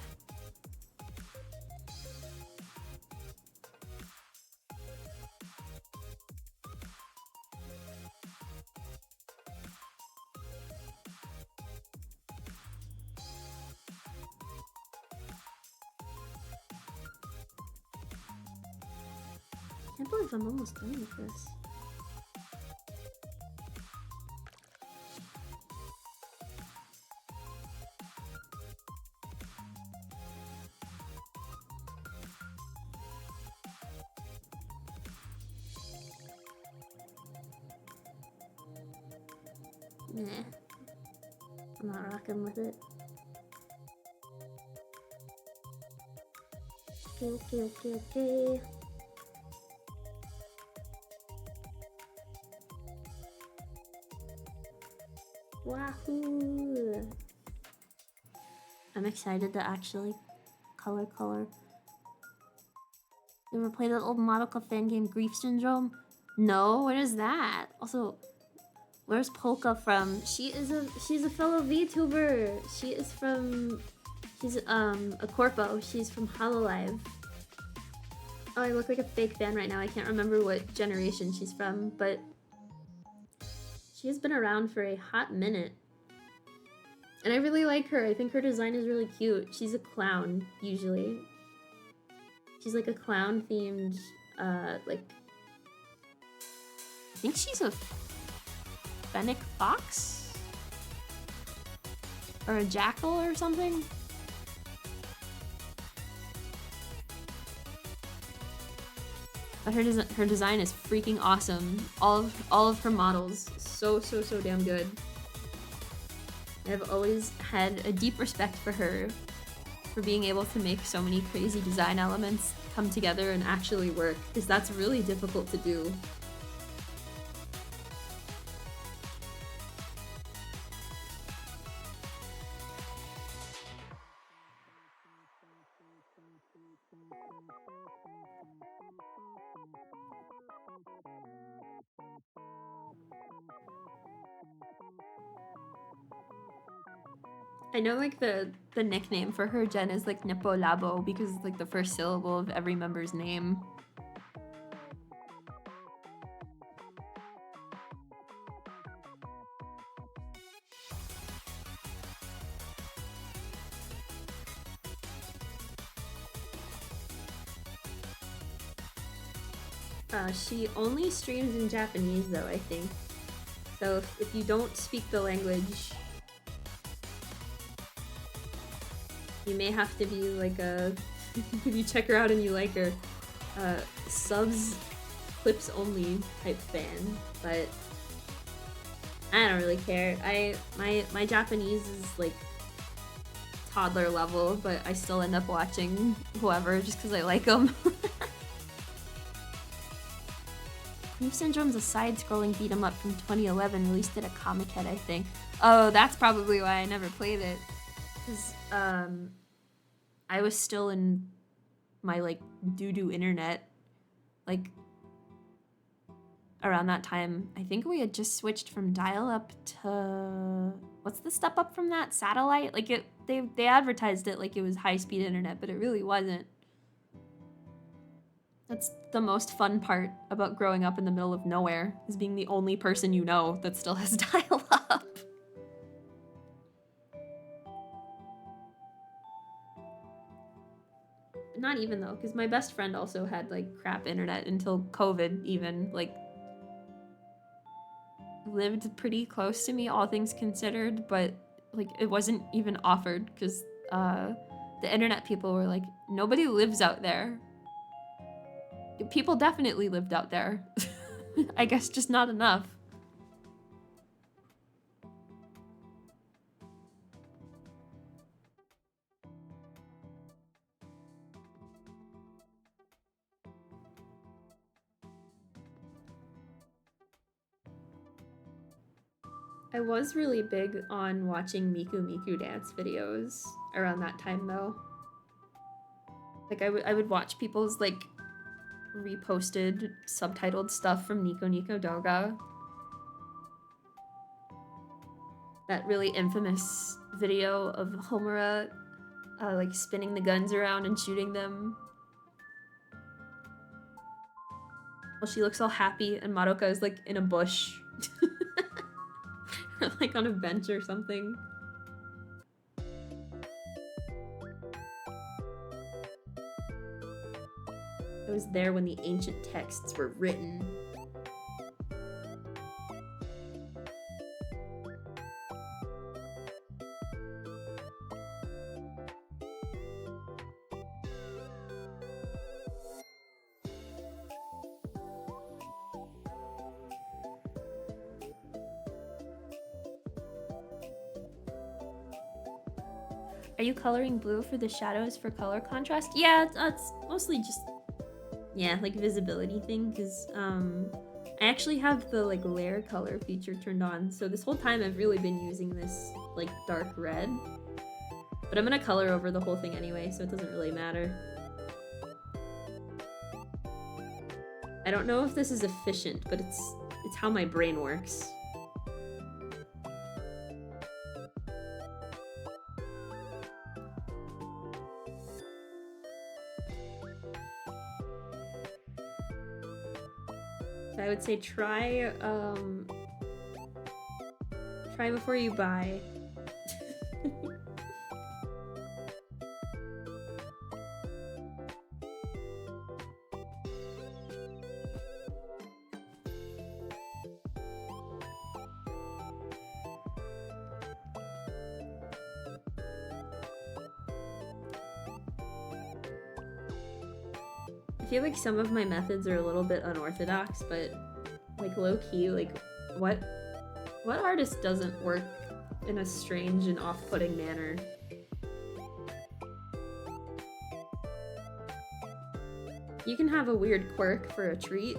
I can't believe I'm almost done with this. Nah. I'm not rocking with it. Okay. Wahoo! I'm excited to actually color. You ever played that old Madoka fan game Grief Syndrome? No, what is that? Also, where's Polka from? She's a fellow VTuber. She's a corpo. She's from Hololive. Oh, I look like a fake fan right now. I can't remember what generation she's from, but she has been around for a hot minute. And I really like her. I think her design is really cute. She's a clown, usually. She's like a clown-themed, like... I think she's a fennec fox? Or a jackal or something? But her design is freaking awesome. All of her models, so damn good. I've always had a deep respect for her for being able to make so many crazy design elements come together and actually work, because that's really difficult to do. I know, like, the nickname for her gen is, like, Nepo Labo, because it's, like, the first syllable of every member's name. She only streams in Japanese, though, I think. So if you don't speak the language, you may have to be like a If you check her out and you like her. Subs, clips only type fan, but I don't really care. My Japanese is like toddler level, but I still end up watching whoever just because I like them. New Syndrome's a side-scrolling beat-em-up from 2011, released at a Comic Head, I think. Oh, that's probably why I never played it. Because, I was still in my, like, doo-doo internet, like, around that time. I think we had just switched from dial-up to... What's the step up from that? Satellite? Like, they advertised it like it was high-speed internet, but it really wasn't. That's the most fun part about growing up in the middle of nowhere, is being the only person you know that still has dial-up. Not even though, because my best friend also had like crap internet until COVID even, like lived pretty close to me, all things considered, but like it wasn't even offered because the internet people were like, nobody lives out there. People definitely lived out there. I guess just not enough. I was really big on watching Miku Miku dance videos around that time though. Like I would watch people's like reposted subtitled stuff from Nico Nico Doga. That really infamous video of Homura like spinning the guns around and shooting them. Well, she looks all happy and Madoka is like in a bush. Or like on a bench or something. I was there when the ancient texts were written. Are you coloring blue for the shadows for color contrast? Yeah, it's mostly just, yeah, like visibility thing, because I actually have the like layer color feature turned on, so this whole time I've really been using this like dark red, but I'm gonna color over the whole thing anyway, so it doesn't really matter. I don't know if this is efficient, but it's how my brain works. I would say try before you buy. I feel like some of my methods are a little bit unorthodox, but like low-key, like what artist doesn't work in a strange and off-putting manner? You can have a weird quirk for a treat.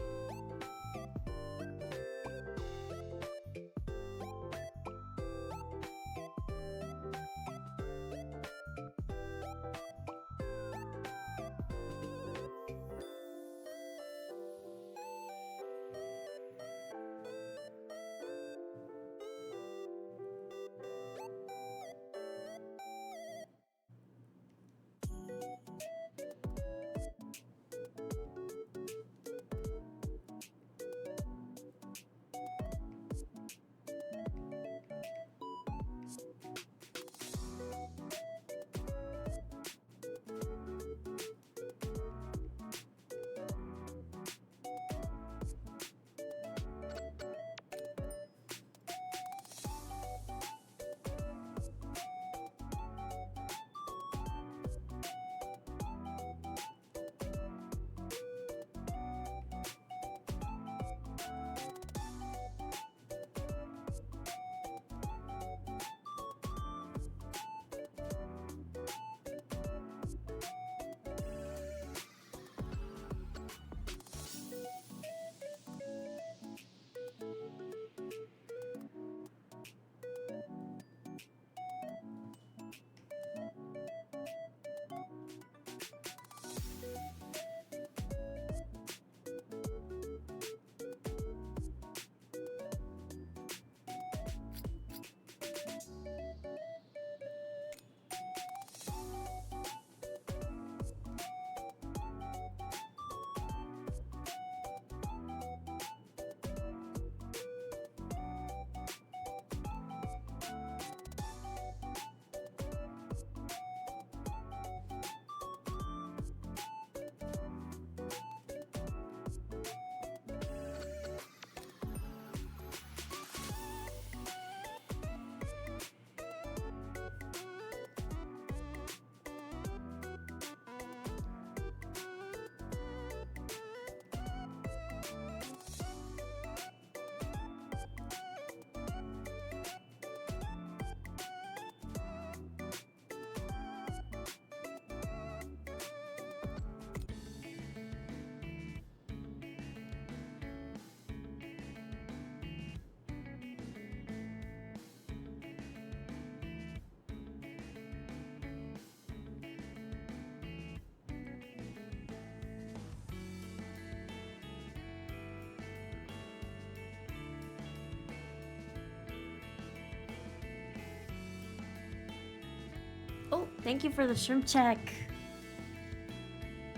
Oh, thank you for the shrimp check.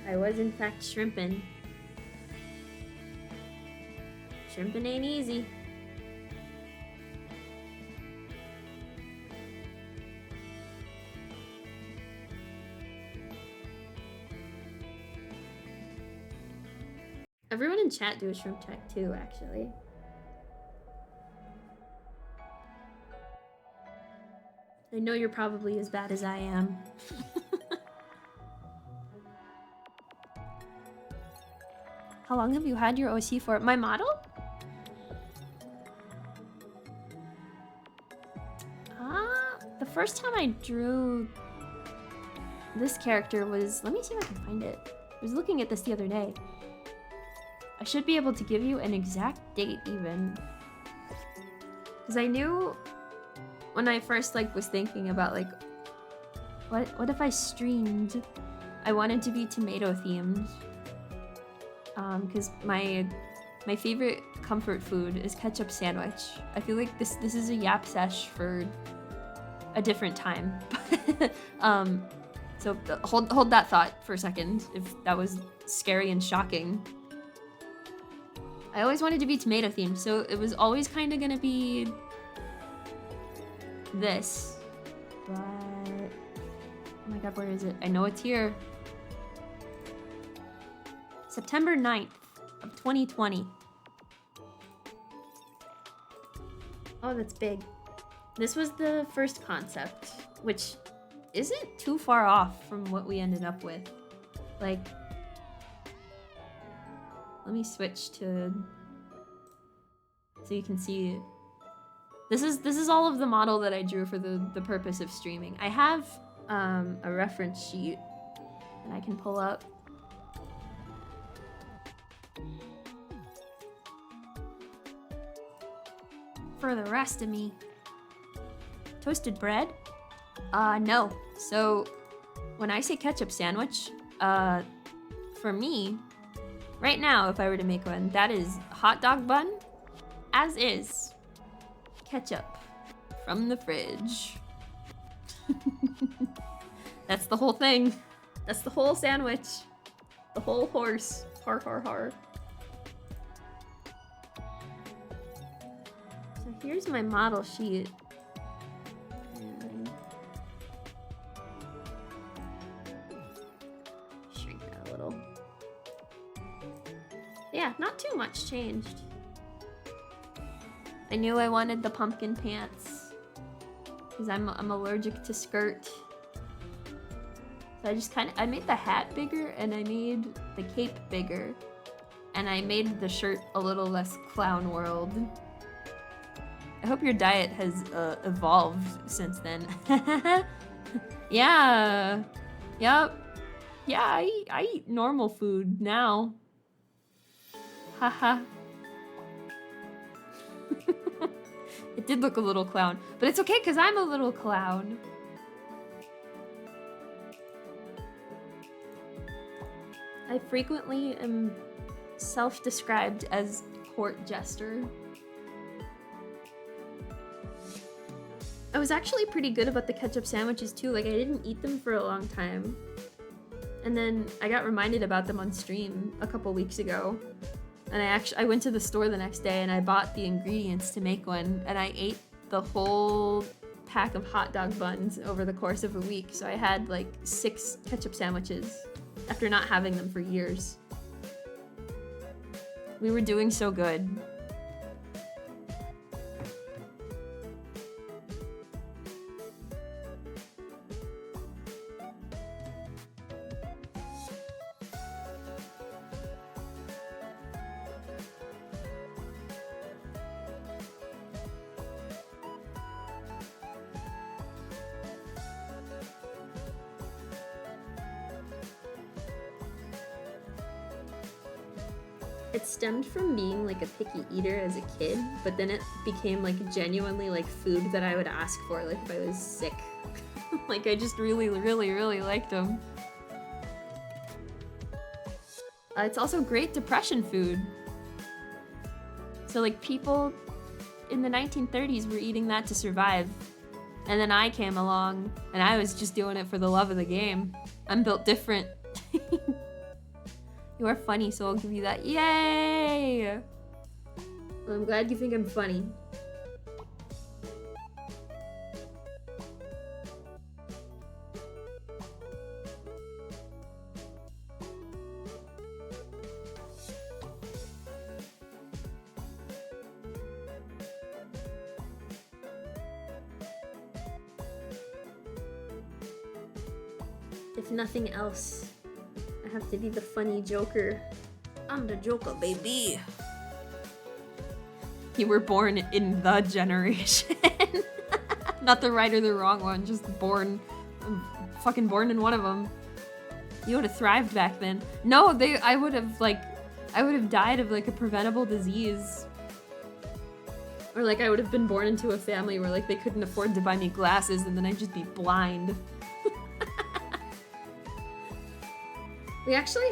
I was in fact shrimping. Shrimping ain't easy. Everyone in chat do a shrimp check too, actually. I know you're probably as bad as I am. How long have you had your OC for? My model? The first time I drew this character was... Let me see if I can find it. I was looking at this the other day. I should be able to give you an exact date even. Because I knew when I first was thinking about what if I streamed? I wanted to be tomato themed. Because my favorite comfort food is ketchup sandwich. I feel like this is a yap sesh for a different time. So hold that thought for a second if that was scary and shocking. I always wanted to be tomato themed, so it was always kind of gonna be this. But oh my god, where is it? I know it's here. September 9th of 2020. Oh, that's big. This was the first concept, which isn't too far off from what we ended up with. Let me switch to so you can see. This is all of the model that I drew for the purpose of streaming. I have a reference sheet that I can pull up. For the rest of me. Toasted bread? No. So when I say ketchup sandwich, for me, right now, if I were to make one, that is hot dog bun, as is, ketchup from the fridge. That's the whole thing. That's the whole sandwich. The whole horse. Har har har. So here's my model sheet. And shrink that a little. Yeah, not too much changed. I knew I wanted the pumpkin pants because I'm allergic to skirt. So I just I made the hat bigger and I made the cape bigger and I made the shirt a little less clown world. I hope your diet has evolved since then. Yeah. Yep. Yeah, I eat normal food now. Haha. It did look a little clown, but it's okay because I'm a little clown. I frequently am self-described as court jester. I was actually pretty good about the ketchup sandwiches too. I didn't eat them for a long time. And then I got reminded about them on stream a couple weeks ago. And I went to the store the next day and I bought the ingredients to make one and I ate the whole pack of hot dog buns over the course of a week. So I had 6 ketchup sandwiches after not having them for years. We were doing so good. It stemmed from being a picky eater as a kid, but then it became genuinely food that I would ask for if I was sick. I just really, really, really liked them. It's also great depression food. So people in the 1930s were eating that to survive. And then I came along, and I was just doing it for the love of the game. I'm built different. You are funny, so I'll give you that. Yay! Well, I'm glad you think I'm funny. If nothing else, I have to be the funny Joker. I'm the Joker, baby. You were born in the generation. Not the right or the wrong one, just born, fucking born in one of them. You would have thrived back then. No, I would have died of like a preventable disease. Or like I would have been born into a family where like they couldn't afford to buy me glasses and then I'd just be blind. We actually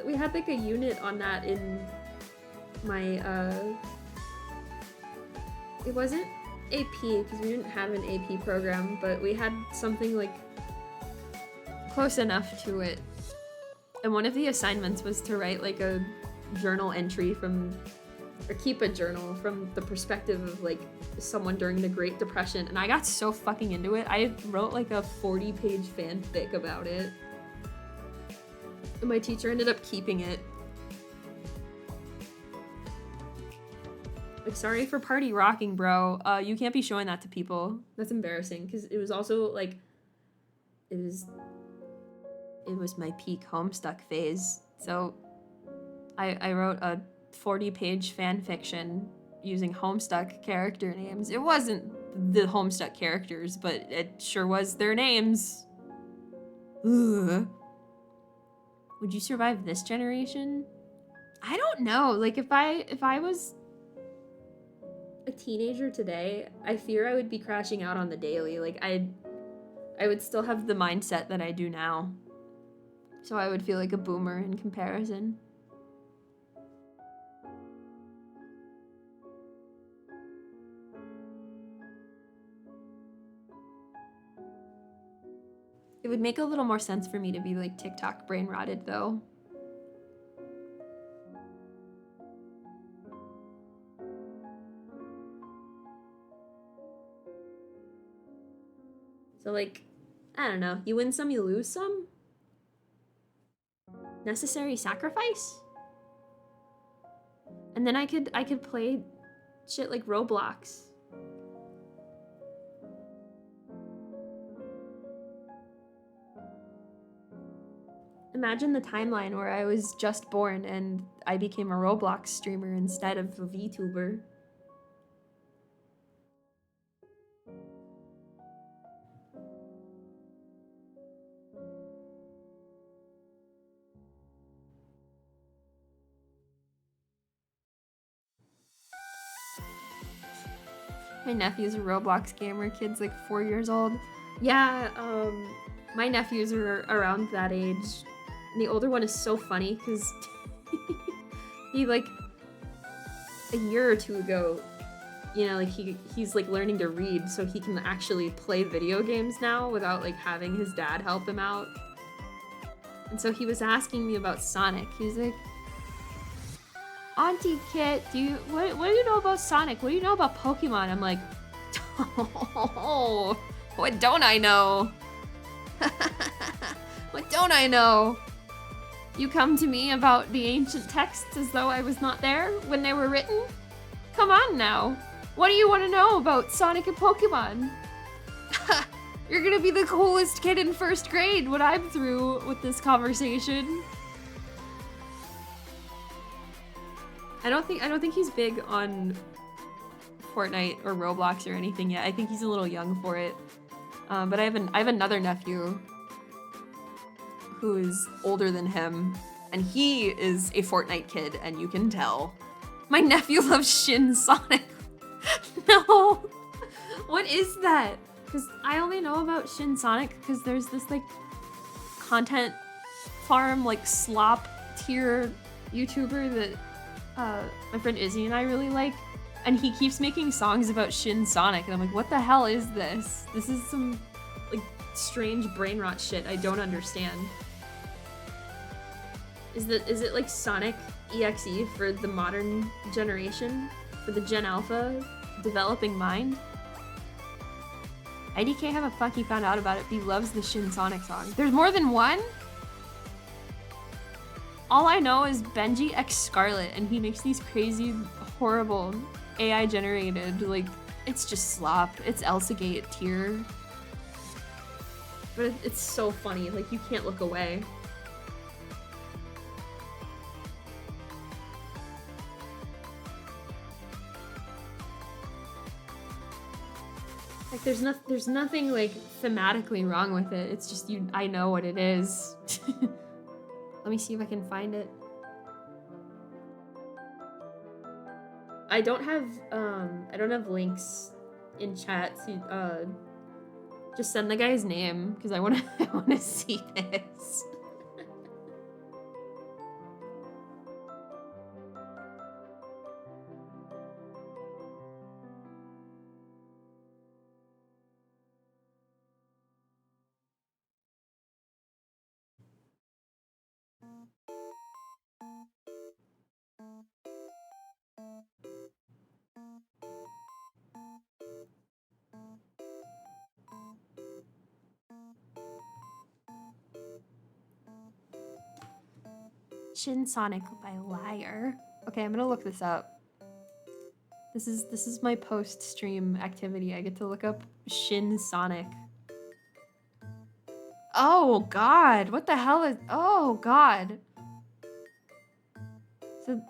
we had like a unit on that in my, it wasn't AP because we didn't have an AP program, but we had something like close enough to it. And one of the assignments was to write like a journal entry or keep a journal from the perspective of like someone during the Great Depression. And I got so fucking into it. I wrote like a 40-page fanfic about it. And my teacher ended up keeping it. Like, sorry for party rocking, bro. You can't be showing that to people. That's embarrassing, because it was also, like, it was my peak Homestuck phase. So, I wrote a 40-page fan fiction using Homestuck character names. It wasn't the Homestuck characters, but it sure was their names. Ugh. Would you survive this generation? I don't know. Like, if I was a teenager today, I fear I would be crashing out on the daily. Like, I would still have the mindset that I do now. So I would feel like a boomer in comparison. It would make a little more sense for me to be like TikTok brain rotted though. So like, I don't know, you win some, you lose some? Necessary sacrifice? And then I could play shit like Roblox. Imagine the timeline where I was just born and I became a Roblox streamer instead of a VTuber. My nephew's a Roblox gamer. Kid's like 4 years old. Yeah, my nephews are around that age. And the older one is so funny because he like a year or two ago, you know, like he's like learning to read so he can actually play video games now without like having his dad help him out. And so he was asking me about Sonic. He's like, Auntie Kit, what do you know about Sonic? What do you know about Pokemon? I'm like, oh, what don't I know? What don't I know? You come to me about the ancient texts as though I was not there when they were written? Come on now. What do you want to know about Sonic and Pokemon? You're gonna be the coolest kid in first grade when I'm through with this conversation. I don't think he's big on Fortnite or Roblox or anything yet. I think he's a little young for it. But I have another nephew who is older than him, and he is a Fortnite kid, and you can tell. My nephew loves Shin Sonic. No! What is that? Because I only know about Shin Sonic because there's this, like, content farm, like, slop tier YouTuber that my friend Izzy and I really like. And he keeps making songs about Shin Sonic, and I'm like, what the hell is this? This is some, like, strange brain rot shit I don't understand. Is it like Sonic EXE for the modern generation? For the Gen Alpha developing mind? IDK haven't fucking found out about it, but he loves the Shin Sonic song. There's more than one? All I know is Benji X Scarlet, and he makes these crazy, horrible, AI generated, like, it's just slop. It's Elsagate tier. But it's so funny, like, you can't look away. Like, there's nothing, like, thematically wrong with it. It's just I know what it is. Let me see if I can find it. I don't have links in chat, so, just send the guy's name, because I wanna see this. Shin Sonic by Liar. Okay, I'm gonna look this up. This is my post-stream activity. I get to look up Shin Sonic. Oh god, what the hell is... Oh god. So...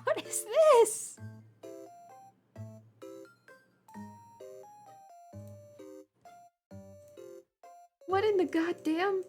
What is this? What in the goddamn...